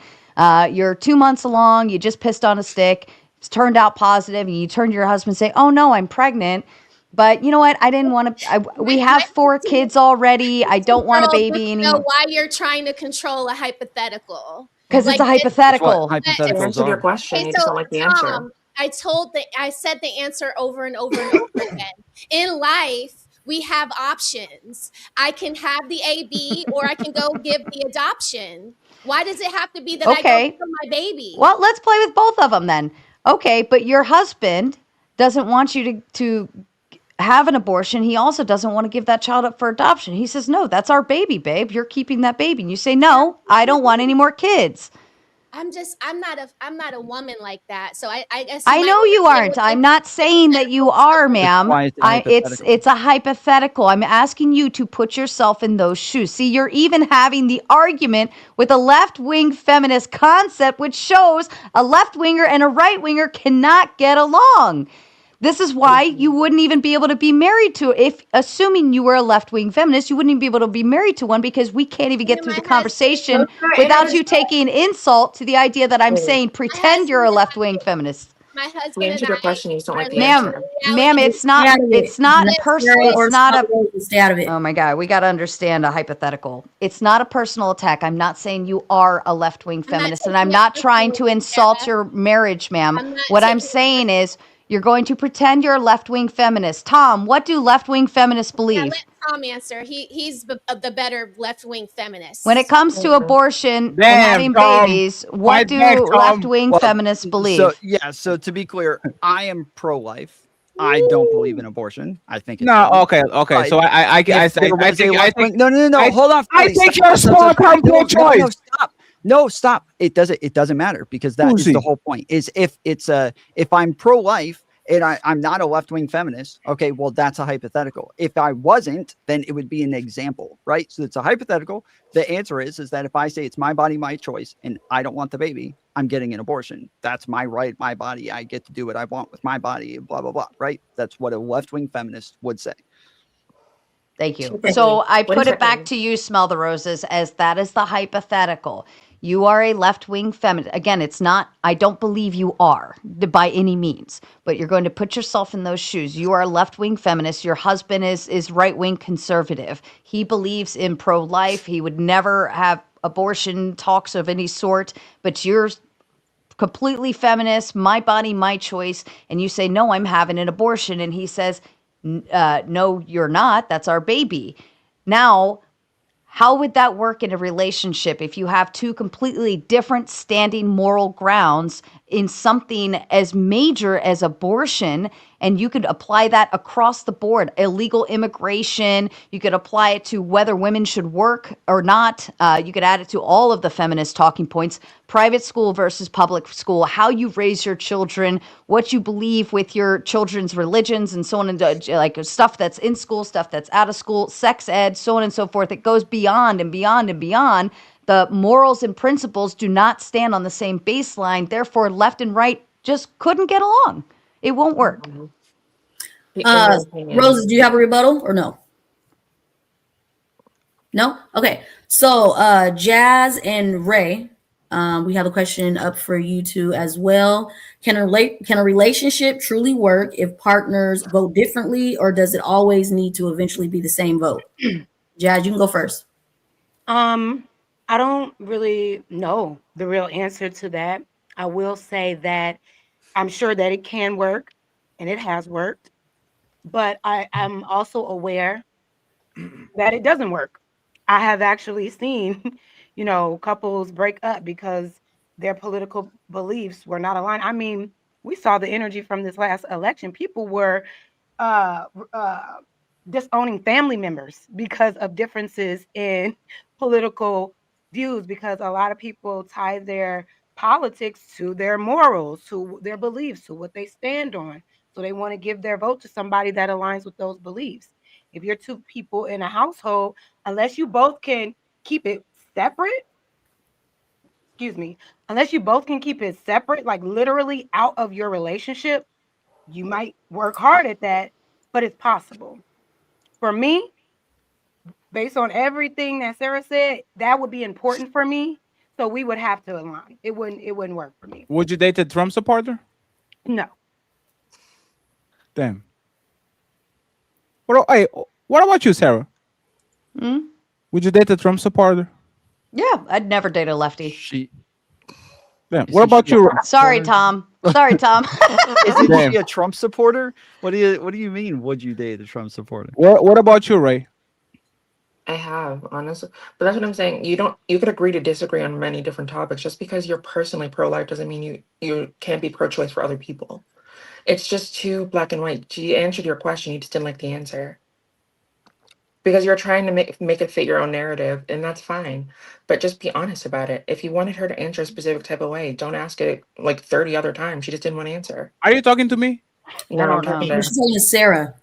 You're 2 months along, you just pissed on a stick, it's turned out positive, and you turn to your husband and say, oh no, I'm pregnant. But you know what? I didn't want to. We have 4 kids already. I don't want a baby Know anymore. why you're trying to control a hypothetical? Because it's a hypothetical. Answer your question. Okay, You so just don't like the answer. Tom, I said the answer over and over and over again. In life, we have options. I can have the AB or I can go give the adoption. Why does it have to be that I go for my baby? Well, let's play with both of them then. Okay, but your husband doesn't want you to have an abortion. He also doesn't want to give that child up for adoption. He says, no, that's our baby, babe. You're keeping that baby. And you say, no, I don't want any more kids. I'm not a woman like that. So I guess I know you aren't. I'm not saying that you are, ma'am. It's a hypothetical. I'm asking you to put yourself in those shoes. See, you're even having the argument with a left-wing feminist concept, which shows a left-winger and a right-winger cannot get along. This is why you wouldn't even be able to be married to, if assuming you were a left-wing feminist, you wouldn't even be able to be married to one because we can't even get through the conversation without you taking insult to the idea that I'm saying pretend you're a left-wing feminist. My husband We answered your question. You just don't like the Ma'am, answer. ma'am, it's not personal. It's not a. Oh my God, we got to understand a hypothetical. It's not a personal attack. I'm not saying you are a left-wing feminist, and I'm not trying to insult your marriage, ma'am. What I'm saying is you're going to pretend you're a left-wing feminist. Tom, what do left-wing feminists believe? Let Tom answer. He's the better left-wing feminist. When it comes to abortion and having babies, what do left-wing feminists believe? So to be clear, I am pro-life. I don't believe in abortion. I think it's No, wrong. okay. But So I think no. Hold on. I think you're a small pro-choice. No, stop. No, stop. It doesn't matter because that is the whole point. Is if I'm pro-life and I'm not a left-wing feminist, okay, well, that's a hypothetical. If I wasn't, then it would be an example, right? So it's a hypothetical. The answer is that if I say it's my body, my choice, and I don't want the baby, I'm getting an abortion. That's my right, my body. I get to do what I want with my body, blah, blah, blah, right? That's what a left-wing feminist would say. Thank you. So I put it back to you, Smell the Roses, as that is the hypothetical. You are a left-wing feminist. Again, it's not, I don't believe you are by any means, but you're going to put yourself in those shoes. You are a left-wing feminist. Your husband is right-wing conservative. He believes in pro-life. He would never have abortion talks of any sort, but you're completely feminist, my body, my choice. And you say, no, I'm having an abortion. And he says, no, you're not. That's our baby. Now, how would that work in a relationship if you have 2 completely different standing moral grounds in something as major as abortion? And you could apply that across the board. Illegal immigration, you could apply it to whether women should work or not. You could add it to all of the feminist talking points. Private school versus public school, how you raise your children, what you believe with your children's religions, and so on, and like stuff that's in school, stuff that's out of school, sex ed, so on and so forth. It goes beyond and beyond and beyond. The morals and principles do not stand on the same baseline. Therefore, left and right just couldn't get along. It won't work. Roses, do you have a rebuttal or no? No? Okay. So Jazz and Ray, we have a question up for you two as well. Can a relationship truly work if partners vote differently, or does it always need to eventually be the same vote? Jazz, you can go first. I don't really know the real answer to that. I will say that I'm sure that it can work. and it has worked. But I'm also aware that it doesn't work. I have actually seen, couples break up because their political beliefs were not aligned. I mean, we saw the energy from this last election. People were uh, uh, disowning family members because of differences in political views, because a lot of people tie their politics to their morals, to their beliefs, to what they stand on. So they want to give their vote to somebody that aligns with those beliefs. If you're two people in a household, unless you both can keep it separate, excuse me, unless you both can keep it separate, like literally out of your relationship, you might work hard at that, but it's possible. For me, based on everything that Sarah said, that would be important for me. So we would have to align. It wouldn't work for me. Would you date a Trump supporter? No. Damn. What about you, Sarah? Hmm? Would you date a Trump supporter? Yeah, I'd never date a lefty. Damn. What about you? Sorry, Tom. Sorry, Tom. Isn't Damn. she a Trump supporter? What do you mean? Would you date a Trump supporter? What about you, Ray? I have, honestly. But that's what I'm saying. You could agree to disagree on many different topics. Just because you're personally pro-life doesn't mean you can't be pro-choice for other people. It's just too black and white. She answered your question, you just didn't like the answer. Because you're trying to make it fit your own narrative, and that's fine. But just be honest about it. If you wanted her to answer a specific type of way, don't ask it like 30 other times. She just didn't want to answer. Are you talking to me? No, I'm talking to She's talking to Sarah.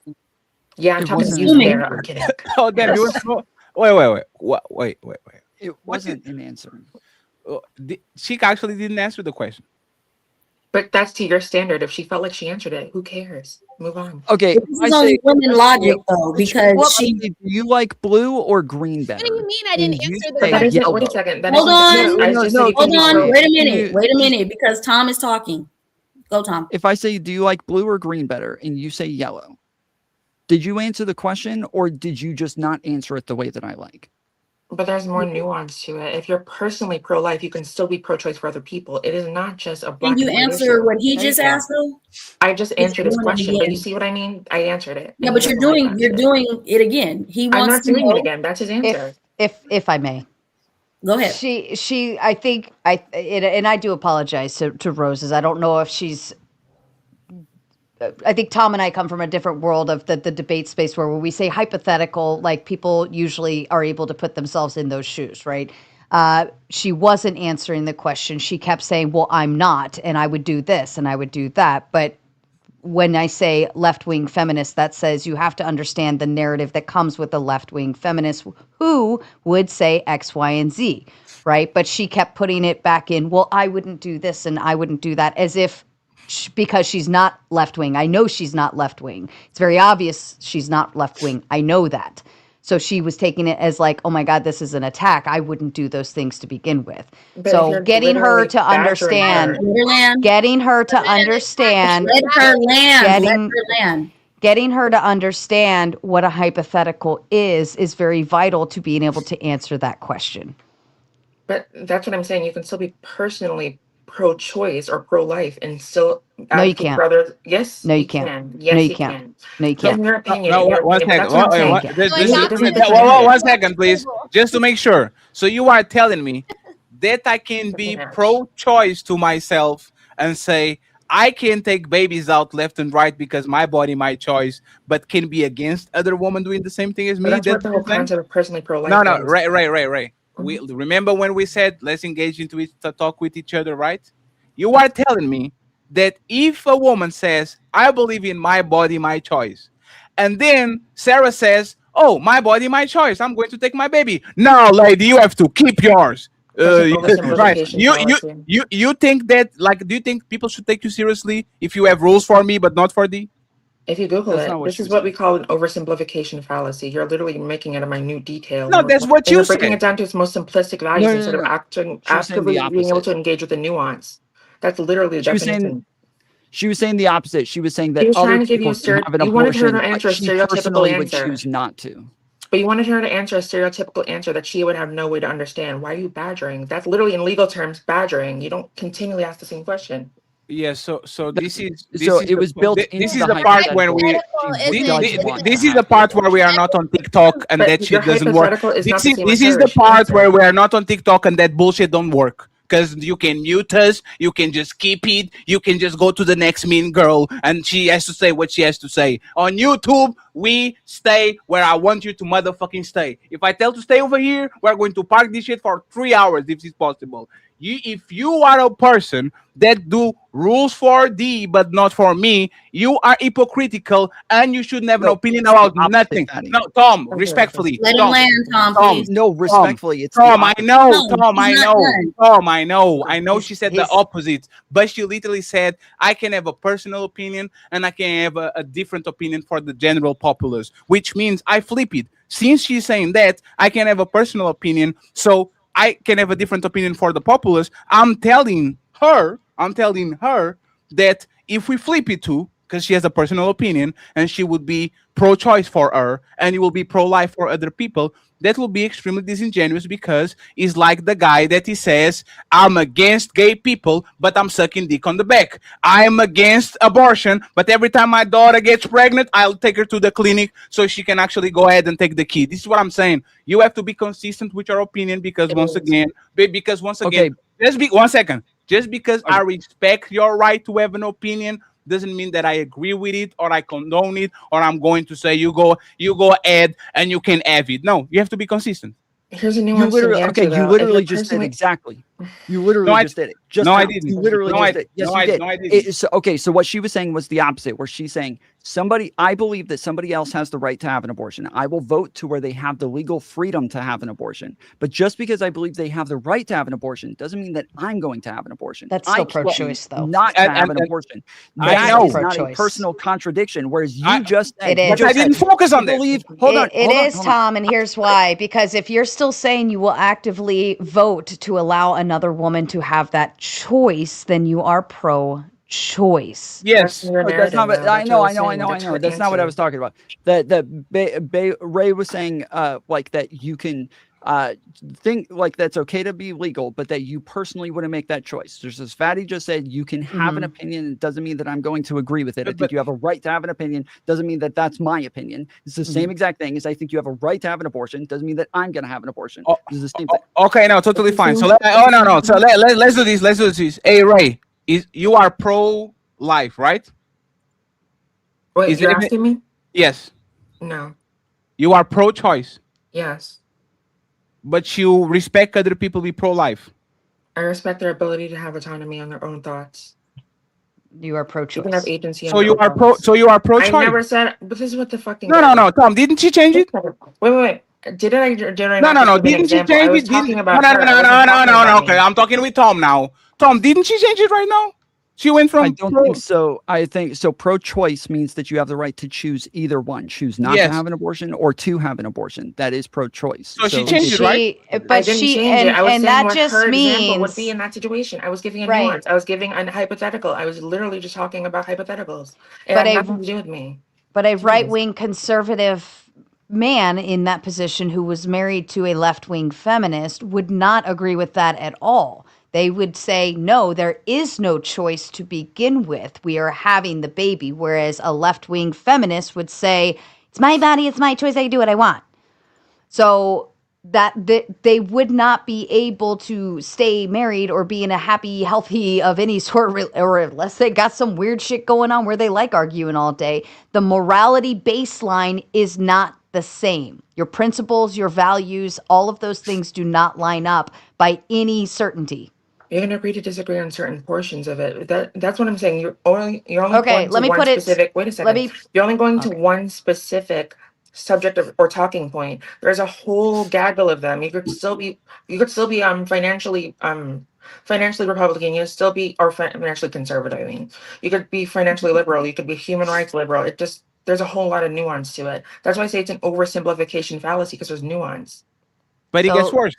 Yeah, I'm It talking to wasn't you, an Sarah. answer. I'm kidding. Oh, damn. You were wait. It wasn't an answer. She actually didn't answer the question. But that's to your standard. If she felt like she answered it, who cares? Move on. Okay. This is only women logic though, because she. Do you like blue or green better? What do you mean I didn't And you answer the say That isn't. Wait a yellow. second. That Hold isn't. on. I just said you Hold can be on. pro. Wait a minute, because Tom is talking. Go, Tom. If I say, do you like blue or green better? And you say yellow, did you answer the question or did you just not answer it the way that I like? But there's more nuance to it. If you're personally pro-life, you can still be pro-choice for other people. It is not just a black Can you and white answer issue. what he just asked though? I just You're answered his doing it question, but you again. see what I mean? I answered it. Yeah, and but he you're doesn't like doing it again. He I'm wants not to doing it know. again. That's his answer. If I may. Go ahead. She I think and I do apologize to Roses. I don't know if she's I think Tom and I come from a different world of the debate space where when we say hypothetical, like people usually are able to put themselves in those shoes, right? She wasn't answering the question. She kept saying, well, I'm not, and I would do this and I would do that. But when I say left-wing feminist, that says you have to understand the narrative that comes with a left-wing feminist who would say X, Y, and Z, right? But she kept putting it back in, well, I wouldn't do this and I wouldn't do that, as if because she's not left-wing. I know she's not left-wing. It's very obvious she's not left-wing. I know that. So she was taking it as like, oh my God, this is an attack. I wouldn't do those things to begin with. But if So you're getting her literally to badgering understand, her- getting her to understand, Let her land. Let getting, her land. getting her to understand what a hypothetical is very vital to being able to answer that question. But that's what I'm saying. You can still be personally pro-choice or pro-life and still No, you advocate can't. for others. Yes, No, you you can't. can. No, Yes, you you can't. can. No, you So in can't. your opinion, No, in your one opinion, but second. that's what I'm saying. It doesn't defend One it. second, please. Just to make sure. So you are telling me that I can be pro-choice to myself and say I can take babies out left and right because my body, my choice, but can be against other women doing the same thing as But me. that's what That's the what whole you're saying? concept of personally pro-life No, is. right. We remember when we said let's engage into it to talk with each other, right? You are telling me that if a woman says, I believe in my body, my choice, and then Sarah says, oh, my body, my choice, I'm going to take my baby. No, lady, you have to keep yours. That's an Right. oversimplification fallacy. You think that, like, do you think people should take you seriously if you have rules for me but not for thee? If you Google That's not it, what this she is what we said. call an oversimplification fallacy. You're literally making it a minute detail. No, that's what and you you're breaking said. it down to its most simplistic values instead of She was saying the actively being able opposite. to engage with the nuance. That's literally the She was definition. saying she was saying the opposite. She was saying He that was other trying to give you people can have an you wanted her abortion, to but answer a she stereotypical personally would answer. choose not to. But you wanted her to answer a stereotypical answer that she would have no way to understand. Why are you badgering? That's literally in legal terms badgering. You don't continually ask the same question. Yeah, so this is So it was built this into is the the part when we Hypothetical this is the part where we are not on TikTok and But that your shit doesn't work. hypothetical is not This the is same this as is the hers. She part answered. where we are not on TikTok and that bullshit don't work. Because you can mute us, you can just keep it, you can just go to the next mean girl and she has to say what she has to say. On YouTube, we stay where I want you to motherfucking stay. If I tell to stay over here, we're going to park this shit for 3 hours if it's possible. If you are a person that do rules for thee but not for me, you are hypocritical and you shouldn't have an opinion about nothing. No, Tom, respectfully. Let him Tom, land, Tom, please. No, respectfully, it's the Tom, I opposite. know, No, Tom, he's I not know, done. Tom, I know. She said the he's- opposite, but she literally said, "I can have a personal opinion and I can have a different opinion for the general populace," which means I flip it. Since she's saying that, I can have a personal opinion, so I can have a different opinion for the populace. I'm telling her that if we flip it to, because she has a personal opinion and she would be pro-choice for her and it will be pro-life for other people, that will be extremely disingenuous because it's like the guy that he says, I'm against gay people, but I'm sucking dick on the back. I'm against abortion, but every time my daughter gets pregnant, I'll take her to the clinic so she can actually go ahead and take the kid. This is what I'm saying. You have to be consistent with your opinion because once again, just be 1 second. Just because I respect your right to have an opinion doesn't mean that I agree with it or I condone it or I'm going to say you go ahead and you can have it. No, you have to be consistent. Here's a You nuance to the literally, answer, okay, you though. If literally you're just did personally- exactly. You literally No, I- just did it. Just no, I now. didn't. You literally No, just I- did. Yes, no, you I- did. no, I didn't. So what she was saying was the opposite, where she's saying I believe that somebody else has the right to have an abortion. I will vote to where they have the legal freedom to have an abortion. But just because I believe they have the right to have an abortion doesn't mean that I'm going to have an abortion. That's still I choose pro-choice, though. not to have an And- abortion. I That know. is not a Pro-choice. personal contradiction. Whereas you just said, It you is. just I didn't said, focus on I that. believe. It Hold on, Tom, and here's why. Because if you're still saying you will actively vote to allow another woman to have that choice, then you are pro-choice. Yes. Your No, that's not. narrative, What, though. I That's know. what I I'm know. I saying. know. I That's know. her That's not what I answer. was talking about. Ray was saying, like that you can think like that's okay to be legal, but that you personally wouldn't make that choice. Just as Fatty just said, you can have an opinion. It doesn't mean that I'm going to agree with it. I think you have a right to have an opinion. Doesn't mean that that's my opinion. It's the same exact thing as I think you have a right to have an abortion. Doesn't mean that I'm going to have an abortion. It's the same thing. Okay, no, totally fine. So no. So let's do this. Let's do this. Hey Ray, you are pro-life, right? Wait, Is you're it- asking me? Yes. No. You are pro-choice, Yes. but you respect other people be pro-life. I respect their ability to have autonomy on their own thoughts. You are You can have pro-choice. agency. So on you their are own pro. thoughts. So you are I pro-choice. never said. But this is what the fucking. No. Tom, didn't she change it? Wait. Did I? Did I No. not just give an Didn't she example? I change was it? talking about her. I No. wasn't talking about Okay, me. I'm talking with Tom now. Tom, didn't she change it right now? She went from. I don't think so. I think so. Pro-choice means that you have the right to choose either one. Choose not Yes. to have an abortion or to have an abortion. That is pro-choice. So she changed it, right? I But didn't she change it. I was and saying that what just her example would be means in that situation. I was giving a Right. nuance. I was giving a hypothetical. I was literally just talking about hypotheticals. It But had a- nothing to do with me. but a Jeez. right-wing conservative man in that position who was married to a left-wing feminist would not agree with that at all. They would say, no, there is no choice to begin with. We are having the baby. Whereas a left-wing feminist would say, it's my body, it's my choice, I can do what I want. So that they would not be able to stay married or be in a happy, healthy of any sort, or unless they got some weird shit going on where they like arguing all day. The morality baseline is not the same. Your principles, your values, all of those things do not line up by any certainty. You can agree to disagree on certain portions of it. That's what I'm saying. You're only Okay, going let to me one put it- specific. Wait a let second. me- You're only going to one specific subject or talking point. There's a whole gaggle of them. You could still be financially Republican. You could still be or financially conservative. I mean, you could be financially liberal. You could be human rights liberal. There's a whole lot of nuance to it. That's why I say it's an oversimplification fallacy because there's nuance. But it gets worse.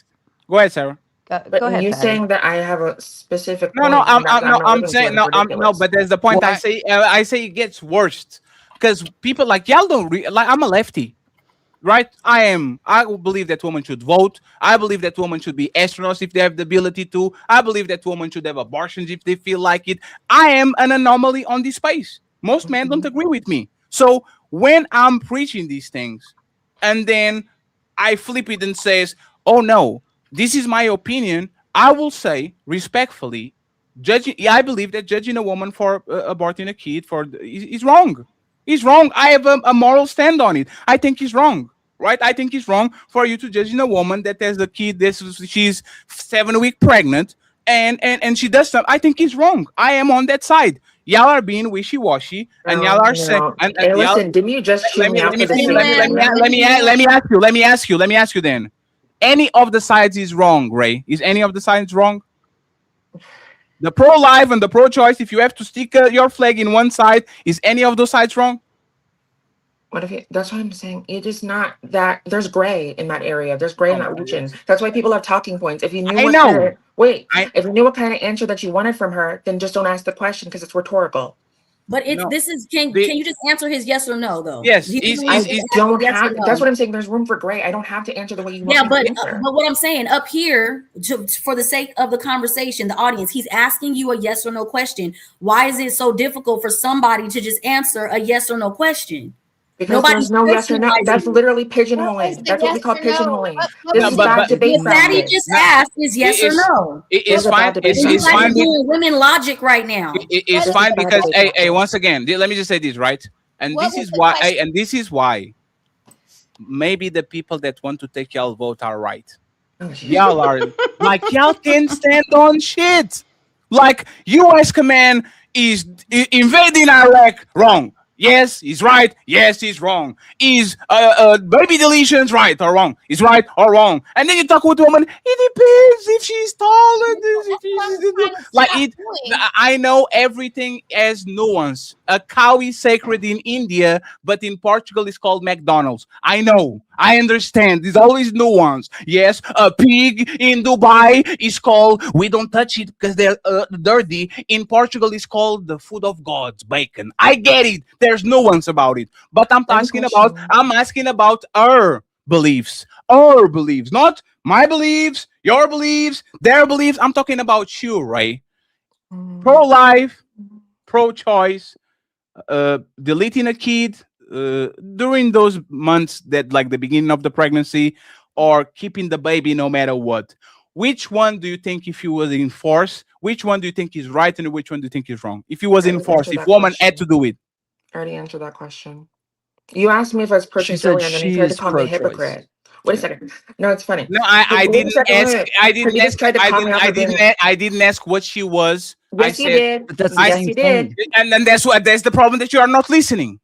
Go ahead, Sarah. But you saying that I have a specific No, point, I'm not I'm living to saying it, no, it's ridiculous. but there's the point. I say it gets worse because people like y'all don't like. I'm a lefty. right? I believe that women should vote. I believe that women should be astronauts if they have the ability to. I believe that women should have abortions if they feel like it. I am an anomaly on this space. Most men don't agree with me. So when I'm preaching these things, and then I flip it and says, "Oh no, this is my opinion," I will say respectfully, judging. Yeah, I believe that judging a woman for aborting a kid is wrong. He's wrong. I have a moral stand on it. I think he's wrong. Right? I think it's wrong for you to judge a woman that has a kid. She's 7 weeks pregnant, and she does something. I think it's wrong. I am on that side. Y'all are being wishy-washy, and y'all are saying, No. and Hey, y'all. listen, didn't you just chew Let me me out let me for the see. same thing? Let me ask you. Then, any of the sides is wrong, Ray? Is any of the sides wrong? The pro-life and the pro-choice. If you have to stick your flag in one side, is any of those sides wrong? What if that's what I'm saying? It is not that there's gray in that area. There's gray in Oh that my region. goodness. That's why people have talking points. If you knew I what kind of know. if you knew what kind of answer that you wanted from her, then just don't ask the question because it's rhetorical. But it's No. this is can you just answer his yes or no though? Yes, I don't yes or have. no. That's what I'm saying. There's room for gray. I don't have to answer the way you want Yeah, me but to answer. what I'm saying up here, for the sake of the conversation, the audience, he's asking you a yes or no question. Why is it so difficult for somebody to just answer a yes or no question? Because there's no yes or no. That's literally pigeonholing. That's what we call pigeonholing. This is bad debate What Fatty practice. just asked is yes or no. It's fine. And you guys are doing women logic right now. It's fine because once again, let me just say this, right? And What this was is the why. question? And this is why maybe the people that want to take y'all vote are right. Y'all are like y'all can't stand on shit. Like U.S. command is invading Iraq. Wrong. Yes, he's right. Yes, he's wrong. Is baby deletions right or wrong? Is right or wrong? And then you talk with a woman. It depends if she's tall and if she's like it. I know everything has nuance. A cow is sacred in India, but in Portugal it's called McDonald's. I know. I understand. There's always nuance. Yes, a pig in Dubai is called. We don't touch it because they're dirty. In Portugal, it's called the food of gods, bacon. I get it. There's nuance about it, but I'm asking about our beliefs, not my beliefs, your beliefs, their beliefs. I'm talking about you, Ray. Pro-life, pro-choice, deleting a kid during those months that like the beginning of the pregnancy, or keeping the baby no matter what. Which one do you think, if you was enforced, which one do you think is right and which one do you think is wrong? If you was I already enforced, answered if that woman had to question. do it. I already answered that question. You asked me if I was She said pro-choice and then you tried to she's call me a pro-choice. hypocrite. Wait a second. No, it's funny. No, I Wait a didn't second, ask. wait. I So didn't you just ask. tried to call me out for being. I didn't ask what she was. I Yes, you said. did. But that's the Yes, same you did. thing. And that's what. That's the problem, that you are not listening.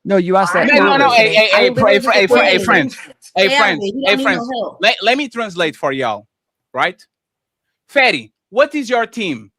No, you asked that I'm not No. earlier. listening. I literally just explained. Friends. Hey, Stay out of friends. it. You Hey, don't need friends. no help. Let me translate for y'all. Right? Fatty, what is your team?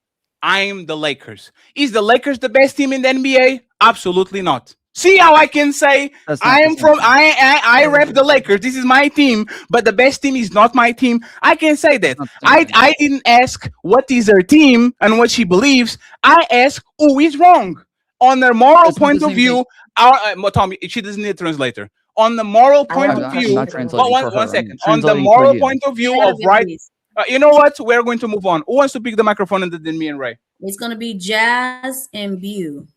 I'm the Lakers. Is the Lakers the best team in the NBA? Absolutely not. See how I can say That's I not the am same from thing. I rep the Lakers. This is my team, but the best team is not my team. I can say that. Not the same thing. I didn't ask what is her team and what she believes. I ask who is wrong. On the moral That's not the point of same thing. view, Tommy, she doesn't need a translator. On the moral point of I'm view, not translating for one her. second. I'm On the translating for moral you. point of view Stay out of of it, right, please. you know what? We're going to move on. Who wants to pick the microphone and then me and Ray? It's gonna be Jazz and Bew.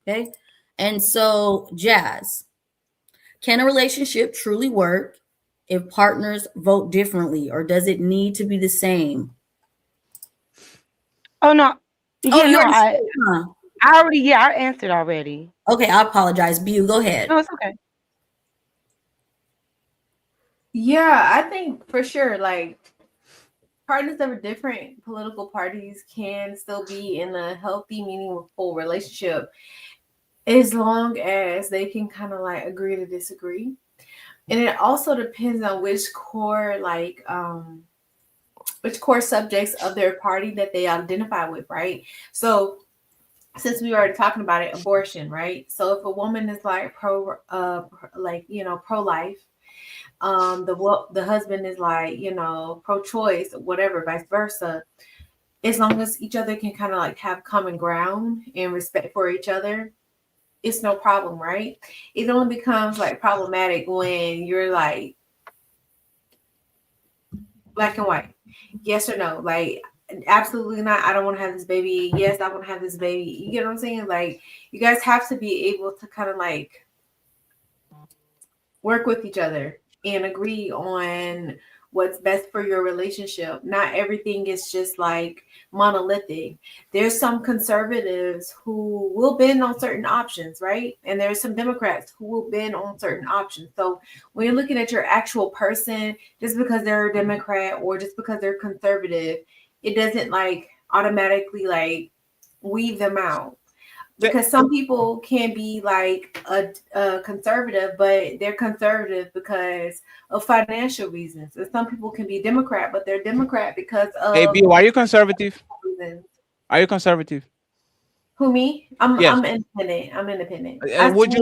Okay. And so, Jazz, can a relationship truly work if partners vote differently, or does it need to be the same? Oh no. Oh, Yeah, you no, already said it, huh? I answered already. Okay, I apologize. Bew, go ahead. No, it's okay. Yeah, I think for sure, like partners of different political parties can still be in a healthy, meaningful relationship as long as they can kind of like agree to disagree. And it also depends on which core subjects of their party that they identify with, right? So since we were already talking about it, abortion, right? So if a woman is like pro life, the husband is like, pro-choice, whatever, vice versa. As long as each other can kind of like have common ground and respect for each other, it's no problem, right? It only becomes like problematic when you're like black and white, yes or no, like absolutely not, I don't want to have this baby, yes, I want to have this baby. You get what I'm saying? Like, you guys have to be able to kind of like work with each other and agree on what's best for your relationship. Not everything is just like monolithic. There's some conservatives who will bend on certain options, right? And there's some Democrats who will bend on certain options. So when you're looking at your actual person, just because they're a Democrat or just because they're conservative, it doesn't like automatically like weed them out. Because some people can be like a conservative, but they're conservative because of financial reasons. And some people can be Democrat, but they're Democrat because of. Hey, Bill, are you conservative? Reasons. Are you conservative? Who, me? I'm Yes. independent. I'm independent. Would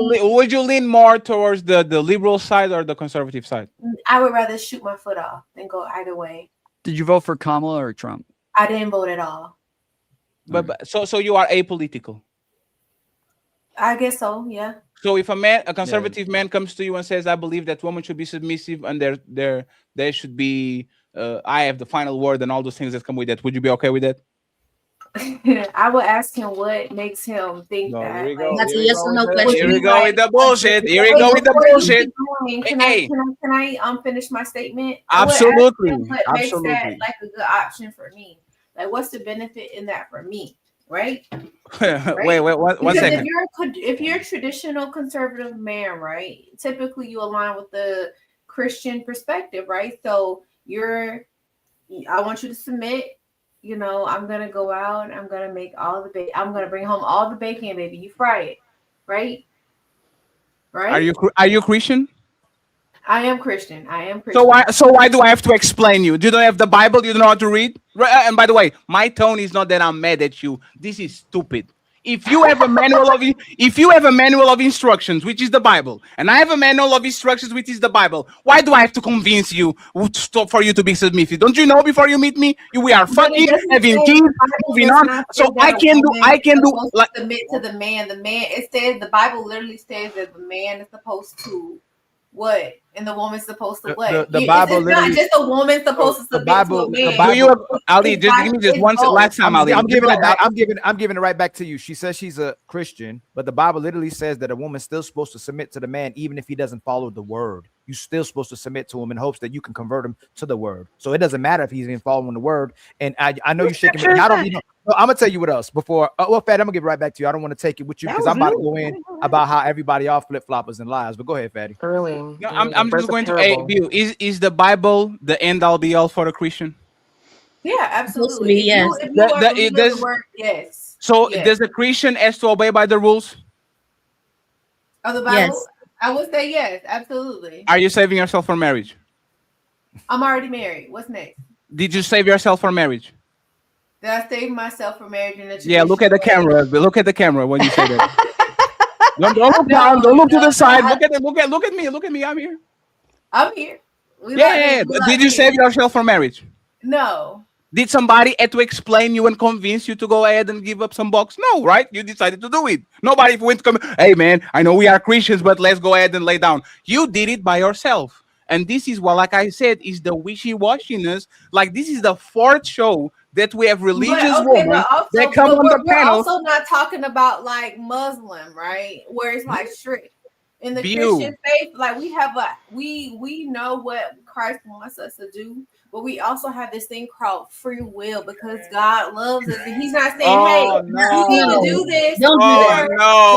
you lean more towards the liberal side or the conservative side? I would rather shoot my foot off than go either way. Did you vote for Kamala or Trump? I didn't vote at all. But so you are apolitical. I guess so. Yeah. So if a conservative man comes to you and says, "I believe that women should be submissive and there should be I have the final word," and all those things that come with that, would you be okay with that? I will ask him what makes him think that. Here we go. That's a yes or no question. Here we go with the bullshit. Here we go with the bullshit. Can I finish my statement? Absolutely. I would ask him what makes Absolutely. that like a good option for me? Like, what's the benefit in that for me? Right? Wait, one Because second. if you're a traditional conservative man, right? Typically, you align with the Christian perspective, right? So I want you to submit. You know, I'm gonna go out. I'm gonna make all the bacon. I'm gonna bring home all the bacon, baby. You fry it, right? Right? Are you Christian? I am Christian. So why do I have to explain you? You don't have the Bible, you don't know how to read? Right, and by the way, my tone is not that I'm mad at you. This is stupid. If you have a manual of instructions, which is the Bible, and I have a manual of instructions, which is the Bible, why do I have to convince you for you to be submissive? Don't you know before you meet me? We are fucking having kids, moving on. So I can do like submit to the man. The man, it says, the Bible literally says that the man is supposed to what? And the woman's supposed to what? The Bible it's not just a woman supposed to submit to a man. Ali, just give me just one last time, Ali. I'm giving it right back to you. She says she's a Christian, but the Bible literally says that a woman's still supposed to submit to the man, even if he doesn't follow the word. You're still supposed to submit to him in hopes that you can convert him to the word. So it doesn't matter if he's even following the word. And I know you're shaking me. I don't, you know, I'm gonna tell you what else before. Well, Fat, I'm gonna get right back to you. I don't want to take it with you because I'm about to go in about how everybody are flip floppers and liars. But go ahead, Fatty. Early. No, I'm just going to Bill. Is the Bible the end all be all for a Christian? Yeah, absolutely. Yes. If you are believing the word, yes. So yes. does a Christian has to obey by the rules of the Bible? Yes. I would say yes, absolutely. Are you saving yourself for marriage? I'm already married. What's next? Did you save yourself for marriage? Did I save myself for marriage in a Yeah, look at the camera. Look at the camera when you say that. don't look down. Don't look to the side. Look at me. Look at me. I'm here. I'm here. Yeah. Did you save yourself for marriage? No. Did somebody had to explain you and convince you to go ahead and give up some box? No, right? You decided to do it. Nobody went to come, hey man, I know we are Christians, but let's go ahead and lay down. You did it by yourself. And this is what, like I said, is the wishy-washiness. Like this is the fourth show that we have religious women that come on the panel. We're also not talking about like Muslim, right? Where it's like strict. In the Christian faith, like we know what Christ wants us to do, but we also have this thing called free will because God loves us, and He's not saying, "Hey, you need to do this or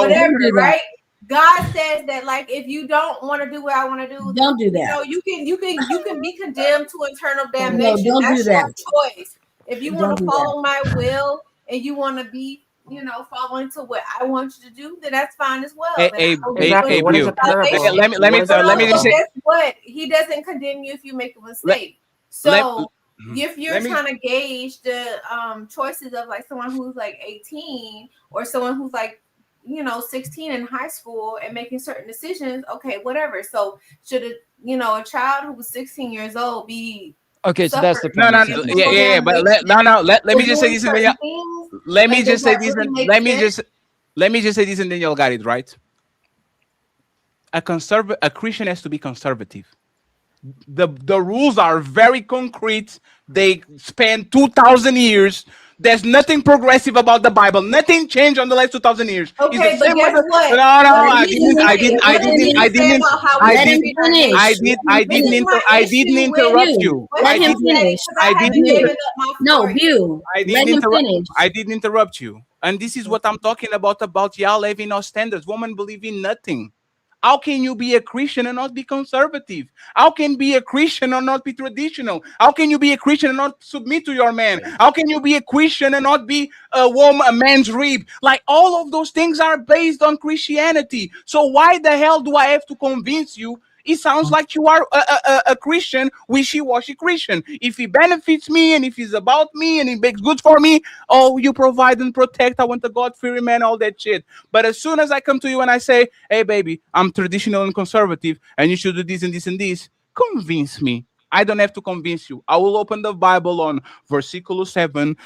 whatever," right? God says that, like, if you don't want to do what I want to do, don't do that. You know, you can be condemned to eternal damnation. No, don't That's do that. your choice. If you want to follow my will and you want to be, you know, following to what I want you to do, then that's fine as well. Let me just say, guess what? He doesn't condemn you if you make a mistake. If you're trying to gauge the choices of like someone who's like 18 or someone who's like, you know, 16 in high school and making certain decisions, okay, whatever. So should a child who was 16 years old be okay? So that's the but let me just say this. Let me just say this. Let me just say this and then y'all got it right. A Christian has to be conservative. The rules are very concrete. They span 2,000 years. There's nothing progressive about the Bible. Nothing changed on the last 2,000 years. It's the Okay, but same guess way. what? No, no, Let I me didn't, I say, didn't, I what did didn't, I Jesus say didn't, about how I we Let should him did, treat our finish. I neighbors? did, Let him I This didn't, is finish. inter, my I didn't issue with interrupt Bu, you. what let I you him didn't, said finish. because I I didn't, haven't Bu, given up my no, point. Bu, I let didn't him interrupt. finish. I didn't interrupt you. And this is what I'm talking about y'all having no standards. Women believe in nothing. How can you be a Christian and not be conservative? How can you be a Christian and not be traditional? How can you be a Christian and not submit to your man? How can you be a Christian and not be a man's rib? Like all of those things are based on Christianity. So why the hell do I have to convince you? It sounds like you are a Christian, wishy-washy Christian. If it benefits me and if it's about me and it makes good for me, oh, you provide and protect. I want a God-fearing man, all that shit. But as soon as I come to you and I say, hey, baby, I'm traditional and conservative, and you should do this and this and this, convince me. I don't have to convince you. I will open the Bible on versicle 7.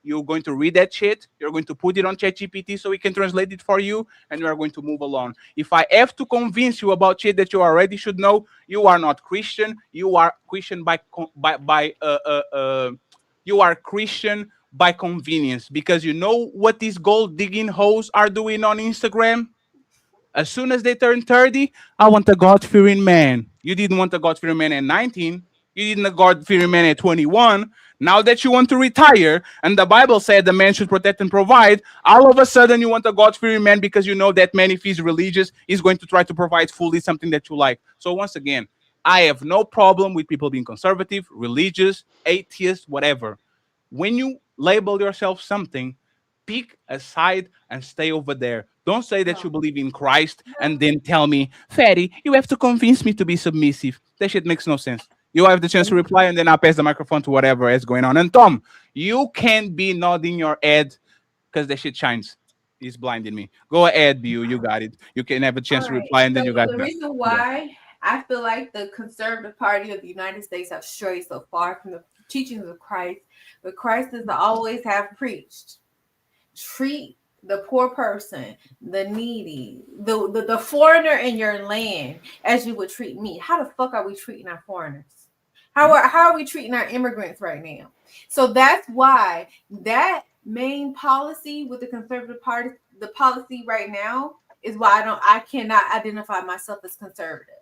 You're going to read that shit. You're going to put it on ChatGPT so we can translate it for you, and we are going to move along. If I have to convince you about shit that you already should know, you are not Christian. You are Christian you are Christian by convenience because you know what these gold digging hoes are doing on Instagram. As soon as they turn 30, I want a God fearing man. You didn't want a God fearing man at 19. You didn't a God fearing man at 21. Now that you want to retire, and the Bible said the man should protect and provide, all of a sudden you want a God fearing man because you know that man, if he's religious, is going to try to provide fully something that you like. So, once again, I have no problem with people being conservative, religious, atheist, whatever. When you label yourself something, pick a side and stay over there. Don't say that you believe in Christ and then tell me, Fatty, you have to convince me to be submissive. That shit makes no sense. You have the chance to reply, and then I'll pass the microphone to whatever is going on. And Tom, you can't be nodding your head because that shit shines. He's blinding me. Go ahead, Bu. You got it. You can have a chance All to right. reply, and then you So got the it. reason Yeah. why I feel like the conservative party of the United States have strayed so far from the teachings of Christ, but Christ does always have preached. Treat the poor person, the needy, the foreigner in your land as you would treat me. How the fuck are we treating our foreigners? How are we treating our immigrants right now? So that's why that main policy with the conservative party, the policy right now is why I cannot identify myself as conservative.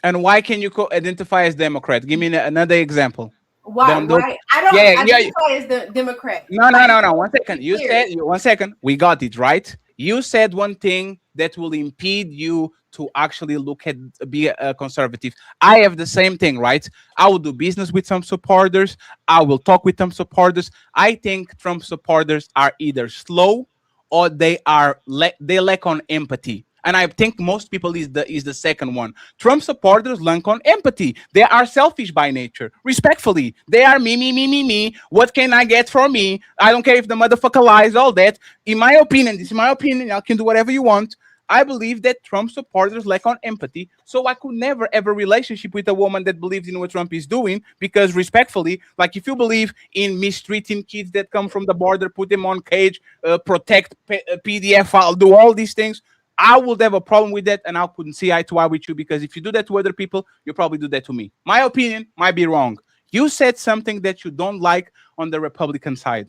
And why can you identify as Democrat? Give me another example. Why? Don't. Why? I don't Yeah, yeah. identify as the Democrat. No, no, I no, just no. want 1 to second. be You clear. said 1 second. We got it right. You said one thing that will impede you to actually look at be a conservative. I have the same thing, right? I will do business with some supporters. I will talk with some supporters. I think Trump supporters are either slow or they lack on empathy. And I think most people is the second one. Trump supporters lack on empathy. They are selfish by nature. Respectfully, they are me, me, me, me, me. What can I get from me? I don't care if the motherfucker lies, all that. In my opinion, this is my opinion. I can do whatever you want. I believe that Trump supporters lack on empathy. So I could never have a relationship with a woman that believes in what Trump is doing because, respectfully, like if you believe in mistreating kids that come from the border, put them on cage, protect PDF, I'll do all these things. I would have a problem with that, and I couldn't see eye to eye with you because if you do that to other people, you probably do that to me. My opinion might be wrong. You said something that you don't like on the Republican side.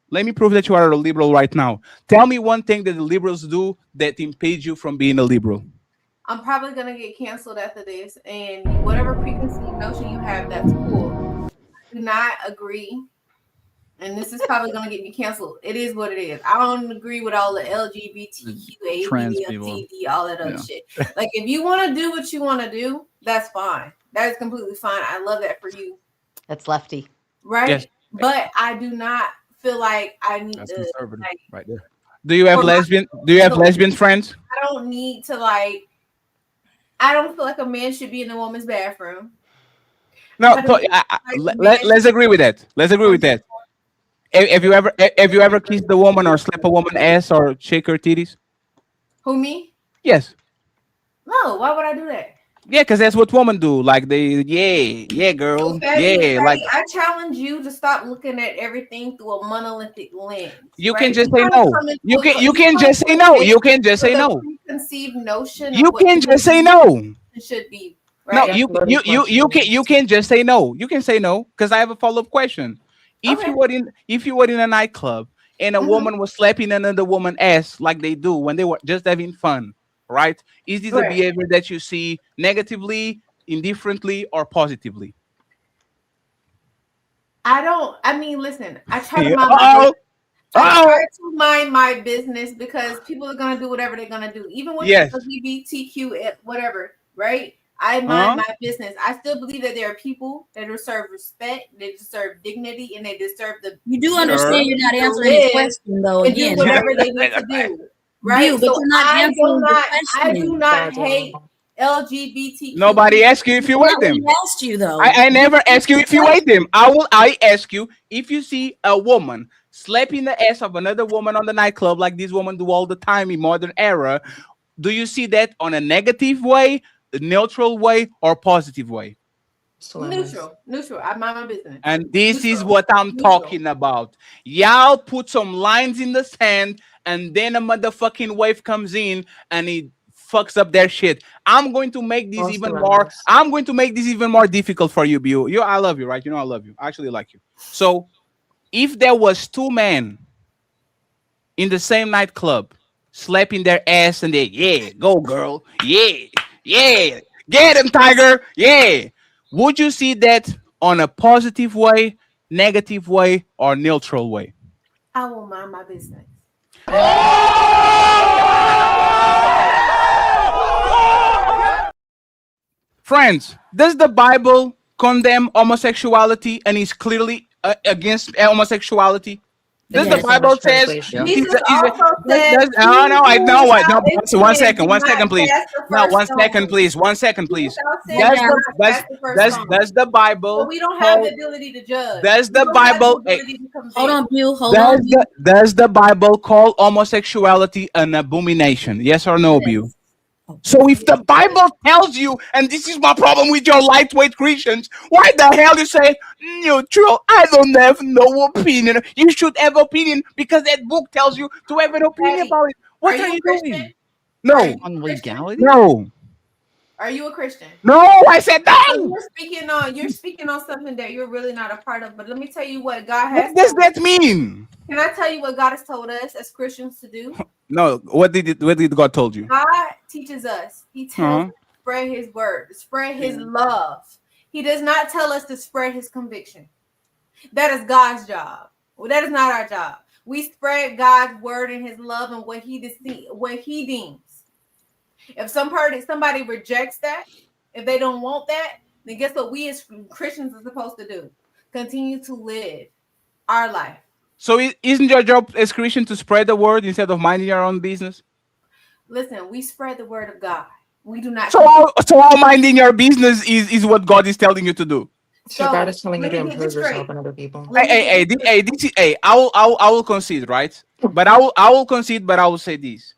Let me prove that you are a liberal right now. Tell me one thing that the liberals do that impedes you from being a liberal. I'm probably gonna get canceled after this, and whatever preconceived notion you have, that's cool. I do not agree, and this is probably gonna get me canceled. It is what it is. I don't agree with all the LGBTQ, Trans people. ABCD, all that other Yeah. shit. Like, if you want to do what you want to do, that's fine. That is completely fine. I love that for you, That's lefty. right? Yes. But I do not feel like I need That's to. conservative Like, right there. Do you have for my lesbian? Do you have personal- lesbian friends? I don't need to like. I don't feel like a man should be in a woman's bathroom. No. I don't feel like a man Let's agree with that. Let's agree with that. Have you ever kissed a woman or slap a woman ass or shake her titties? Who, me? Yes. No, why would I do that? Yeah, because that's what women do. Like yeah, So, girl, Fatty, yeah. Like I challenge you to stop looking at everything through a monolithic lens, you can right? just You say kind of no. come You into can you you can come just to say a no. space You can just say with a no. preconceived notion of You what can you just say believe no. should be, No, right? you can just say no. You can say no because I have a follow up question. Okay. If you were in a nightclub and a Hmm. woman was slapping another woman ass like they do when they were just having fun, right? Is this a Right. behavior that you see negatively, indifferently, or positively? I don't. I mean, listen. I try to Yeah. mind my business. Oh, I try oh, to mind my business because people are gonna do whatever they're gonna do, even with the yes. LGBTQ whatever, right? I mind Huh? my business. I still believe that there are people that deserve respect, they deserve dignity, and they deserve You do the understand Sure. you're not to answering the live question, though. and do Again, whatever they need to do, right? View, but So you're not answering the I do question. not hate LGBTQ Nobody people. asked you if That's you not ate what he them. asked you, though. I Just never ask you answer the if you ate question. them. I ask you if you see a woman slapping the ass of another woman on the nightclub like this woman do all the time in modern era, do you see that on a negative way, a neutral way, or positive way? Neutral. I mind my business. And this is Neutral. what I'm Neutral. talking about. Y'all put some lines in the sand, and then a motherfucking wave comes in and it fucks up their shit. I'm going to make this False even more. dilemmas. I'm going to make this even more difficult for you, Bill. I love you, right? You know I love you. I actually like you. So if there was two men in the same nightclub slapping their ass and they, yeah, go girl, yeah, get him, tiger, yeah. Would you see that on a positive way, negative way, or neutral way? I will mind my business. Friends, does the Bible condemn homosexuality and is clearly against homosexuality? Does the Depends Yes. on Bible which says translation. Jesus also said, oh "He no, I who know what. No, without sin one do not second, please. cast the No, first one second, stone." please. One second, He please. without sin Slow do Does down. the not cast the first stone. does the So Bible we don't have call the ability to judge. does We the don't have the Bible ability to Hold convict. on, View. Hold on, View. does the Bible call homosexuality an abomination? Yes or no, Bill? Yes. Okay. So if the Bible tells you, and this is my problem with your lightweight Christians, why the hell you say neutral? I don't have no opinion. You should have opinion because that book tells you to have an opinion Patty, about it. are What are you a you Christian? doing? Are you No, On a Christian? legality? no, Are you a Christian? no. I said So no. you're speaking on something that you're really not a part of. But let me tell you what God What has does told. that mean? Can I tell you what God has told us as Christians to do? No. What did God told you? God teaches us. He tells us Huh? to spread His word, to spread His love. He does not tell us to spread His conviction. That is God's job. Well, that is not our job. We spread God's word and His love and what He deems. If somebody rejects that, if they don't want that, then guess what we as Christians are supposed to do? Continue to live our life. So isn't your job as Christian to spread the word instead of minding your own business? Listen, we spread the word of God. We do not. So all minding your business is what God is telling you to do. So God is So telling you let to me get improve this straight. yourself and other people. Let me get this straight. This is, I will concede, right? But I will concede, but I will say this.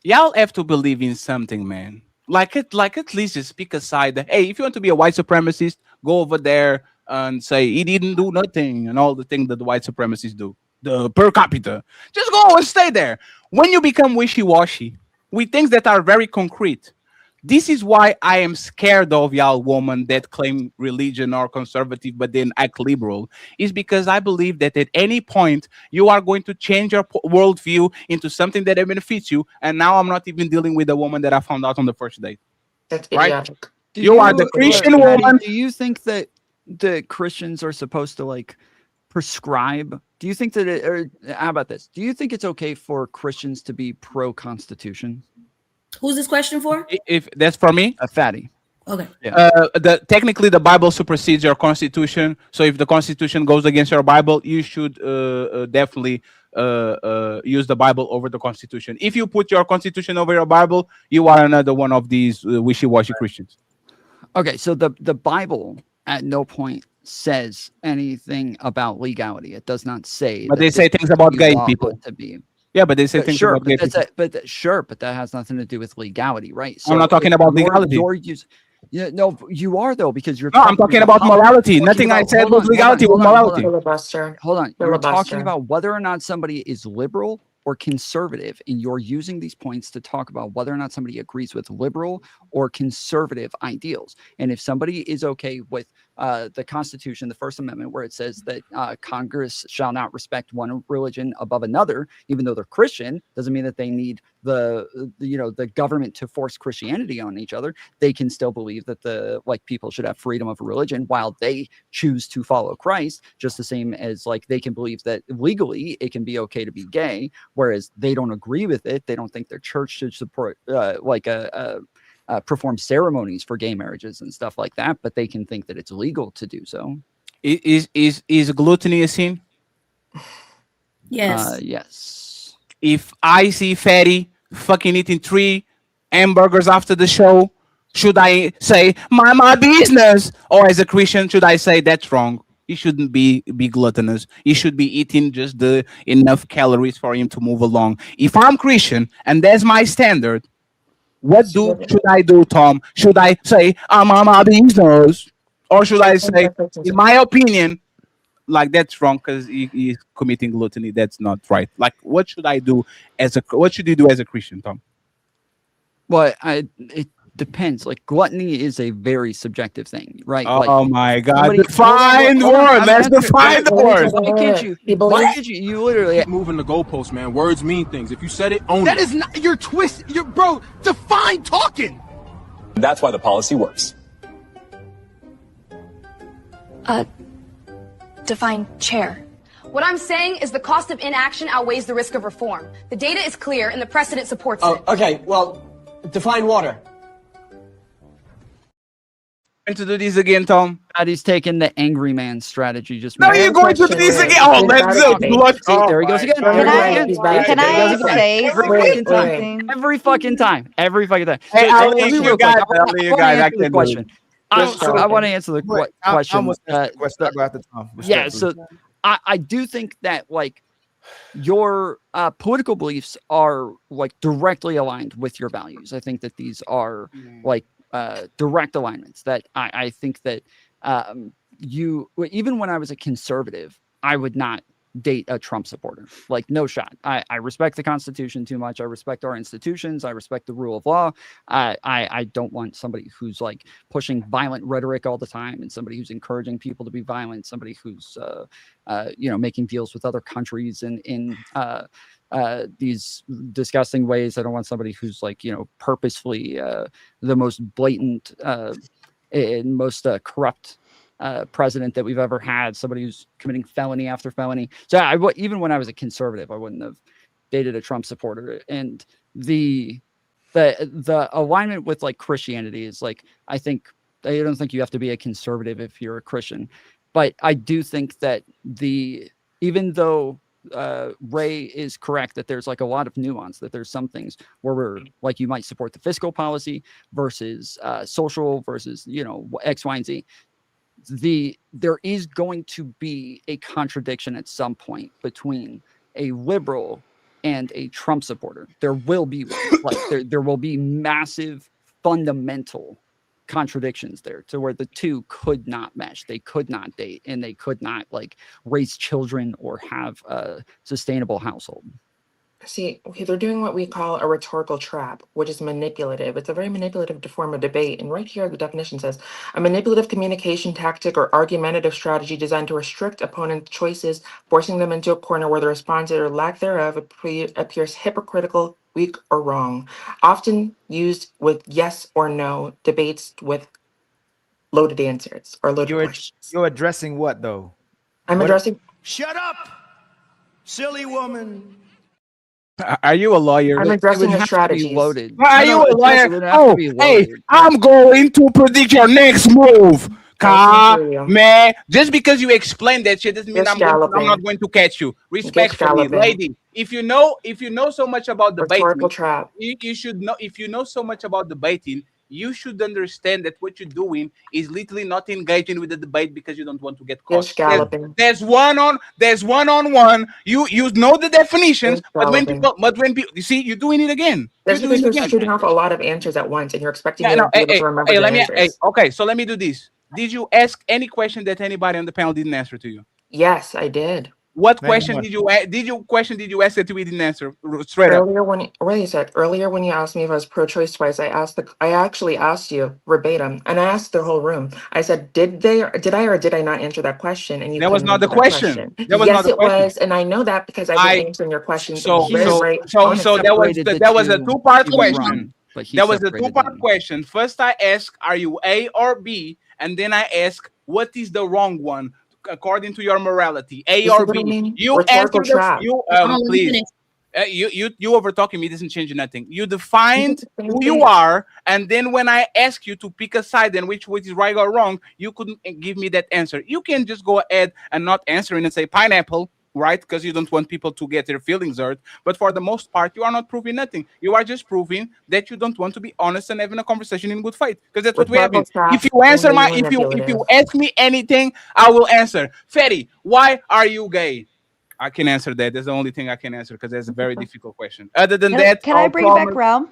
Y'all have to believe in something, man. Like at least just pick a side. Hey, if you want to be a white supremacist, go over there and say he didn't do nothing and all the things that the white supremacists do. The per capita. Just go and stay there. When you become wishy-washy with things that are very concrete, this is why I am scared of y'all women that claim religion or conservative but then act liberal. Is because I believe that at any point you are going to change your worldview into something that benefits you. And now I'm not even dealing with the woman that I found out on the first date. That's Right? idiotic. You are the Christian Patty, woman. do you think that the Christians are supposed to like prescribe? Do you think that or how about this? Do you think it's okay for Christians to be pro-Constitution? Who's this question for? If that's for me, a fatty. Okay. Yeah. Technically the Bible supersedes your constitution. So if the constitution goes against your Bible, you should definitely use the Bible over the constitution. If you put your constitution over your Bible, you are another one of these wishy-washy Christians. Okay, so the Bible at no point says anything about legality. It does not say. But that they say this things is about to be gay lawful people. to be. Yeah, but they say things Sure, about gay people. but that has nothing to do with legality, right? I'm not talking about legality. Yeah, no, you are though, because you're. No, I'm talking about morality. Nothing I said was legality with morality. Hold on. You're talking about whether or not somebody is liberal or conservative, and you're using these points to talk about whether or not somebody agrees with liberal or conservative ideals. And if somebody is okay with the Constitution, the First Amendment, where it says that Congress shall not respect one religion above another, even though they're Christian, doesn't mean that they need the government to force Christianity on each other. They can still believe that people should have freedom of religion while they choose to follow Christ, just the same as they can believe that legally it can be okay to be gay, whereas they don't agree with it. They don't think their church should support perform ceremonies for gay marriages and stuff like that, but they can think that it's legal to do so. Is gluttony a sin? Yes. Yes. If I see Fatty fucking eating 3 hamburgers after the show, should I say my business? Or as a Christian, should I say that's wrong? He shouldn't be gluttonous. He should be eating just the enough calories for him to move along. If I'm Christian and that's my standard, what should I do, Tom? Should I say I'm on my business, or should I say, in my opinion, that's wrong because he's committing gluttony? That's not right. What should I do what should you do as a Christian, Tom? Well, it depends. Gluttony is a very subjective thing, right? Oh my God! Define the word. Let's define the word. Why can't you? You literally moving the goalpost, man. Words mean things. If you said it, own it. That is not your twist. Bro, define talking. That's why the policy works. Define chair. What I'm saying is the cost of inaction outweighs the risk of reform. The data is clear and the precedent supports it. Okay, well, define water. To do this again, Tom. He's taking the angry man strategy. Just now you're going to do this again. Oh, let's go. There he goes again. Can I say something? Every fucking time. Hey, I'll leave you guys. I can question. I want to answer the question. Yeah, so I do think that your political beliefs are directly aligned with your values. I think that these are direct alignments. That I think that even when I was a conservative, I would not date a Trump supporter. No shot. I respect the Constitution too much. I respect our institutions. I respect the rule of law. I don't want somebody who's pushing violent rhetoric all the time, and somebody who's encouraging people to be violent, somebody who's making deals with other countries in these disgusting ways. I don't want somebody who's purposefully the most blatant and most corrupt president that we've ever had, somebody who's committing felony after felony. So even when I was a conservative, I wouldn't have dated a Trump supporter. And the alignment with Christianity is I don't think you have to be a conservative if you're a Christian, but I do think that even though Ray is correct that there's a lot of nuance, that there's some things where we're you might support the fiscal policy versus social versus X, Y, and Z. There is going to be a contradiction at some point between a liberal and a Trump supporter. There will be there will be massive fundamental contradictions there, to where the two could not mesh. They could not date, and they could not raise children or have a sustainable household. See, okay, they're doing what we call a rhetorical trap, which is manipulative. It's a very manipulative form of debate. And right here, the definition says a manipulative communication tactic or argumentative strategy designed to restrict opponent choices, forcing them into a corner where the response or lack thereof appears hypocritical, weak, or wrong. Often used with yes or no debates with loaded answers or loaded questions. You're addressing what, though? I'm addressing. Shut up, silly woman. Are you a lawyer? I'm addressing the strategies. Loaded. Are you a lawyer? Oh, hey, I'm going to predict your next move. Man, just because you explained that shit doesn't mean I'm not going to catch you. Respectfully, lady. If you know so much about debating, you should know. If you know so much about debating, you should understand that what you're doing is literally not engaging with the debate because you don't want to get caught. Just galloping. There's one-on-one. You know the definitions, Just but when galloping. people, you see, you're doing it again. You're That's because doing it you're again. shooting off a lot of answers at once, and you're expecting me Yeah, to no, be able to remember the answers. okay, so let me do this. Did you ask any question that anybody on the panel didn't answer to you? Yes, I did. What Name question one. did you ask that we didn't answer straight up? Earlier when you asked me if I was pro-choice twice, I actually asked you verbatim, and I asked the whole room. I said, did I or did I not answer that question? And you That was couldn't not the answer that question. That was not Yes, the it question. was, and I know that because I've been answering your questions So very that was a two-part he was question. wrong, but he That was a separated two-part them. question. First, I asked, are you A or B? And then I ask, what is the wrong one according to your morality, A You see or what I B? mean? You Rhetorical answered the trap. please. You over talking me doesn't change nothing. You defined Same who you thing. are, and then when I ask you to pick a side and which is right or wrong, you couldn't give me that answer. You can just go ahead and not answering and say pineapple, right? Because you don't want people to get their feelings hurt. But for the most part, you are not proving nothing. You are just proving that you don't want to be honest and having a conversation in good faith. Because that's what we have Rhetorical been. trap If you answer and my, being if you manipulative. ask me anything, I will answer. Fetty, why are you gay? I can answer that. That's the only thing I can answer because that's a very difficult question. Other than that, Can I bring you back around?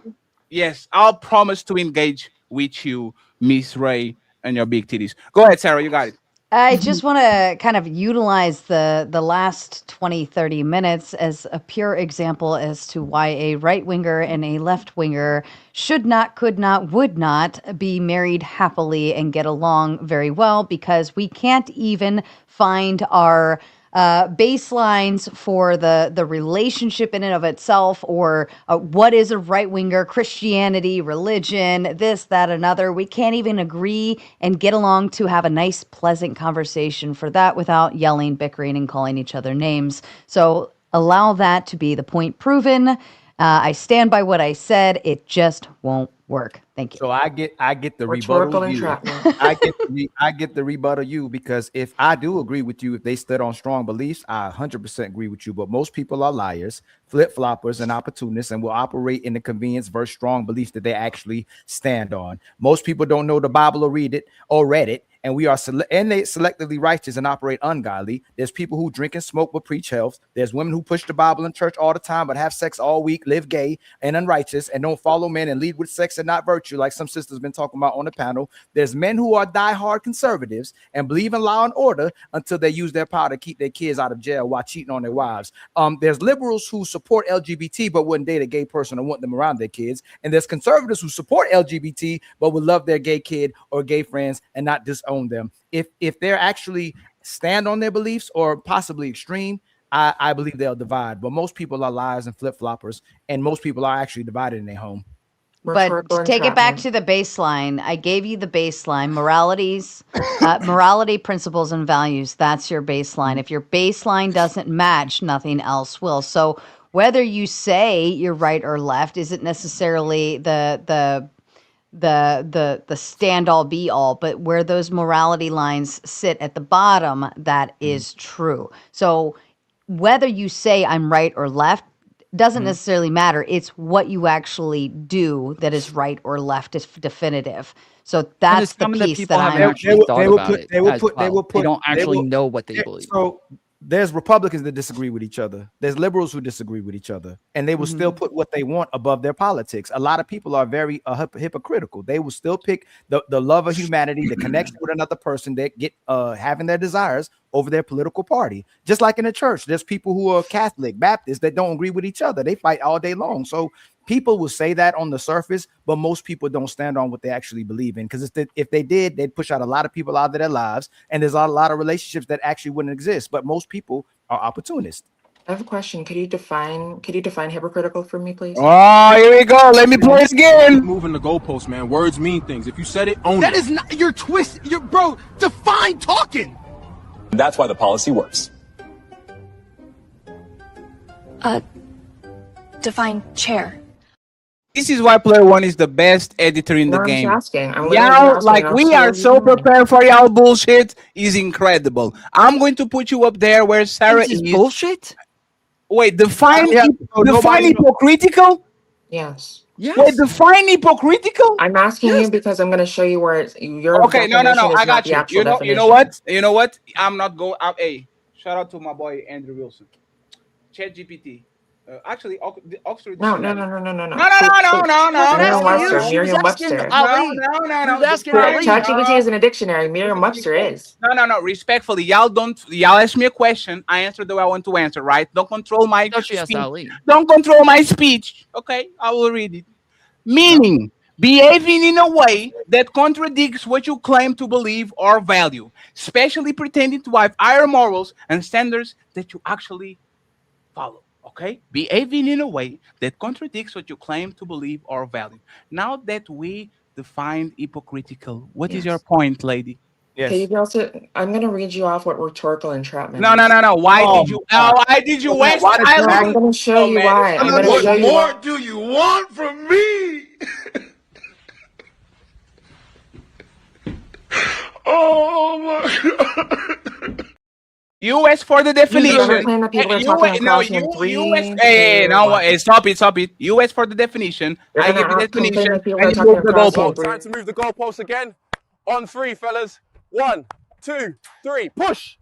Yes, I'll promise to engage with you, Miss Ray, and your big titties. Go ahead, Sarah. You got it. I just want to kind of utilize the last 20, 30 minutes as a pure example as to why a right winger and a left winger should not, could not, would not be married happily and get along very well, because we can't even find our baselines for the relationship in and of itself, or what is a right winger, Christianity, religion, this, that, another. We can't even agree and get along to have a nice, pleasant conversation for that without yelling, bickering, and calling each other names. So allow that to be the point proven. I stand by what I said. It just won't work. Thank you. So I get the Rhetorical rebuttal you. entrapment. I get the rebuttal you, because if I do agree with you, if they stood on strong beliefs, I 100% agree with you. But most people are liars, flip-floppers, and opportunists, and will operate in the convenience versus strong beliefs that they actually stand on. Most people don't know the Bible or read it, and we are they selectively righteous and operate ungodly. There's people who drink and smoke but preach health. There's women who push the Bible in church all the time but have sex all week, live gay and unrighteous, and don't follow men and lead with sex and not virtue, like some sisters been talking about on the panel. There's men who are diehard conservatives and believe in law and order until they use their power to keep their kids out of jail while cheating on their wives. There's liberals who support LGBT but wouldn't date a gay person or want them around their kids. And there's conservatives who support LGBT but would love their gay kid or gay friends and not disown them. If they're actually stand on their beliefs or possibly extreme, I believe they'll divide. But most people are liars and flip-floppers, and most people are actually divided in their home. But to take it back to the baseline, I gave you the baseline, morality, principles, and values. That's your baseline. If your baseline doesn't match, nothing else will. So whether you say you're right or left isn't necessarily the stand all be all, but where those morality lines sit at the bottom, that is true. So whether you say I'm right or left doesn't necessarily matter. It's what you actually do that is right or left is definitive. So that's the piece that I'm actually thought about it. They don't actually know what they believe. So there's Republicans that disagree with each other. There's liberals who disagree with each other, and they will still put what they want above their politics. A lot of people are very hypocritical. They will still pick the love of humanity, the connection with another person, that get having their desires over their political party. Just like in the church, there's people who are Catholic, Baptist that don't agree with each other. They fight all day long. So people will say that on the surface, but most people don't stand on what they actually believe in. Because if they did, they'd push out a lot of people out of their lives, and there's a lot of relationships that actually wouldn't exist. But most people are opportunists. I have a question. Could you define hypocritical for me, please? Oh, here we go. Let me play it again. Moving the goalposts, man. Words mean things. If you said it, own That it. is not your twist. Bro, define talking. And that's why the policy works. Define chair. This is why Player One is the best editor in the game. I'm literally Y'all, asking. like, we are so prepared for y'all bullshit. Is incredible. I'm going to put you up there where Sarah is. Bullshit? Wait, define Yeah, so define nobody- hypocritical? Yes. Yes. Wait, define hypocritical? I'm asking you because I'm going to show you where your Okay, no, definition is I not got the you. actual definition. You know what? I'm not going. Hey, shout out to my boy Andrew Wilson. ChatGPT. Actually, the Oxford No. Dictionary. No. No. Merriam-Webster. No. ChatGPT isn't a dictionary. Merriam-Webster is. No. Respectfully, y'all ask me a question. I answer the way I want to answer. Right? Don't control my speech. Don't control my speech. Okay, I will read it. Meaning, behaving in a way that contradicts what you claim to believe or value, especially pretending to have higher morals and standards that you actually follow. Okay? Behaving in a way that contradicts what you claim to believe or value. Now that we defined hypocritical, what is your point, lady? Okay, you can also. I'm going to read you off what rhetorical entrapment No. is. Why did you waste I'm going to show you why. I'm going to show you why. What do you want from me? Oh my God. You asked for the definition. Stop it. You asked for the definition. I give you the definition. And you move the goalpost. Time to move the goalpost again. On 3, fellas. 1, 2, 3. Push.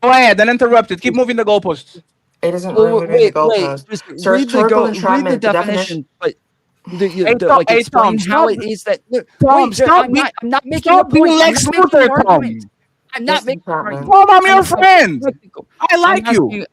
Go ahead, uninterrupted. Keep moving the goalposts. It isn't moving the goalpost. So read the definition, but explain how it is that. I'm not making a point. I'm not making an argument. Tom, I'm your friend. I like you.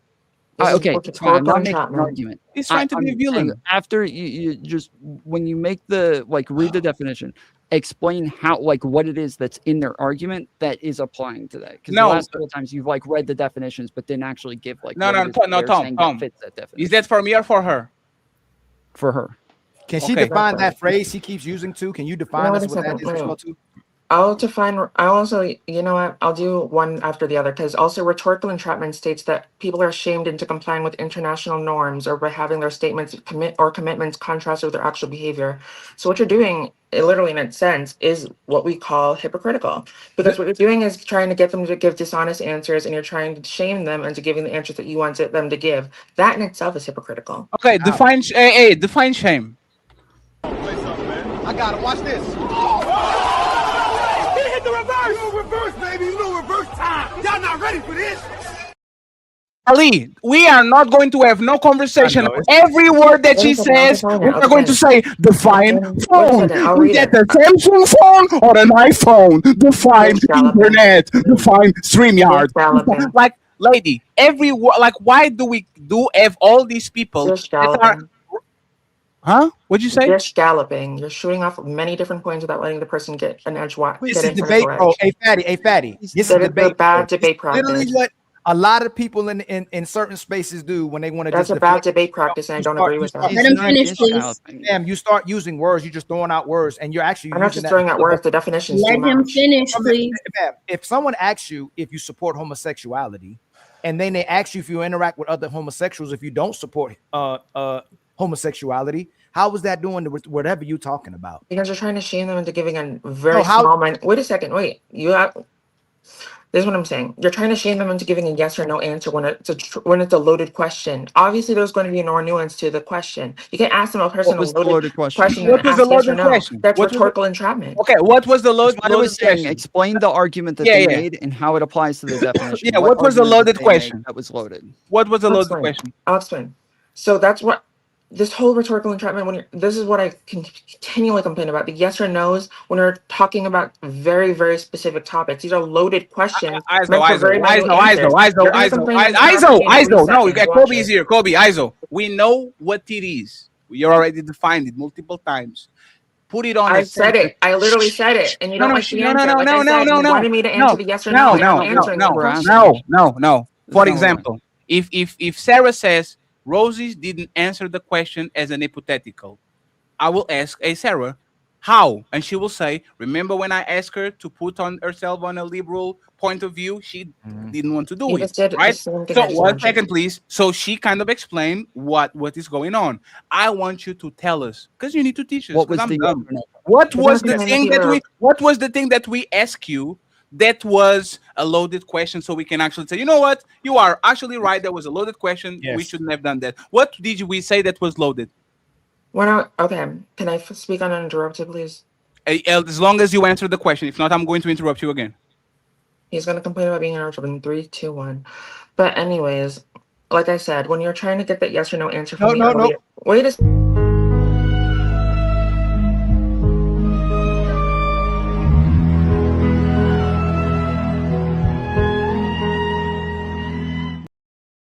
Okay, I'm not making an argument. He's trying to be a villain. After you just when you make read the definition, explain how what it is that's in their argument that is applying to that. Because the last couple of times you've read the definitions, but didn't actually give Tom. Fits that definition. Is that for me or for her? For her. Can she define that phrase he keeps using too? Can you define us what that is as well too? I'll also, you know what? I'll do one after the other because also rhetorical entrapment states that people are shamed into complying with international norms or by having their statements commitments contrast with their actual behavior. So what you're doing, literally in its sense, is what we call hypocritical. Because what you're doing is trying to get them to give dishonest answers and you're trying to shame them into giving the answers that you want them to give. That in itself is hypocritical. Okay, define shame. I got it. Watch this. Hit the reverse. No reverse, baby. No reverse time. Y'all not ready for this. Ali, we are not going to have no conversation. Every word that she says, we are going to say define phone. We get the Samsung phone or an iPhone. Define internet. Define StreamYard. Like, lady, every word. Like, why do we have all these people that are? Huh? What'd you say? You're scalloping. You're shooting off many different points without letting the person get an edge. This is debate, bro. Hey, fatty. This is debate. Bad debate practice. Literally, what a lot of people in certain spaces do when they want to. That's a bad debate practice, and I don't agree with that. Let him finish, please. Damn, you start using words. You're just throwing out words, and you're actually. I'm not just throwing out words. The definitions. Let him finish, please. If someone asks you if you support homosexuality, and then they ask you if you interact with other homosexuals, if you don't support homosexuality, how is that doing with whatever you're talking about? Because you're trying to shame them into giving a very small mind. Wait a second. Wait. This is what I'm saying. You're trying to shame them into giving a yes or no answer when it's a loaded question. Obviously, there's going to be more nuance to the question. You can ask them a personal loaded question. What was the loaded question? That's rhetorical entrapment. Okay, what was the loaded question? Explain the argument that they made and how it applies to the definition. Yeah, what was the loaded question? That was loaded. What was the loaded question? I'll explain. So that's what this whole rhetorical entrapment. This is what I continually complain about. The yes or no's when we're talking about very, very specific topics. These are loaded questions. ISO. No, you got Kobe is here. Kobe, ISO. We know what it is. We already defined it multiple times. Put it on. I said it. I literally said it, and you don't like the answer. You wanted me to answer the yes or no. No. For example, if Sarah says Rosie didn't answer the question as an hypothetical, I will ask, hey, Sarah, how? And she will say, remember when I asked her to put on herself on a liberal point of view, she didn't want to do it, right? So 1 second, please. So she kind of explained what is going on. I want you to tell us, because you need to teach us. What was the thing that we asked you that was a loaded question so we can actually say, you know what, you are actually right. That was a loaded question. We Yes. shouldn't have done that. What did we say that was loaded? Okay, can I speak uninterrupted, please? As long as you answer the question. If not, I'm going to interrupt you again. He's going to complain about being interrupted in 3, 2, 1. But anyways, like I said, when you're trying to get that yes or no answer from me, wait a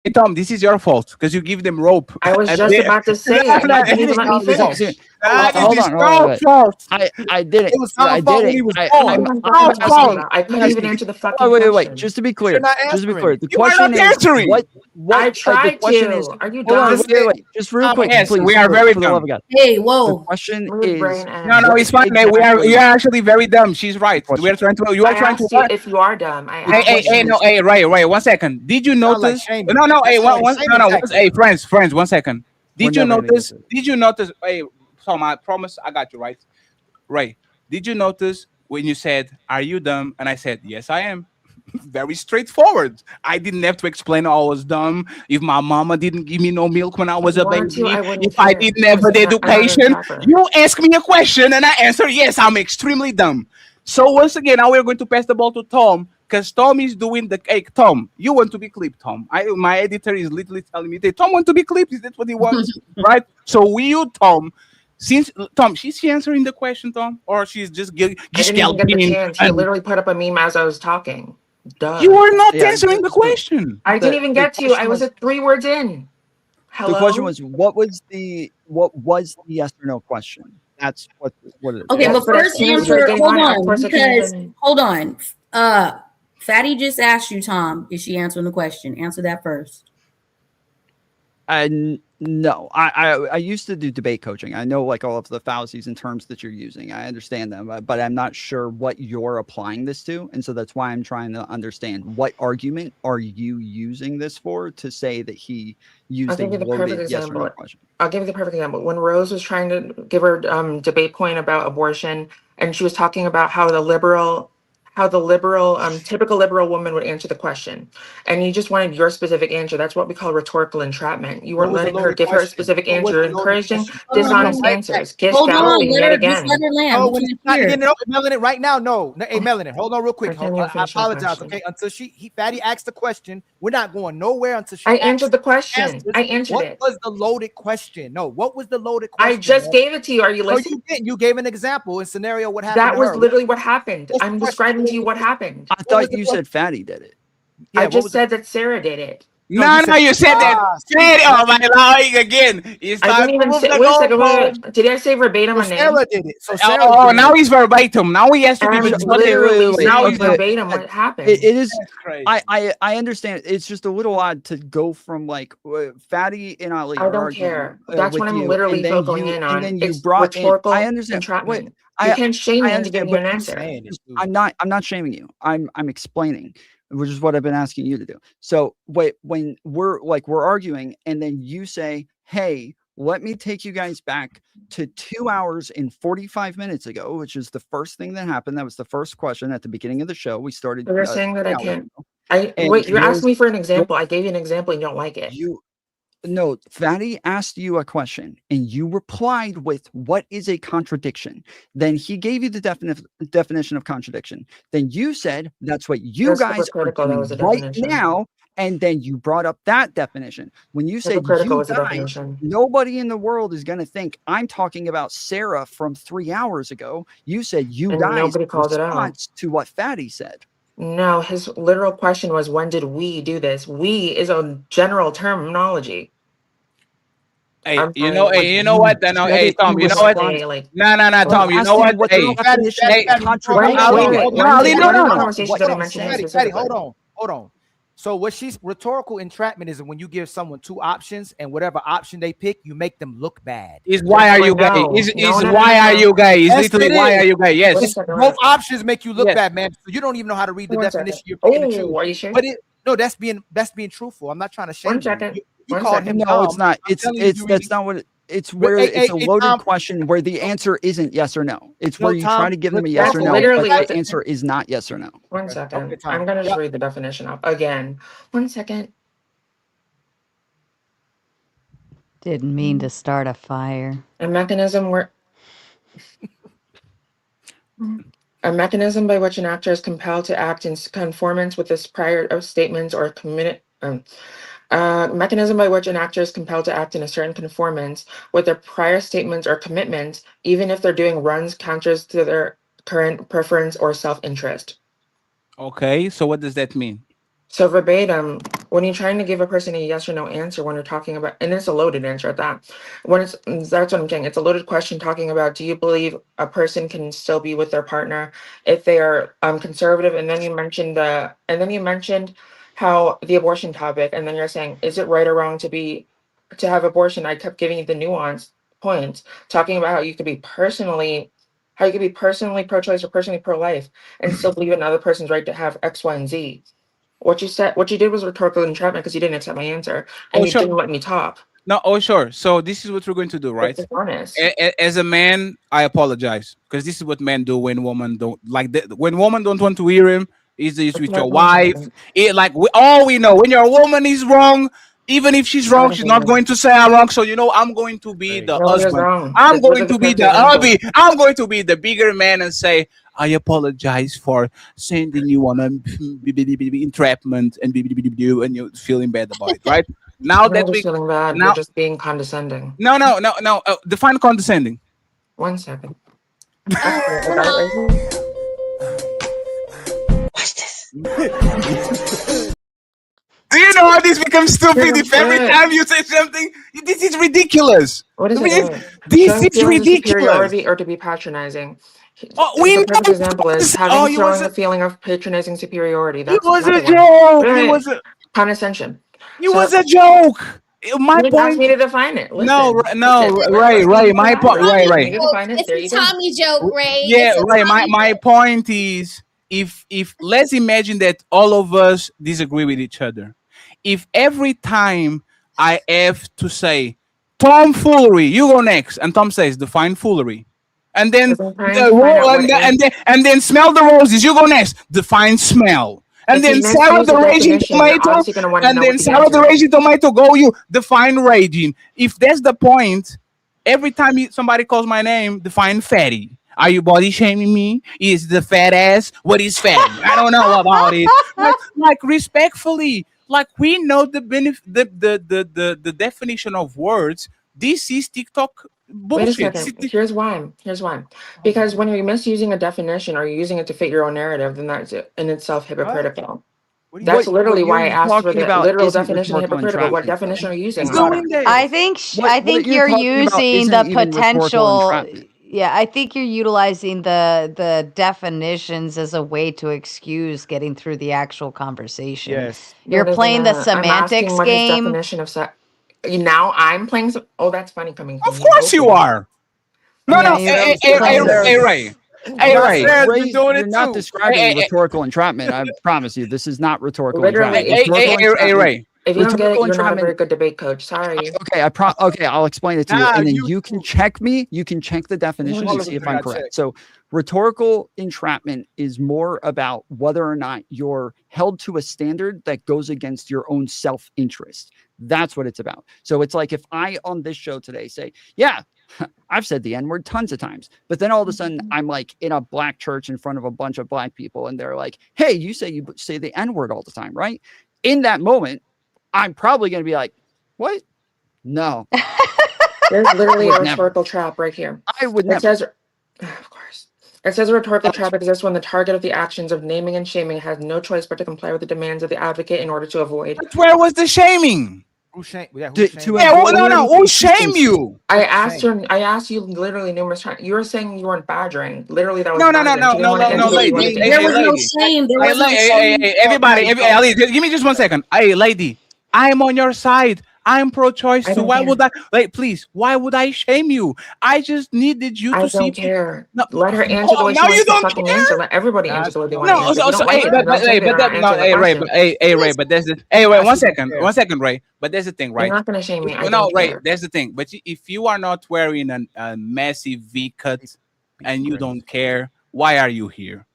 Hey, Tom, this is your fault because you give them rope. I was just about to say it. You didn't even let me finish. Hold on. fault. I did it. It was Tom's I fault did when it. he was I- born. I'm- What I'm am I talking asking- about? I couldn't even answer the fucking wait. question. Just to be clear. You're not Just to be answering. clear. The You are question not is answering. what I the tried question to. is. Are you Hold on, dumb? wait. Just real quick, Yes, please. we are very for the love of dumb. God. Hey, The whoa. question Where's is. brain at? No, it's fine, man. We are actually very dumb. She's right. We are trying to. You are I trying to. asked you if you are dumb. I asked Hey, you. no, hey, right. 1 second. Did you Sound like notice? shaming. No, hey, That sound like shaming tactics. Hey, friends. 1 second. We're Did you never gonna get notice? this. Did you notice? Hey, Tom, I promise I got you right. Right. Did you notice when you said, "Are you dumb?" and I said, "Yes, I am." Very straightforward. I didn't have to explain I was dumb. If my mama didn't give me no milk when I was If a you wanted baby, to, I wouldn't if I care, didn't have because the I'm not an education, attacker. you ask me a question and I answer yes, I'm extremely dumb. So once again, now we're going to pass the ball to Tom because Tom is doing the cake. Tom, you want to be clipped, Tom. My editor is literally telling me that Tom wants to be clipped. Is that what he wants? Right? So you, Tom, since Tom, she's she answering the question, Tom, or she's just I didn't even get the chance. He literally put up a meme as I was talking. Duh. You are not Yeah, answering the question. I didn't even get to. I was at 3 words in. Hello? The question was, what was the yes or no question? That's what it is. Okay, Yes, but but first as soon as you answer. get Hold one, of on, course I can because even- hold on. Fatty just asked you, Tom. Is she answering the question? Answer that first. No, I used to do debate coaching. I know like all of the fallacies and terms that you're using. I understand them, but I'm not sure what you're applying this to, and so that's why I'm trying to understand what argument are you using this for to say that he I'll used a give you the perfect loaded yes or no example. question. I'll give you the perfect example. When Rose was trying to give her debate point about abortion, and she was talking about how the typical liberal woman would answer the question, and you just wanted your specific answer. That's what we call rhetorical entrapment. You weren't What was the letting her loaded give her a question? specific What was answer, the loaded encouraging question? dishonest Right, answers. Gish Hold on, galloping let yet her again. land. No, We she's wanna not hear. getting it. Melanin, right now, no. Hey, Melanin, hold on real quick. I can't even I finish my apologize, question. okay? Until Fatty asked the question, we're not going nowhere until she I asks answered the question. answers. I answered What it. was the loaded question? No, what was the loaded question? I just gave it to you. Are you No, listening? you didn't. You gave an example and scenario what happened That to was her. literally what happened. What's the I'm question? describing to you what happened. I thought you said Fatty did it. Yeah, I what just was the- said that Sarah did it. No, you said that. Say it, oh my Lord, again. It's I time didn't to even move say. the Wait a second. goalpost. Wait. Did I say verbatim So a name? Sarah did it. So Sarah Oh, did now it. he's verbatim. Now he has to be I'm verbatim. literally wait. saying Okay. verbatim what happened. It is. That's crazy. I understand. It's just a little odd to go from like Fatty and Ali. I are don't arguing, care. That's with what I'm you, literally and then focusing in on. and then you It's brought in. I rhetorical understand. Wait, entrapment. You can't shame I me into understand, giving you but an answer. I'm not shaming you. I'm explaining, which is what I've been asking you to do. So wait, when we're arguing, and then you say, "Hey, let me take you guys back to 2 hours and 45 minutes ago," which is the first thing that happened. That was the first question at the beginning of the show. We started. You're saying that 3 I hours can't. ago. Wait. You're asking me for an Yours- example. I gave you an example, and you don't like it. No, Fatty asked you a question and you replied with what is a contradiction. Then he gave you the definition of contradiction. Then you said that's what you That's guys are hypocritical. That was a doing right definition. now. And then you brought up that definition. When you said Hypocritical you was a guys, definition. nobody in the world is going to think I'm talking about Sarah from 3 hours ago. You said you And guys nobody called it out. response to what Fatty said. No, his literal question was, when did we do this? We is a general terminology. Hey, I'm you sorry. know, hey, you know what? Then, said hey, it, Tom, you you know what? responded. Like- No, Tom, you know what? What Hey, the definition hey, of contradiction Ali, is. no, Ali, One of the no. conversations that I mentioned him Fatty, specifically. hold on. So what she's rhetorical entrapment is when you give someone 2 options and whatever option they pick, you make them look bad. Is why are you gay? Why are you gay? Is Yes, literally it why is. are you gay? Yes. It's both options make you look Yes. bad, man. So you don't even know how to read the One definition. second. You're picking and Oh, choose. are you sure? But no, that's being truthful. I'm not trying to shame One second. you. You One called second. him No, dumb. it's not. I'm telling you, That's not what it. it's where it's a loaded question where the answer isn't yes or no. It's where you try to give them a yes or no, literally but what the answer is not yes or no. One second. I'm going to just read the definition up again. 1 second. Didn't mean to start a fire. A mechanism where a mechanism by which an actor is compelled to act in conformance with his prior statements or committed. Mechanism by which an actor is compelled to act in a certain conformance with their prior statements or commitments, even if they're doing runs counters to their current preference or self-interest. Okay, so what does that mean? So verbatim, when you're trying to give a person a yes or no answer, when you're talking about, and it's a loaded answer at that, that's what I'm saying. It's a loaded question talking about, do you believe a person can still be with their partner if they are conservative? And then you mentioned how the abortion topic, and then you're saying, is it right or wrong to have abortion? I kept giving you the nuanced points, talking about how you could be personally pro-choice or personally pro-life and still believe in another person's right to have X, Y, and Z. What you did was rhetorical entrapment because you didn't accept my answer and you didn't let me talk. No, sure. So this is what we're going to do, right? Honest. As a man, I apologize because this is what men do when women don't when women don't want to hear him. Is with your wife? All we know when your woman is wrong, even if she's wrong, she's not going to say I'm wrong. So I'm going to be the husband. I'm going to be the hubby. I'm going to be the bigger man and say, I apologize for sending you on an entrapment and you're feeling bad about it, right? Now that we feeling bad, you're just being condescending. No. Define condescending. 1 second. Watch this. Do you know how this becomes stupid if every time you say something? This is ridiculous. What is it? This is ridiculous. Superiority or to be patronizing. The perfect example is showing the feeling of patronizing superiority. It was a joke. It was a condescension. It was a joke. My point. Ask me to define it. No, Ray. My point, Ray. It's a Tommy joke, Ray. Yeah, Ray. My point is, if let's imagine that all of us disagree with each other. If every time I have to say tomfoolery, you go next, and Tom says define foolery. And then and then smell the roses. You go next. Define smell. And then salad the raging tomato. And then salad the raging tomato. Go you define raging. If that's the point, every time somebody calls my name, define fatty. Are you body shaming me? Is the fat ass? What is fatty? I don't know about it. Like respectfully, like we know the benefit, the definition of words. This is TikTok bullshit. Wait a second. Here's why. Because when you're misusing a definition or you're using it to fit your own narrative, then that's in itself hypocritical. That's literally why I asked for the literal definition of hypocritical. What definition are you using? I think you're using the potential. Yeah, I think you're utilizing the definitions as a way to excuse getting through the actual conversation. Yes. You're playing the semantics game. Definition of now I'm playing some. Oh, that's funny coming from Of course you are. No. Hey, Ray. You're not describing rhetorical entrapment. I promise you, this is not rhetorical entrapment. Hey, Ray. If you don't get it, you're not a very good debate coach. Sorry. Okay, I'll explain it to you, and then you can check me. You can check the definition and see if I'm correct. So, rhetorical entrapment is more about whether or not you're held to a standard that goes against your own self-interest. That's what it's about. So it's like if I on this show today say, yeah, I've said the N-word tons of times, but then all of a sudden I'm like in a black church in front of a bunch of black people and they're like, hey, you say the N-word all the time, right? In that moment, I'm probably going to be like, what? No. There's literally a rhetorical trap right here. I would never. Of course. It says a rhetorical trap exists when the target of the actions of naming and shaming has no choice but to comply with the demands of the advocate in order to avoid. But where was the shaming? Who shame? Yeah, who shame you? I asked you literally numerous times. You were saying you weren't badgering. Literally, that was no, lady. There was no shame. Everybody, give me just 1 second. Hey, lady, I'm on your side. I'm pro-choice I too. don't Why care. would I like? Please, why would I shame you? I just needed you I to see. don't care. No, Let her answer the way she now you wants to don't fucking care. answer. Let everybody answer the way they want to No, answer. If you don't like hey, it, then don't say they're but that, not no, answering the hey, Ray, question. but hey, Ray, but there's the, hey, wait, one second, Ray. But there's the thing, You're right? not gonna shame me. I No, don't Ray, care. there's the thing. But if you are not wearing a massive V cut and you don't care, why are you here?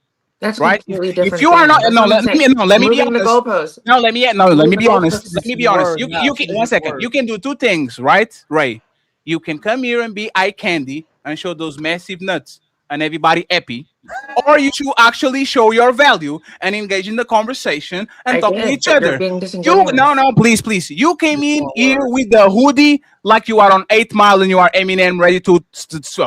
That's a Right? completely If different you are thing. not, That's no, what I'm let me saying. let me be Moving the honest. goalposts. No, let me Moving be the honest. goalposts Let me is be honest. word, You not can just one second. word. You can do two things, right, Ray? You can come here and be eye candy and show those massive nuts and everybody happy, or you should actually show your value and engage in the conversation and I talk to did, each but you're other. being You disingenuous. no, please. You came in here with the hoodie like you are on 8 Mile and you are Eminem ready to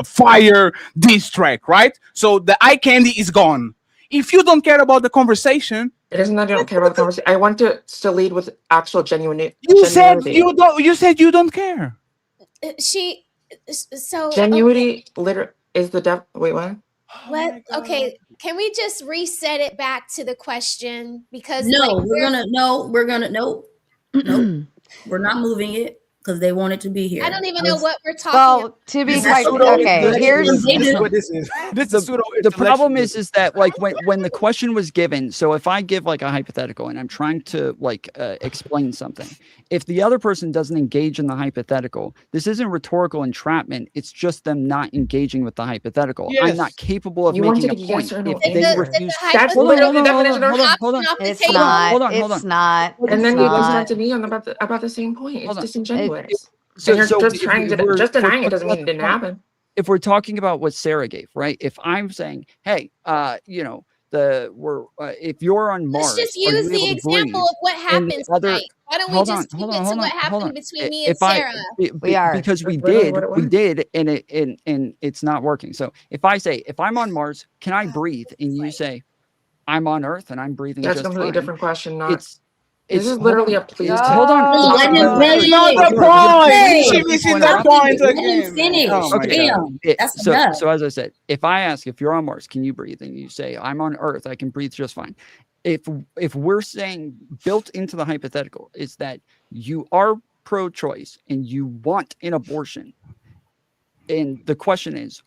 fire this track, right? So the eye candy is gone. If you don't care about the conversation, It isn't that I don't care about the conversation. I want to lead with actual genuinity. you said you don't. You said you don't care. So Genuinity literally is the def. Wait, what? okay, can we just reset it back to the question? Because No, we're gonna nope. We're not moving it because they want it to be here. I don't even know what we're talking Well, to be quite okay, here's what this is. This is the problem is that like when the question was given, so if I give like a hypothetical and I'm trying to like explain something, if the other person doesn't engage in the hypothetical, this isn't rhetorical entrapment. It's just them not engaging with the hypothetical. I'm not capable of You making a wanted a yes point or no if they refuse. That's literally the definition of Hold on. It's not. Hold on. It's not. And then It's you just not. had to be on about the same point. It's disingenuous. So And you're just if trying to we're just denying it doesn't talking mean it didn't happen. if we're talking about what Sarah gave, right? If I'm saying, hey, you know, if you're on Mars, Let's just are use you the able to example breathe? of what And the happened other, tonight. Why don't we hold just on, keep it to what happened between me and If I, Sarah? because we Literally did, what it we was. did, and it's not working. So if I say, if I'm on Mars, can I breathe? And you say, I'm on Earth and I'm breathing That's a just completely fine. different question. Not It's this is hold literally on. a please. Hold on. Let him That's finish. not the point. She Hey, missing stop the point it. Let him again. Man. finish. Oh my Okay. god. That's So enough. as I said, if I ask if you're on Mars, can you breathe? And you say, I'm on Earth, I can breathe just fine. If we're saying built into the hypothetical is that you are pro-choice and you want an abortion, and the question is,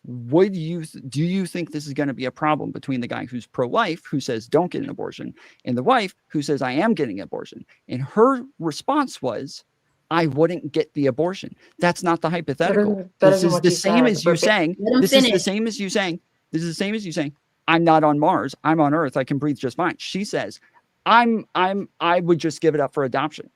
do you think this is going to be a problem between the guy who's pro-life, who says don't get an abortion, and the wife who says I am getting an abortion? And her response was, I wouldn't get the abortion. That's not the hypothetical. That This isn't is what the you same said, as you but saying. Let him This is the finish. same as you saying. This is the same as you saying. I'm not on Mars. I'm on Earth. I can breathe just fine. She says, I would just give it up for adoption.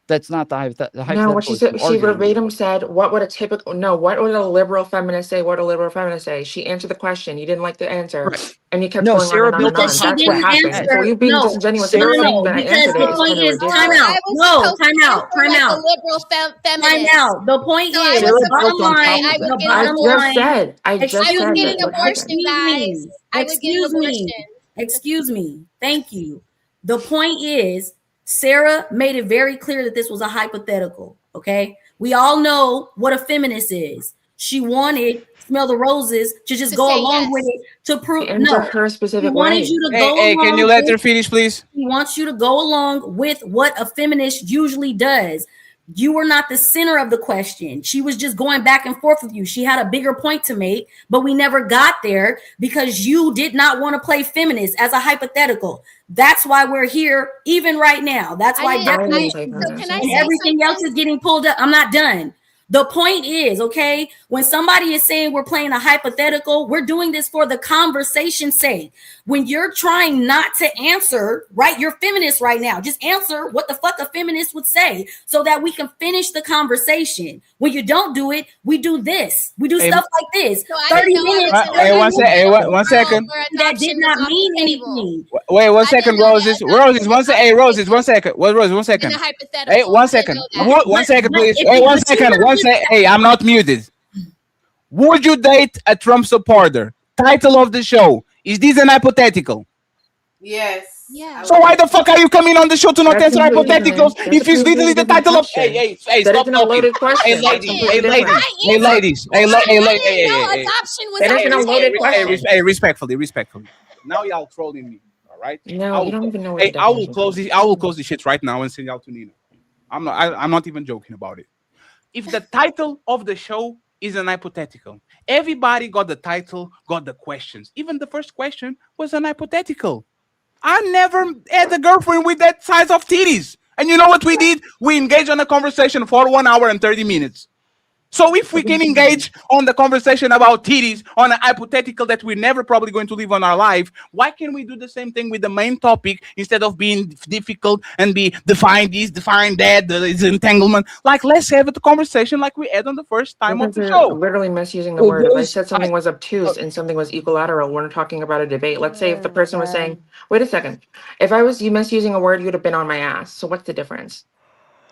That's not the hypothetical. No, what she is said, you she are getting the verbatim abortion. said, what would a typical, no, what would a liberal feminist say? What would a liberal feminist say? She answered the question. You didn't like the answer. Right. And you kept No, going on Sarah and on built and on on. She top That's of what didn't that. happened. answer. So you being No, disingenuous no, and no, not no. saying that I Because answered the it is point kind of is, time ridiculous. out. I was No, supposed time to out. answer Time like a out. liberal Time feminist. out. The point So I is, was Sarah the bottom supposed built on to say line, top I of would that. the get an I bottom just abortion. line. said, I just I was said Excuse getting that's me. what abortion, happened. Excuse guys. me. I was getting Excuse me. abortion. Excuse me. Thank you. The point is, Sarah made it very clear that this was a hypothetical. Okay. We all know what a feminist is. She wanted Smell the Roses to just To go say along with yes. it to prove Answer no. her She specific wanted way. you to go Hey, can you along let with her finish, please? He wants you to go along with what a feminist usually does. You were not the center of the question. She was just going back and forth with you. She had a bigger point to make, but we never got there because you did not want to play feminist as a hypothetical. That's why we're here, even right now. That's why I didn't play definitions So can I and say everything else something? is getting pulled up. I'm not done. The point is, okay, when somebody is saying we're playing a hypothetical, we're doing this for the conversation's sake. When you're trying not to answer, right, you're feminist right now. Just answer what the fuck a feminist would say so that we can finish the conversation. When you don't do it, we do this. We do Hey, stuff like this. So I 30 didn't know I was minutes, gonna hey, 30 one have to sec. Hey, give minutes. a one girl second. where That did adoption was not off mean the table. anything. Wait, one I didn't second, know that Roses. adoption Roses, was one second. off Hey, the Roses, one table second. Roses, one in second. the Hey, hypothetical. one I didn't second. know that. One second, please. If Hey, you, one but you second. have One just second. Hey, I'm not muted. Would you date a Trump supporter? Title of the show. Is this an hypothetical? Yes. Yeah. So why the fuck are you coming on the show to not That's answer completely hypotheticals different. That's a if it's literally completely the different title of hey, question. hey, That stop isn't a talking. loaded Hey question. That's ladies, completely hey different. ladies, I hey answered. ladies, hey, I didn't know hey, adoption was That off isn't a the loaded table. question. hey, respectfully. Now y'all trolling me. All right. No, you don't even know what the Hey, I will definition close is. this. I will close this shit right now and send y'all to Nina. I'm not even joking about it. If the title of the show is an hypothetical, everybody got the title, got the questions. Even the first question was an hypothetical. I never had a girlfriend with that size of titties. And you know what we did? We engaged on a conversation for 1 hour and 30 minutes. So if we can engage on the conversation about titties on a hypothetical that we're never probably going to live on our life, why can't we do the same thing with the main topic instead of being difficult and be define this, define that, this entanglement? Like, let's have a conversation like we had on the first time of Because the you're show. literally misusing the word. If I said something was obtuse and something was equilateral, we're talking about a debate. Let's say if the person was saying, wait a second, if I was you misusing a word, you'd have been on my ass. So what's the difference?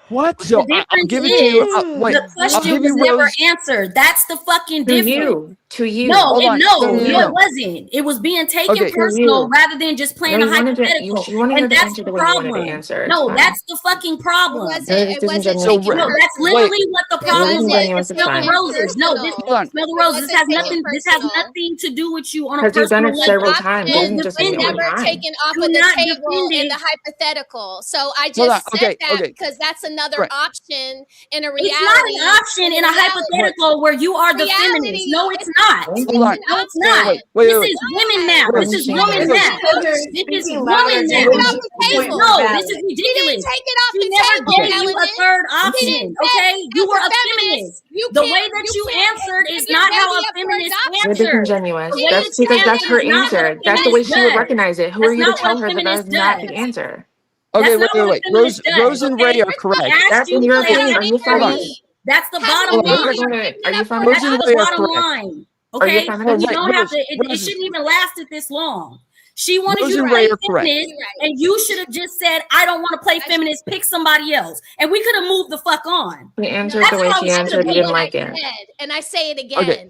What? So The difference I'll give it to you. Wait, the I'll question give was you never Rose. answered. That's the fucking To difference. you. To you. No, Hold on. it wasn't. It was being taken Okay. personal you. rather than just playing No, a you wanted to, hypothetical. you wanted her And to that's answer the the way you wanted to problem. answer. It's No, fine. that's the fucking problem. It wasn't No, taken that's wait. literally what the problem is. disingenuous, And it's smell the fine. roses. No, this Hold on. smell the It roses. This has wasn't taken nothing. This has personal. nothing to do with you on a Because you've done personal it several level. times. It Don't isn't just Was me defend one it. never time. taken off Do of the not table defend in it. the hypothetical. So I Hold on. just said that Okay. because that's another Right. option in a reality. It's not an option in a hypothetical where you are the feminist. No, it's not. Hold on. No, it's not. Wait. This is women math. Rose, This is woman Rose, math. You're This is speaking woman louder Take than it math. off the the point table. was No, valid. this is He didn't ridiculous. take it off She the never table, gave you a Melanin. third He option. didn't say, Okay, you as were a a feminist. you The way can't- that you you can't answered give is your not how baby a a feminist third You're answers. disingenuous. The way That's that you because that's answered her is not what a answer. That's the way feminist she would does. recognize it. Who That's are you to not tell what a her that feminist that's not the does. answer? That's Okay. not what a Wait. feminist does. Rose and Ray are Okay, correct. I asked That's you in to your play opinion. Are you hypothetical. feminist? That's the Hold bottom on. Are line. you Rose feminist? and That's Ray the are bottom correct. line. Are you Okay, feminist? you Right. don't have to. It Rose, shouldn't even lasted this long. She wanted Rose you to and play Ray are correct. feminist, and you should have just said, "I don't want to play feminist. Pick somebody else," and we could have moved the fuck on. She answered That's the way how she it should have answered. You didn't been. like it. And I say it again. Okay.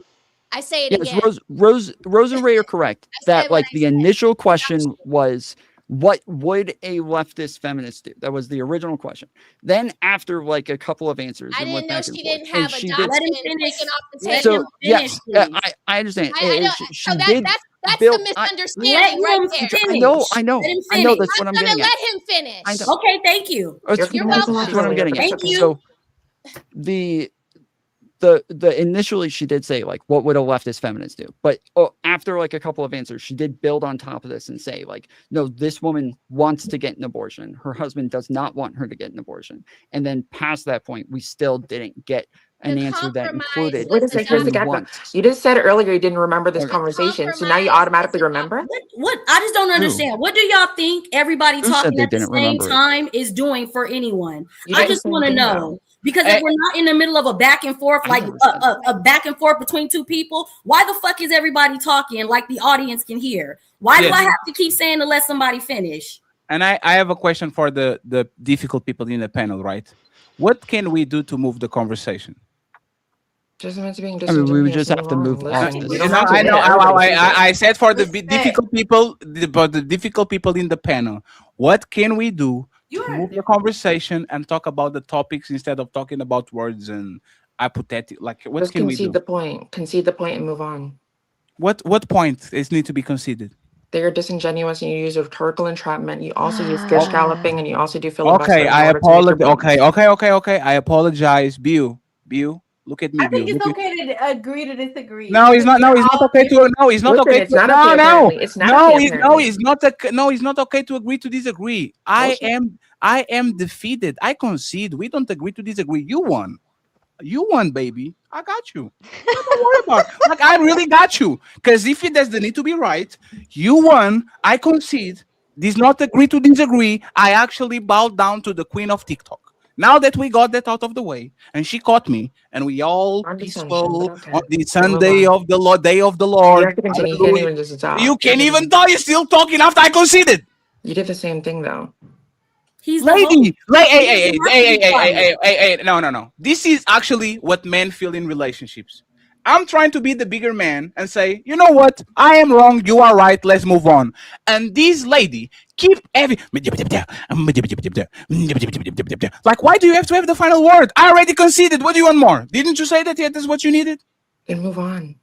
I say it Yes, again. Rose and Ray are correct. That said what like the initial question was, what would a leftist feminist do? That was the original question. Then after like a couple of answers, I it went didn't know back and she forth, didn't and have she adoption Let him taken finish. off the Let table. him finish, yes, please. I understand. I don't, She so did that's build. the Let misunderstanding right him there. finish. I know. Let him I know. finish. That's what I'm I'm gonna getting at. let him finish. I know. Okay, thank you. You're welcome. That's what I'm getting at. Thank you. So the initially she did say like, what would a leftist feminist do? But after like a couple of answers, she did build on top of this and say like, no, this woman wants to get an abortion. Her husband does not want her to get an abortion. And then past that point, we still didn't get an answer that included. Wait a second. Here's the if he gap. wants. You just said earlier you didn't remember this conversation, so now you automatically remember. What? I just don't understand. What do y'all think everybody Who said talking they at the didn't same remember it? time is doing for anyone? You I did the just same want to thing, know. though. Because if we're not in the middle of a back and forth, like a back and forth between two people, why the fuck is everybody talking like the audience can hear? Why do Yes. I have to keep saying to let somebody finish? And I have a question for the difficult people in the panel, right? What can we do to move the conversation? Just meant to being I mean, we would disingenuous. just have to move off Listen, this. you You don't know, have to I admit know. it. Everybody sees it. I said for the Listen. difficult people, but the difficult people in the panel. What can we do to move the conversation and talk about the topics instead of talking about words and hypothetical? Like, what Just can we do? concede the point. Concede the point and move on. What point is need to be conceded? They are disingenuous and you use rhetorical entrapment. You also use gish galloping and you also do filibuster. Okay, in I order to make your apologize. points. Okay. I apologize, Bill. Look at me, I think Bill. it's Look at- okay to agree to disagree. No, it's not. No, We're it's not all okay to. different. No, it's not Listen, okay it's to. not No, okay, no, apparently. It's not no, okay, it's no, apparently. it's not. No, it's not okay to agree to disagree. I am defeated. I concede. We don't agree to disagree. You won. You won, baby. I got you. Don't worry about it. Like, I really got you. Because if there's the need to be right, you won. I concede. This not agree to disagree. I actually bowed down to the queen of TikTok. Now that we got that out of the way, and she caught me, and we all peaceful on the Sunday of the Lord, day of the Lord. You have to continue. You can't even just talk. You can't even talk. You're still talking after I conceded. You did the same thing though. He's Lady, hey, no. This is actually what men feel in relationships. I'm trying to be the bigger man and say, you know what? I am wrong. You are right. Let's move on. And this lady keep having like, why do you have to have the final word? I already conceded. What do you want more? Didn't you say that that's what you needed? Then move on.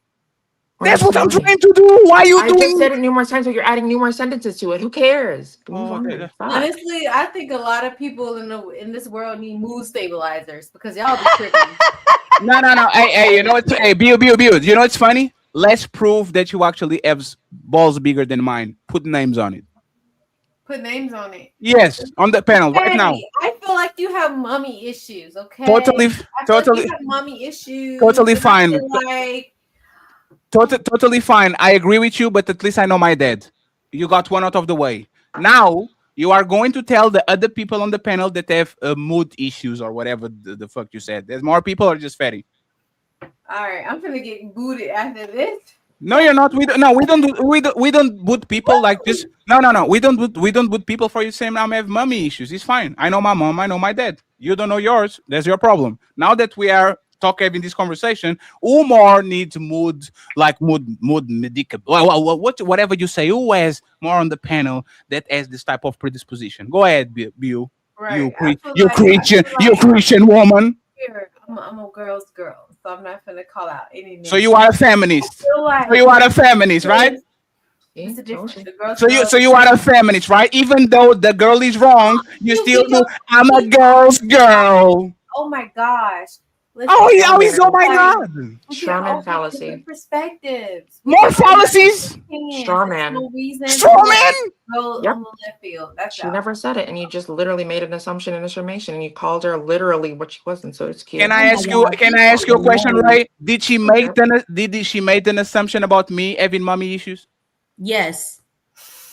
That's what I'm funny. trying to do. Why you I just doing? said it numerous times, so you're adding numerous sentences to it. Who cares? Move on. Okay. Fuck. Honestly, I think a lot of people in this world need mood stabilizers because y'all be tripping. No. Hey, you know what? Hey, Bill. You know what's funny? Let's prove that you actually have balls bigger than mine. Put names on it. Put names on it. Yes, on the panel right now. Hey, I feel like you have mommy issues, okay? Totally, I feel like totally, you have mommy issues. totally and I fine. feel like Totally fine. I agree with you, but at least I know my dad. You got one out of the way. Now you are going to tell the other people on the panel that they have mood issues or whatever the fuck you said. There's more people or just fatty? all right, I'm gonna get booted after this. No, you're not. We don't. No, we don't boot people like this. No. We don't boot people for you saying I have mommy issues. It's fine. I know my mom. I know my dad. You don't know yours. That's your problem. Now that we are having this conversation, who more needs mood medical? Whatever you say. Who has more on the panel that has this type of predisposition? Go ahead, Bill. Right. You Christian woman. Here, I'm a girl's girl, so I'm not gonna call out any names. So you are a feminist. Like So you are a feminist, right? It's a difference. The girl's So you are a feminist, right? Even though the girl is wrong, you still do. I'm a girl's girl. Oh my gosh. Oh, he's oh my god. Straw man fallacy. Perspectives. More fallacies. Straw man. No reason. Straw man. Go Yep. on the left field. That's She never said it, and you just literally made an assumption and affirmation, and you called her literally what she wasn't. So it's cute. Can I ask you? Can I ask you a question, Ray? Did she make an assumption about me having mommy issues? Yes.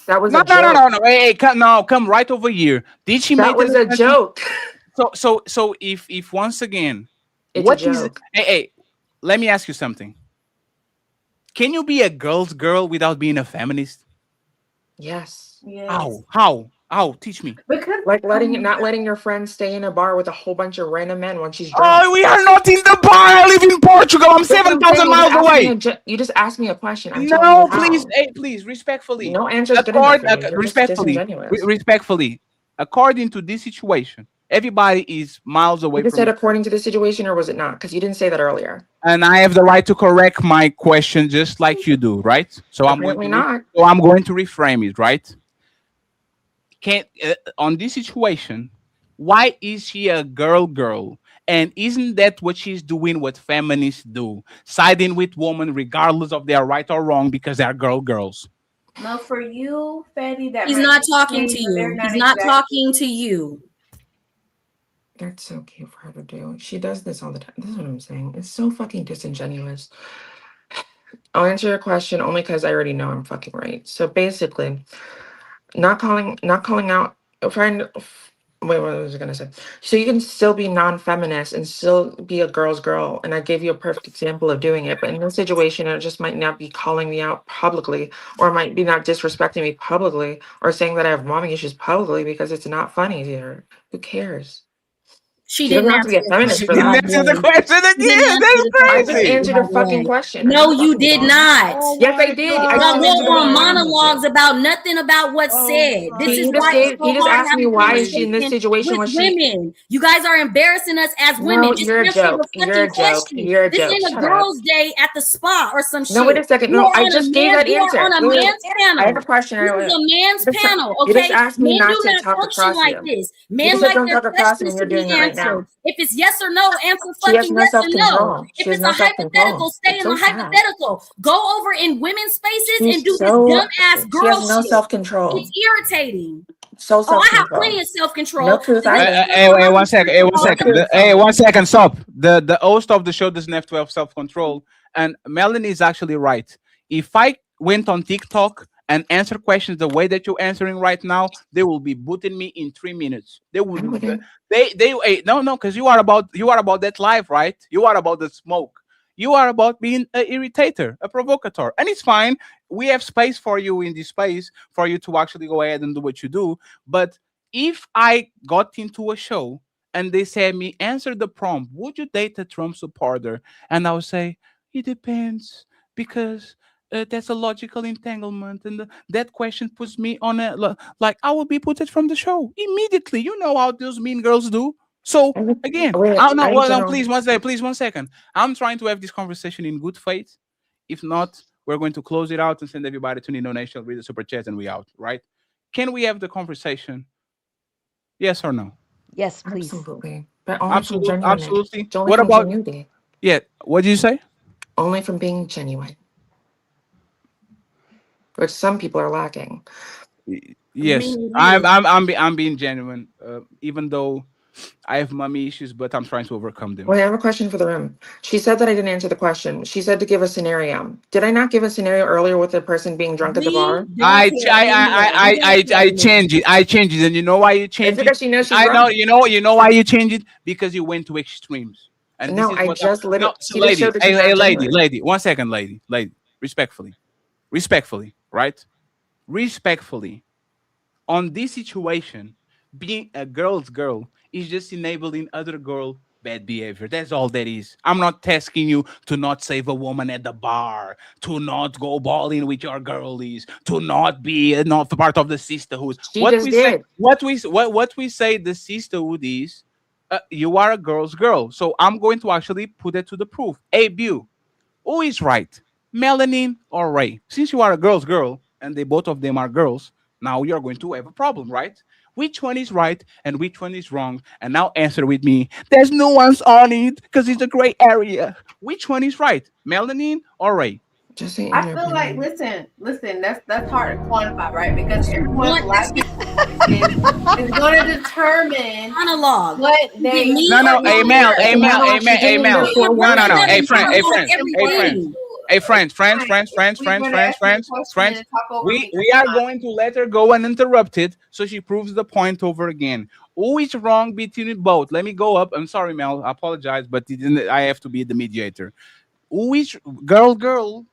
That was No. Hey, come right over here. Did she make that was a joke? So if once again, It's what a is? joke. Hey, let me ask you something. Can you be a girl's girl without being a feminist? Yes. How? Teach me. Because like not letting your friend stay in a bar with a whole bunch of random men when she's drunk. Oh, we are not in the bar. I live in Portugal. I'm 7,000 miles away. You just asked me a question. No, please, please, respectfully. No answer is good enough for you. You're just disingenuous. Respectfully, according to this situation, everybody is miles away You just from. said according to the situation, or was it not? Because you didn't say that earlier. And I have the right to correct my question just like you do, right? So I'm going to reframe it, right? On this situation, why is she a girl? And isn't that what she's doing? What feminists do, siding with women regardless of their right or wrong because they are girls. No, for you, Fatty, that He's not talking to you. He's not talking to you. That's so cute for her to do. She does this all the time. This is what I'm saying. It's so fucking disingenuous. I'll answer your question only because I already know I'm fucking right. So basically, not calling out friend. Wait, what was I gonna say? So you can still be non-feminist and still be a girl's girl. And I gave you a perfect example of doing it. But in this situation, it just might not be calling me out publicly, or might be not disrespecting me publicly, or saying that I have mommy issues publicly because it's not funny to her. Who cares? She doesn't didn't have to be a feminist for Didn't that. answer the question again. That's I just crazy. answered a fucking question. No, you did not. Yes, I did. I Y'all just go answered on it. monologues about nothing about what's said. This is why it's so he just hard asked me having why is she in this conversation situation with when she. women. You guys are embarrassing us as women. No, Just you're a answer joke. the fucking You're a joke. question. You're a This joke. ain't a Shut girls' up. day at the spa or some shit. No, wait a second. You No, are I on just a gave man- that you are answer. on a Wait, man's panel. I have a question. This is a man's panel, You okay? just asked me Men not do to not talk function across like you. this. You Men just said like don't their talk across me, questions and to you're doing be it right now. answered. If it's yes or no, answer She has fucking no yes or no. self-control. If She has it's no a hypothetical, self-control. stay It's in the so sad. hypothetical. Go over in women's spaces and She's do this so. dumbass She girl has no shit. self-control. It's irritating. So Oh, I have self-control. plenty of self-control. No truth either. Hey, one second. Hey, one No second. truth. Hey, 1 second. Stop. The host of the show doesn't have to have self-control. And Melanin is actually right. If I went on TikTok and answer questions the way that you're answering right now, they will be booting me in 3 minutes. They would. Hey, no, because you are about that life, right? You are about the smoke. You are about being an irritator, a provocateur, and it's fine. We have space for you in this space for you to actually go ahead and do what you do. But if I got into a show and they said me answer the prompt, would you date a Trump supporter? And I would say it depends because that's a logical entanglement, and that question puts me on like I will be put from the show immediately. You know how those mean girls do. So again, please 1 second. I'm trying to have this conversation in good faith. If not, We're going to close it out and send everybody to Nino Nation, read the super chat, and we out, right? Can we have the conversation? Yes or no? Yes, please. Absolutely. But only from genuine. Absolutely. Only What from about genuinity. Yeah? What did you say? Only from being genuine. Which some people are lacking. Yes, I'm being genuine, even though I have mommy issues, but I'm trying to overcome them. Well, I have a question for the room. She said that I didn't answer the question. She said to give a scenario. Did I not give a scenario earlier with the person being drunk at the bar? I changed it. I changed it, and you know why you changed it? because she knows she's I know. wrong. You know why you changed it? Because you went to extremes. And No, this is I what just literally. so She just lady, showed that she's not genuine. lady. 1 second, lady, respectfully, right? Respectfully, on this situation, being a girl's girl is just enabling other girl bad behavior. That's all that is. I'm not asking you to not save a woman at the bar, to not go balling with your girlies, to not be not part of the sisterhood. She just did. What we say the sisterhood is, you are a girl's girl. So I'm going to actually put it to the proof. Hey, Bu, who is right? Melanin or Ray? Since you are a girl's girl and they both of them are girls, now you're going to have a problem, right? Which one is right and which one is wrong? And now answer with me. There's nuance on it because it's a gray area. Which one is right? Melanin or Ray? Just say I feel like listen, that's hard to quantify, right? Because everyone's life is going to determine monologue what they. No, hey Mel. No. Hey friends. We are going to let her go uninterrupted so she proves the point over again. Who is wrong between both? Let me go up. I'm sorry, Mel. I apologize, but I have to be the mediator. Who is girl,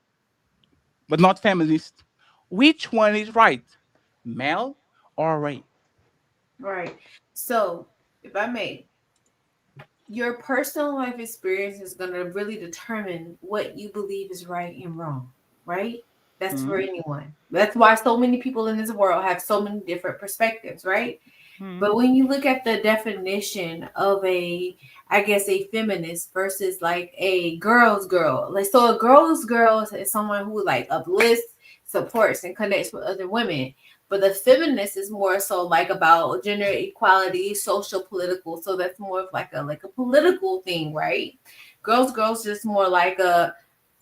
but not feminist? Which one is right? Mel or Ray? Right. So, if I may, your personal life experience is going to really determine what you believe is right and wrong, right? That's for anyone. That's why so many people in this world have so many different perspectives, right? But when you look at the definition of a feminist versus like a girl's girl, like so a girl's girl is someone who like uplifts, supports, and connects with other women. But the feminist is more so like about gender equality, social, political. So that's more of like a political thing, right? Girls just more like a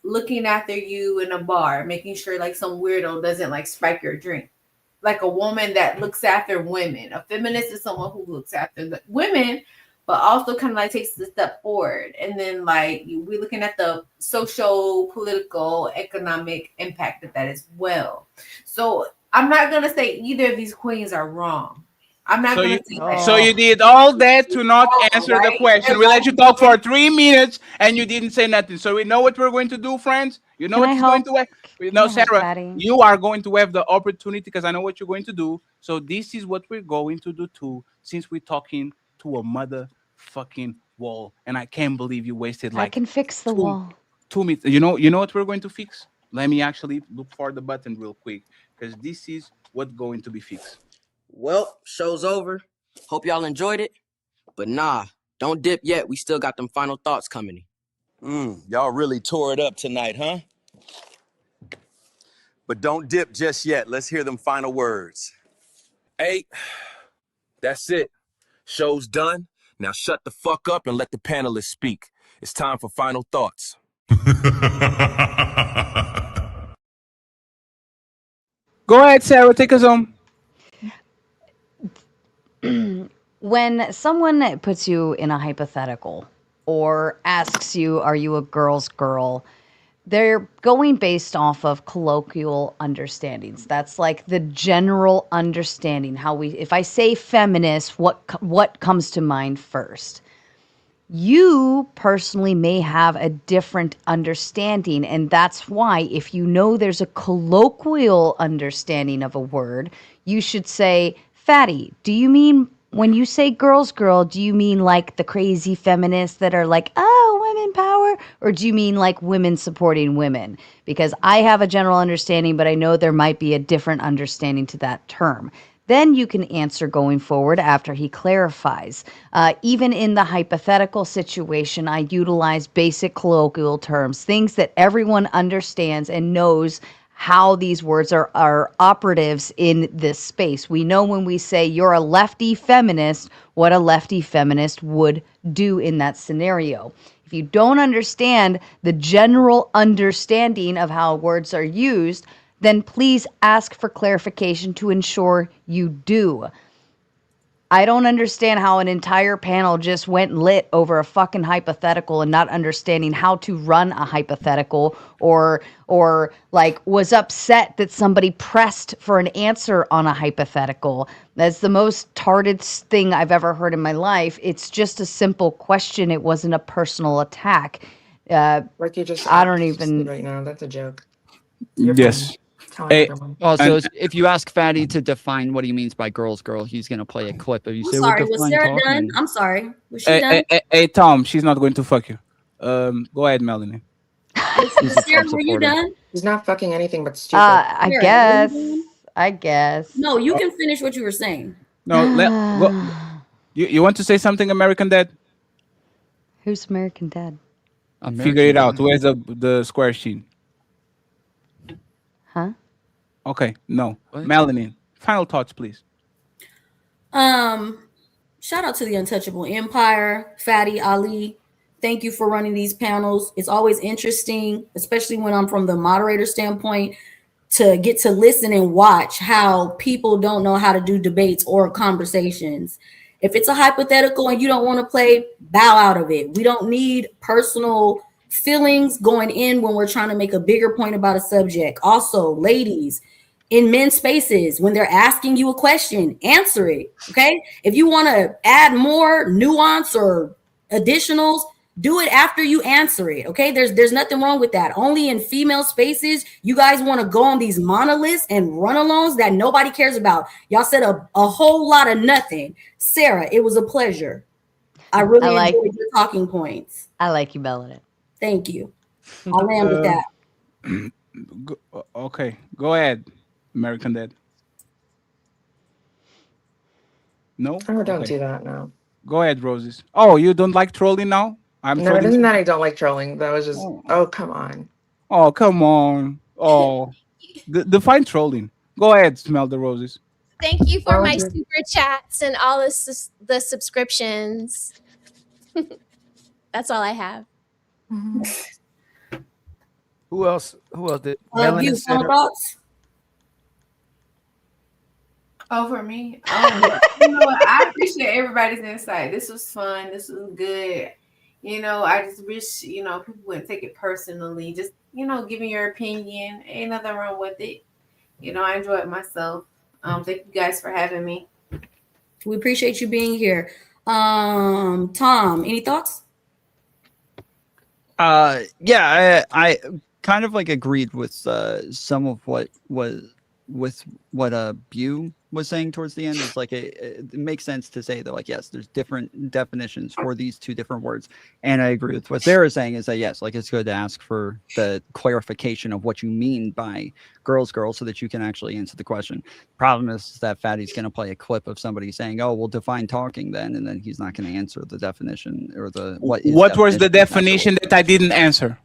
looking after you in a bar, making sure like some weirdo doesn't like spike your drink. Like a woman that looks after women. A feminist is someone who looks after the women, but also kind of like takes the step forward. And then like we're looking at the social, political, economic impact of that as well. So I'm not gonna say either of these queens are wrong. I'm not gonna say that. So you did all that to not answer the question. We let you talk for 3 minutes and you didn't say nothing. So we know what we're going to do, friends. You know what's going to happen. No, Sarah, you are going to have the opportunity because I know what you're going to do. So this is what we're going to do too, since we're talking to a motherfucking wall. And I can't believe you wasted like I can fix the wall. 2 minutes. You know what we're going to fix? Let me actually look for the button real quick because this is what's going to be fixed. Well, show's over. Hope y'all enjoyed it. But nah, don't dip yet. We still got them final thoughts coming. Y'all really tore it up tonight, huh? But don't dip just yet. Let's hear them final words. Hey, that's it. Show's done. Now shut the fuck up and let the panelists speak. It's time for final thoughts. Go ahead, Sarah. Take us home. When someone puts you in a hypothetical or asks you, are you a girl's girl? They're going based off of colloquial understandings. That's like the general understanding. If I say feminist, what comes to mind first? You personally may have a different understanding, and that's why if you know there's a colloquial understanding of a word, you should say, fatty, do you mean, when you say girl's girl, do you mean like the crazy feminists that are like, oh, women power? Or do you mean like women supporting women? Because I have a general understanding, but I know there might be a different understanding to that term. Then you can answer going forward after he clarifies. Even in the hypothetical situation, I utilize basic colloquial terms, things that everyone understands and knows how these words are operatives in this space. We know when we say you're a lefty feminist, what a lefty feminist would do in that scenario. If you don't understand the general understanding of how words are used, then please ask for clarification to ensure you do. I don't understand how an entire panel just went lit over a fucking hypothetical and not understanding how to run a hypothetical, or like was upset that somebody pressed for an answer on a hypothetical. That's the most tarded thing I've ever heard in my life. It's just a simple question. It wasn't a personal attack. Like you just I don't even right now. That's a joke. You're Yes. telling everyone. Also, And if you ask Fatty to define what he means by girl, he's gonna play a clip. If you I'm say, "Well, sorry. Was define Sarah done? talking," I'm sorry. Was she done? hey, Tom, she's not going to fuck you. Go ahead, Melanie. Sarah, were you done? He's not fucking anything but stupid. I Sarah, guess. were you done? I guess. No, you can finish what you were saying. No, go. You want to say something, American Dad? Who's American Dad? Figure it out. Where's the square sheet? Huh? Okay, no. Melanie, final thoughts, please. Shout out to the Untouchable Empire, Fatty Ali. Thank you for running these panels. It's always interesting, especially when I'm from the moderator standpoint, to get to listen and watch how people don't know how to do debates or conversations. If it's a hypothetical and you don't want to play, bow out of it. We don't need personal feelings going in when we're trying to make a bigger point about a subject. Also, ladies, in men's spaces, when they're asking you a question, answer it. Okay. If you want to add more nuance or additionals, do it after you answer it. Okay. There's nothing wrong with that. Only in female spaces, you guys want to go on these monoliths and run-alongs that nobody cares about. Y'all said a whole lot of nothing. Sarah, it was a pleasure. I really enjoyed your talking points. I like you, Melanin. Thank you. I'll land with that. Okay, go ahead, American Dad. No? Oh, don't do that now. Go ahead, Roses. Oh, you don't like trolling now? No, it isn't that I don't like trolling. That was just, oh come on. Oh, come on. Oh, define trolling. Go ahead, smell the roses. Thank you for my super chats and all the subscriptions. That's all I have. Who else did? You final thoughts? Oh, for me? You know what? I appreciate everybody's insight. This was fun. This was good. You know, I just wish, people wouldn't take it personally. Just, giving your opinion. Ain't nothing wrong with it. I enjoyed myself. Thank you guys for having me. We appreciate you being here. Tom, any thoughts? Yeah, I kind of like agreed with some of what Bu was saying towards the end. It's like it makes sense to say that, like, yes, there's different definitions for these two different words, and I agree with what Sarah's saying is that yes, like it's good to ask for the clarification of what you mean by girl, so that you can actually answer the question. Problem is that Fatty's going to play a clip of somebody saying, "Oh, we'll define talking then," and then he's not going to answer the definition or the what. What was the definition that I didn't answer?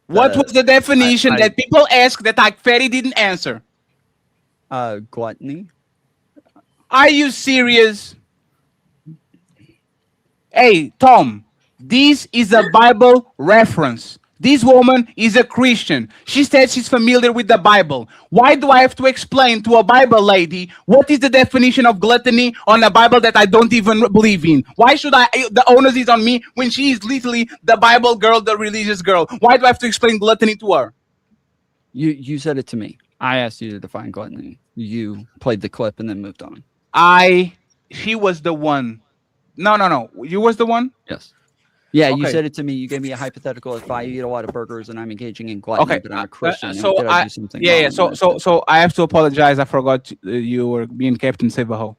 What was the definition that people asked that Fatty didn't answer? Gluttony. Are you serious? Hey, Tom, this is a Bible reference. This woman is a Christian. She said she's familiar with the Bible. Why do I have to explain to a Bible lady what is the definition of gluttony on a Bible that I don't even believe in? Why should the onus is on me when she is literally the Bible girl, the religious girl? Why do I have to explain gluttony to her? You said it to me. I asked you to define gluttony. You played the clip and then moved on. She was the one. No. You was the one? Yes. Yeah, Okay. you said it to me. You gave me a hypothetical. If I eat a lot of burgers and I'm engaging in gluttony, Okay, but I'm a Christian, so did I do something yeah. wrong? So I have to apologize. I forgot you were being Captain Save a Ho.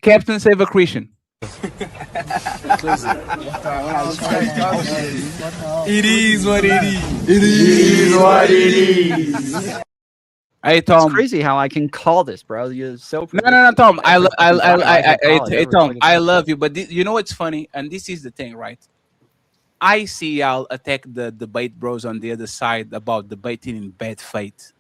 Captain Save a Christian. It is what it is. It is what it is. Hey It's Tom. crazy how I can call this, bro. You're so No, predictable. Tom. Every fucking time I call it, Hey, every Tom. fucking I time. love you, but you know what's funny? And this is the thing, right? I see y'all attack the debate bros on the other side about debating in bad faith.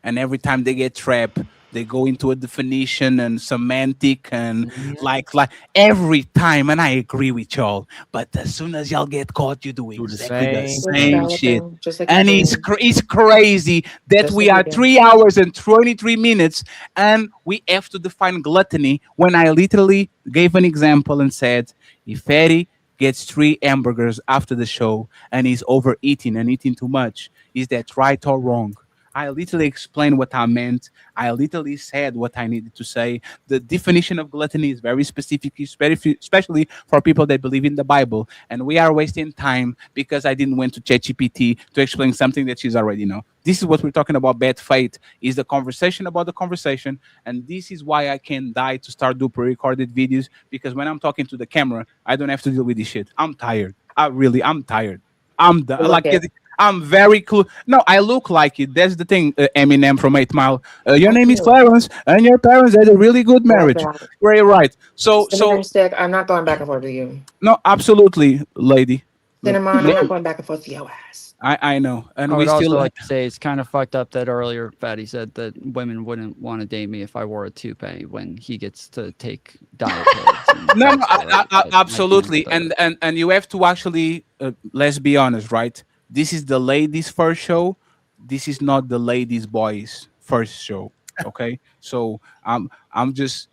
And every time they get trapped, they go into a definition and semantic and like every time. And I agree with y'all. But as soon as y'all get caught, you do exactly the same We're same shit. developing, just like you And do. it's crazy that Just we like you are do. 3 hours and 23 minutes and we have to define gluttony when I literally gave an example and said, if Eddie gets 3 hamburgers after the show and he's overeating and eating too much, is that right or wrong? I literally explained what I meant. I literally said what I needed to say. The definition of gluttony is very specific, especially for people that believe in the Bible. And we are wasting time because I didn't went to ChatGPT to explain something that she's already know. This is what we're talking about. Bad faith is the conversation about the conversation, and this is why I can die to start do pre-recorded videos, because when I'm talking to the camera, I don't have to deal with this shit. I'm tired. I'm tired. I'm You done. look Like it. I'm very cool. No, I look like it. That's the thing. Eminem from 8 Mile. Your Thank name is you. Clarence, and your parents had a really good Love marriage. that. Very right. So Cinnamon stick, I'm not going back and forth with you. no, absolutely, lady. Cinnamon, I'm No, not going back and forth with your ass. I know, and I we would also still. like to say it's kind of fucked up that earlier Fatty said that women wouldn't want to date me if I wore a toupee when he gets to take diet pills. No, And stuff, right? I can't absolutely, put that up. and you have to actually let's be honest, right? This is the ladies' first show. This is not the ladies' boys' first show. Okay, so I'm just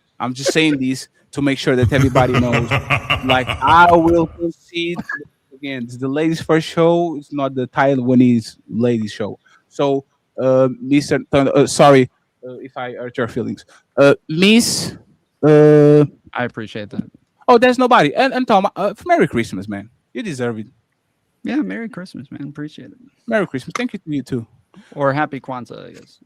saying this to make sure that everybody knows. Like I will concede again. It's the ladies' first show. It's not the Taiwanese ladies' show. So, Mr. Sorry if I hurt your feelings, Miss. I appreciate that. Oh, there's nobody. And Tom, Merry Christmas, man. You deserve it. Yeah, Merry Christmas, man. Appreciate it. Merry Christmas. Thank you to you too. Or Happy Kwanzaa, I guess.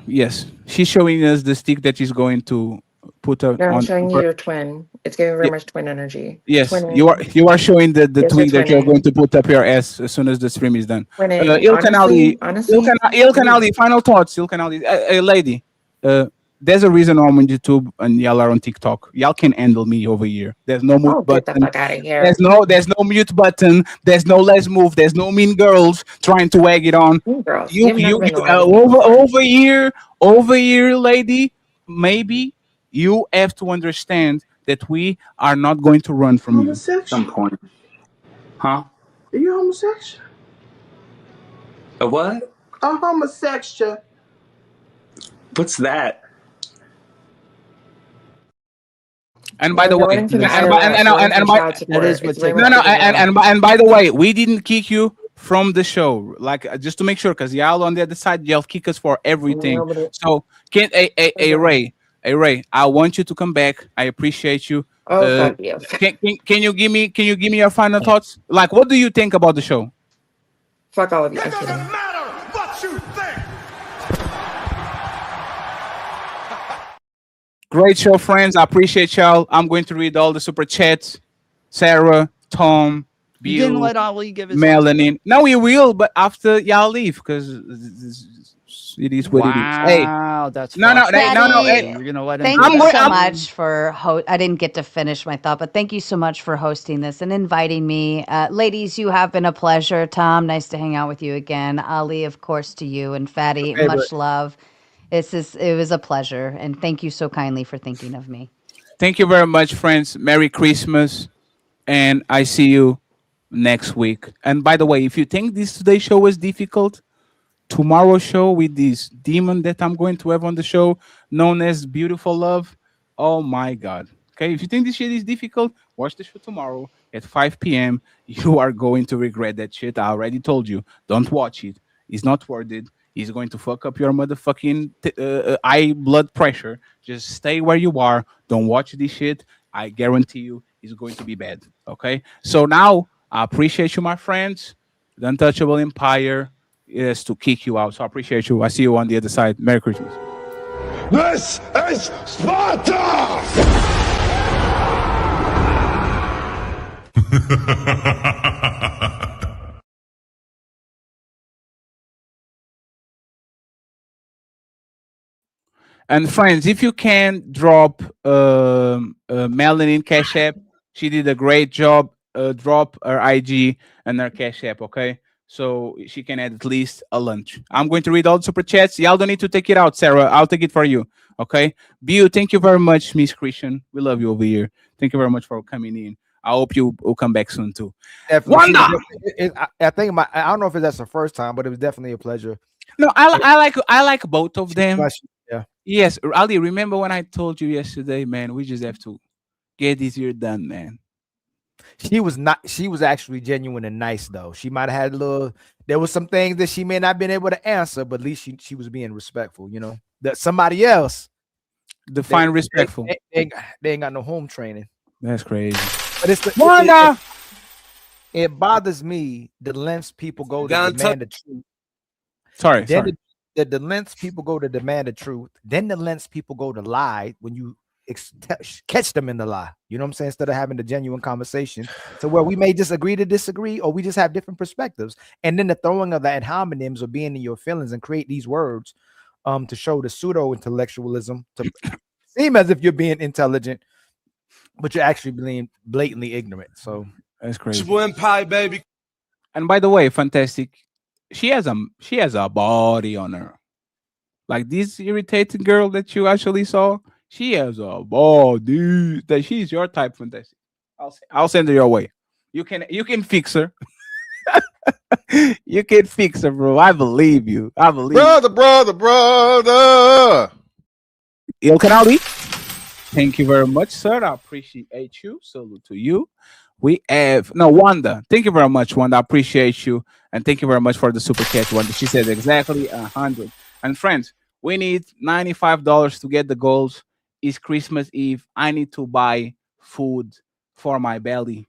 Yes, she's showing us the stick that she's going to put No, I'm on. showing you your twin. It's giving very Ye- much twin energy. Yes, Twinning. you are showing the Yes, you're tweet that you're going twinning. to put up your ass as soon as the stream is done. Twinning. Ilkan Ali, Honestly, Ilkan you. Ali, final thoughts. Ilkan Ali, lady. There's a reason I'm on YouTube and y'all are on TikTok. Y'all can handle me over here. There's no mute Oh, get the button. fuck out of here. There's no mute button. There's no let's move. There's no mean girls trying to wag it on. Mean girls. You You've never been the lady over here, lady. Maybe you have to understand that we are not going to run from you. At some point. Huh? Are you homosexual? A what? A homosexual. What's that? And by the You're way, waiting for the and by, IRS. You're waiting for and by, child support. It's very no, much no, getting low. and by the way, we didn't kick you from the show, like just to make sure, because y'all on the other side, y'all kick us for everything. Nobody- So, Ray, I want you to come back. I appreciate you. Oh, fuck you. Can you give me your final thoughts? Like, what do you think about the show? Fuck all of you. I'm kidding. What you think? Great show, friends. I appreciate y'all. I'm going to read all the super chats. Sarah, Tom, You didn't Bill, let Ali give his Melanin. No, we will, but after y'all leave, because it is what it is. Hey, Wow, that's no. Fatty, You're gonna let him. thank do you that? so much for I didn't get to finish my thought, but thank you so much for hosting this and inviting me. Ladies, you have been a pleasure. Tom, nice to hang out with you again. Ali, of course, to you, and Fatty, Okay, much but- love. It was a pleasure, and thank you so kindly for thinking of me. Thank you very much, friends. Merry Christmas, and I see you next week. And by the way, if you think this today's show was difficult, tomorrow's show with this demon that I'm going to have on the show, known as Beautiful Love. Oh my God. Okay, if you think this shit is difficult, watch the show tomorrow at 5 p.m. You are going to regret that shit. I already told you. Don't watch it. It's not worth it. It's going to fuck up your motherfucking eye blood pressure. Just stay where you are. Don't watch this shit. I guarantee you it's going to be bad. Okay? So now I appreciate you, my friends. The Untouchable Empire is to kick you out. So I appreciate you. I see you on the other side. Merry Christmas. This is Sparta! And friends, if you can drop Melanin Cash App, she did a great job. Drop her IG and her Cash App, okay? So she can add at least a lunch. I'm going to read all the super chats. Y'all don't need to take it out, Sarah. I'll take it for you, okay? Bill, thank you very much, Miss Christian. We love you over here. Thank you very much for coming in. I hope you will come back soon too. Definitely. Wanda! I think I don't know if that's the first time, but it was definitely a pleasure. No, I like both of them. Yeah. Yes, Ali. Remember when I told you yesterday, man? We just have to get this year done, man. She was actually genuine and nice though. She might have had a little. There was some things that she may not been able to answer, but at least she was being respectful. You know that somebody else define respectful. They ain't got no home training. That's crazy. But it's Wanda. It bothers me the lengths people go to demand the truth. Sorry. The lengths people go to demand the truth, then the lengths people go to lie when you catch them in the lie. You know what I'm saying? Instead of having the genuine conversation, so where we may just agree to disagree, or we just have different perspectives, and then the throwing of the ad hominems or being in your feelings and create these words, to show the pseudo intellectualism to seem as if you're being intelligent, but you're actually being blatantly ignorant. So that's crazy. Pie, baby. And by the way, fantastic. She has a body on her. Like this irritating girl that you actually saw, she has a body that she's your type, fantastic. I'll send her your way. You can fix her. You can fix her, bro. I believe you. I believe brother. Ilkan Ali, thank you very much, sir. I appreciate you. Salute to you. We have Wanda. Thank you very much, Wanda. I appreciate you. And thank you very much for the super chat, Wanda. She said exactly 100. And friends, we need $95 to get the goals. It's Christmas Eve. I need to buy food for my belly.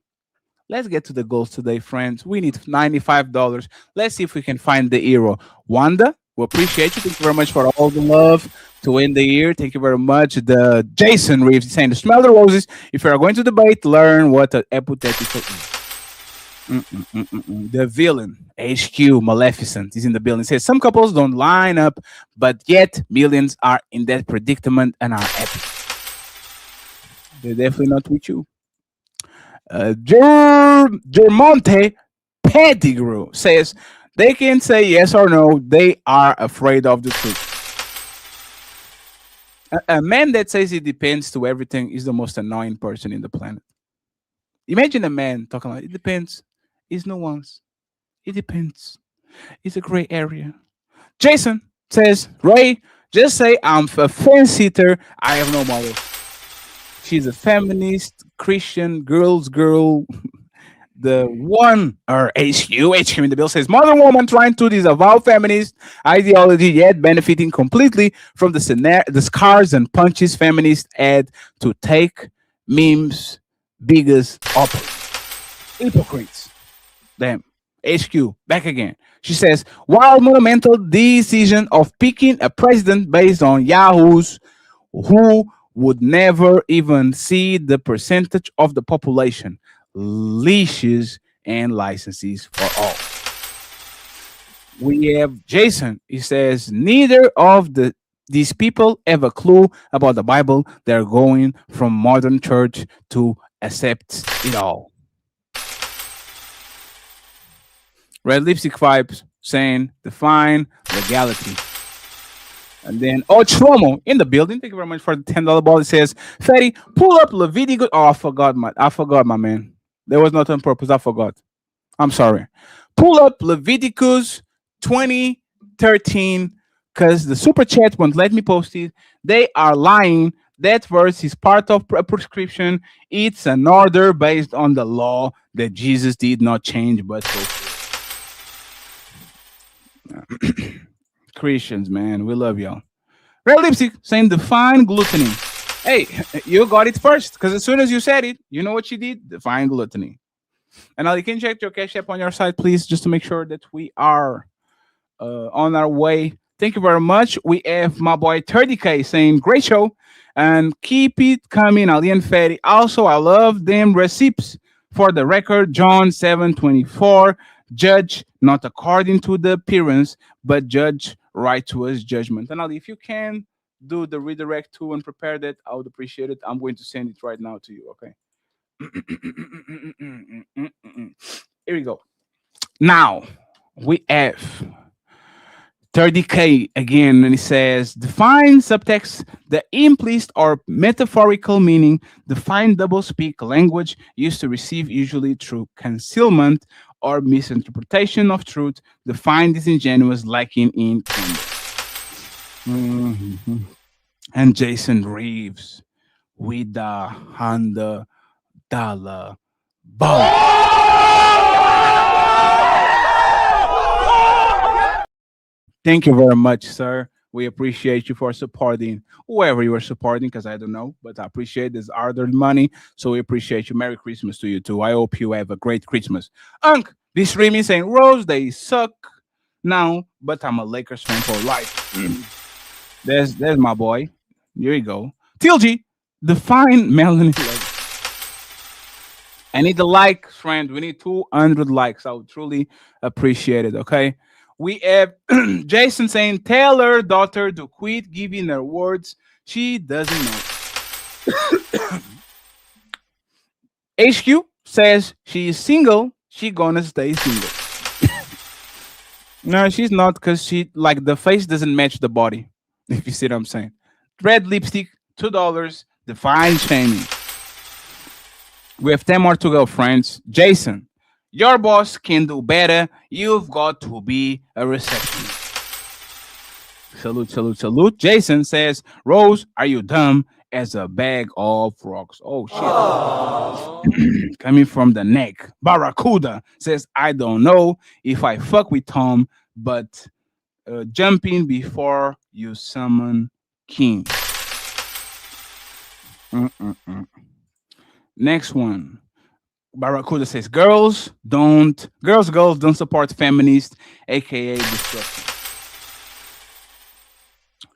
Let's get to the goals today, friends. We need $95. Let's see if we can find the hero. Wanda, we appreciate you. Thank you very much for all the love to end the year. Thank you very much. The Jason Reeves is saying, smell the roses. If you are going to debate, learn what an hypothetical is. The villain, HQ Maleficent, is in the building. Says some couples don't line up, but yet millions are in that predicament and are happy. They're definitely not with you. Germonte Pettigrew says they can say yes or no. They are afraid of the truth. A man that says it depends to everything is the most annoying person in the planet. Imagine a man talking like it depends. It's nuance. It depends. It's a gray area. Jason says, Ray, just say I'm a fence-sitter. I have no morals. She's a feminist, Christian, girl's girl. The one, or HQ in the bill says, modern woman trying to disavow feminist ideology, yet benefiting completely from the scars and punches feminists add to take memes biggest up. Hypocrites. Damn. HQ, back again. She says, while monumental decision of picking a president based on yahoos who would never even see the percentage of the population, leashes and licenses for all. We have Jason. He says, neither of these people have a clue about the Bible. They're going from modern church to accept it all. Red Lipstick Vibes saying define legality. And then Shlomo in the building. Thank you very much for the $10 ball. It says, Fatty, pull up Leviticus. Oh, I forgot, my man. That was not on purpose. I forgot. I'm sorry. Pull up Leviticus 20:13 because the super chat won't let me post it. They are lying. That verse is part of a prescription. It's an order based on the law that Jesus did not change but fulfill. Christians, man, we love y'all. Red Lipstick saying define gluttony. Hey, you got it first because as soon as you said it, you know what you did? Define gluttony. And now you can check your Cash App on your side, please, just to make sure that we are on our way. Thank you very much. We have my boy 30K saying great show and keep it coming, Ali and Ferry. Also, I love them receipts. For the record, John 7:24. Judge not according to the appearance, but judge right towards judgment. And Ali, if you can do the redirect to and prepare that, I would appreciate it. I'm going to send it right now to you. Okay. Here we go. Now we have 30K again, and it says define subtext, the implicit or metaphorical meaning, define doublespeak language used to receive usually through concealment or misinterpretation of truth, define disingenuous lacking in candor. Mhm. And Jason Reeves with the $100 ball. Thank you very much, sir. We appreciate you for supporting whoever you are supporting, because I don't know, but I appreciate this hard-earned money. So we appreciate you. Merry Christmas to you too. I hope you have a great Christmas. Unc, this streaming saying Rose, they suck now, but I'm a Lakers fan for life. there's my boy. Here you go. TLG, define Melanin. I need the likes, friend. We need 200 likes. I would truly appreciate it. Okay. We have Jason saying, tell her daughter to quit giving her words she doesn't know. HQ says she is single. She gonna stay single. No, she's not, because she, like, the face doesn't match the body. If you see what I'm saying. Red lipstick, $2. Define shaming. We have 10 more to go, friends. Jason, your boss can do better. You've got to be a receptionist. Salute, salute, salute. Jason says, Rose, are you dumb as a bag of rocks? Oh, shit. Coming from the neck. Barracuda says, I don't know if I fuck with Tom, but jumping before you summon King. Next one. Barracuda says, girls don't support feminists, aka destruction.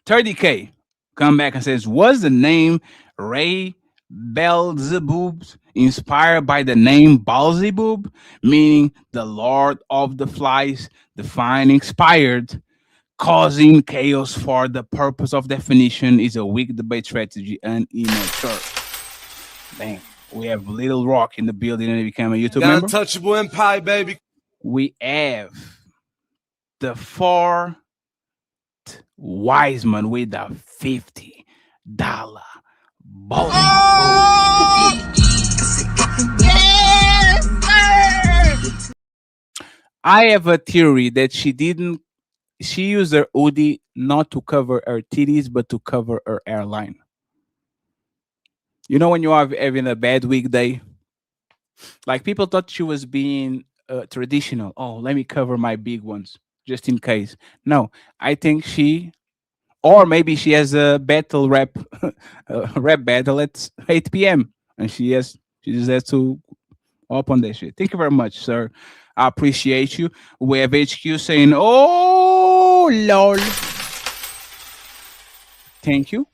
30K come back and says, was the name Ray Beelzebub inspired by the name Beelzebub, meaning the Lord of the Flies, define inspired, causing chaos for the purpose of definition is a weak debate strategy and immature. Bang. We have Little Rock in the building and he became a YouTube member. Untouchable empire, baby. We have the 4th Wiseman with a $50 bonus. Yes, sir. I have a theory that she used her hoodie not to cover her titties, but to cover her hairline. You know, when you are having a bad weekday, like people thought she was being traditional. Oh, let me cover my big ones just in case. No, I think or maybe she has a battle rap battle at 8 p.m. and she just has to open that shit. Thank you very much, sir. I appreciate you. We have HQ saying, oh, lol. Thank you.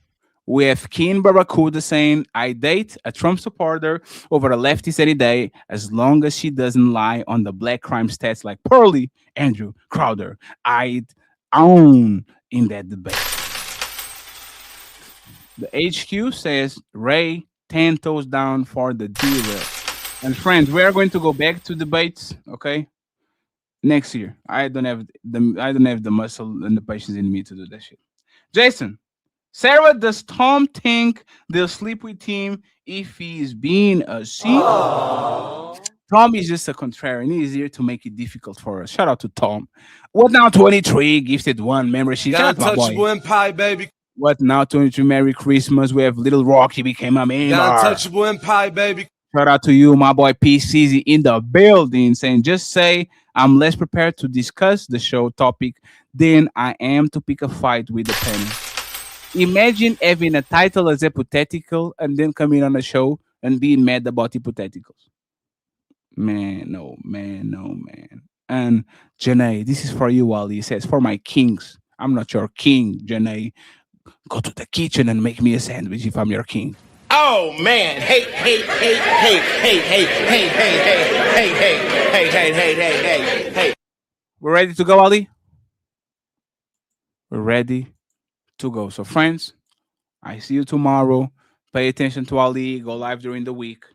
We have Keen Barracuda saying, I date a Trump supporter over a leftist any day as long as she doesn't lie on the black crime stats like Pearly, Andrew, Crowder. I'd own in that debate. The HQ says, Ray, 10 toes down for the derail. And friends, we are going to go back to debates, okay? Next year. I don't have the muscle and the patience in me to do that shit. Jason, Sarah, does Tom think they'll sleep with him if he's being a C? Tom is just a contrarian. He is here to make it difficult for us. Shout out to Tom. What now 23 gifted 1 membership. Shout out to my boy. Untouchable empire, baby. What now 23 Merry Christmas. We have Little Rocky became a member. Untouchable empire, baby. Shout out to you, my boy PCZ in the building, saying, just say I'm less prepared to discuss the show topic than I am to pick a fight with the panel. Imagine having a title as hypothetical and then coming on a show and being mad about hypotheticals. Man. And Janae, this is for you, Wally. He says, for my kings. I'm not your king, Janae. Go to the kitchen and make me a sandwich if I'm your king. Oh man! Hey! We're ready to go, Ali? We're ready to go. So, friends, I see you tomorrow. Pay attention to Ali. Go live during the week.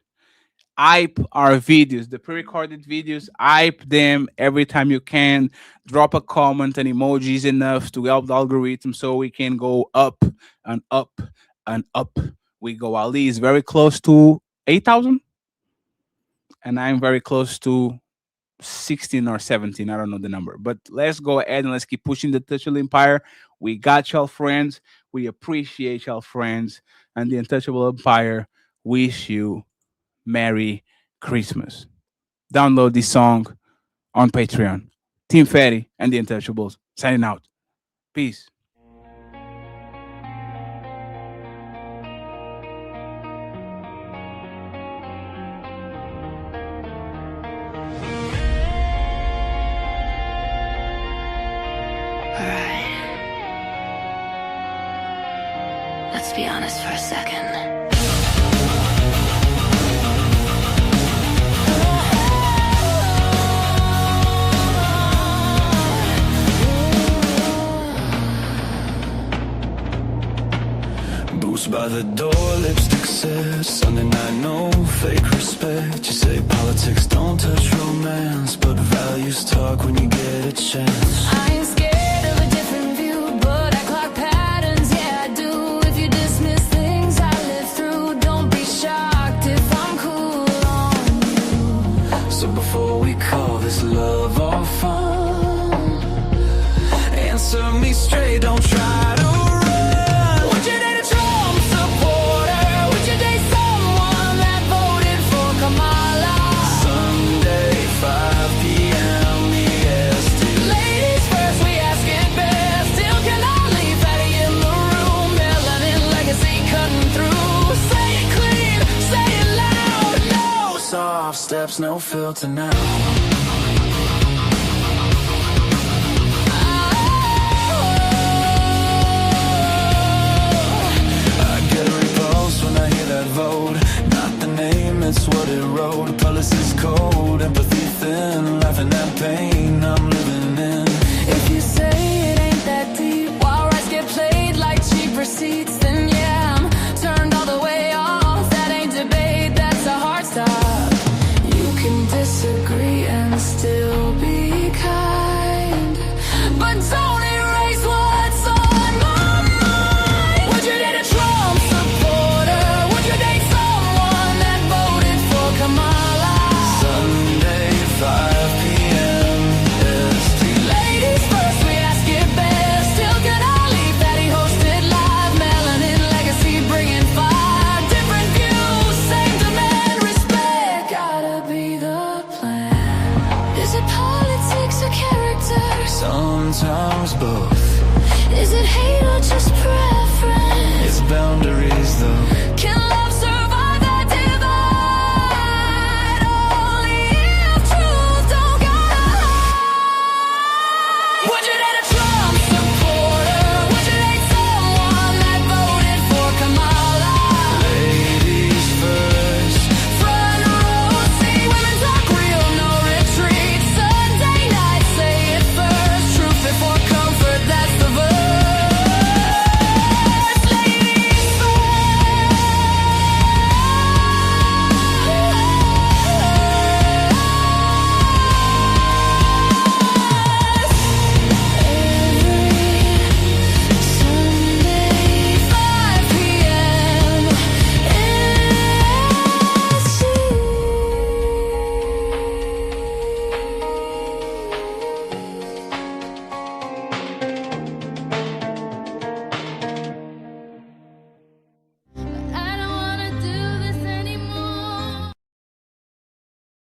Hype our videos, the pre-recorded videos. Hype them every time you can. Drop a comment and emojis enough to help the algorithm so we can go up and up and up. We go. Ali is very close to 8,000, and I'm very close to 16 or 17. I don't know the number, but let's go ahead and let's keep pushing the Untouchable Empire. We got y'all, friends. We appreciate y'all, friends, and the Untouchable Empire wish you Merry Christmas. Download this song on Patreon. Team Fatty and the Untouchables signing out. Peace. Let's be honest for a second. Boots by the door, lipstick says Sunday night, no fake respect. You say politics don't touch romance, but values talk when you get a chance. I ain't scared of a different view, but I clock patterns, yeah I do. If you dismiss things I live through, don't be shocked if I'm cool on you. So before we call this love or fun, answer me straight, don't try to run. Would you date a Trump supporter? Would you date someone that voted for Kamala? Sunday, 5 p.m. EST. Ladies first, we ask it best. Still can I leave Fatty in the room? Melanin legacy cutting through. Say it clean, say it loud. No soft steps, no filter now.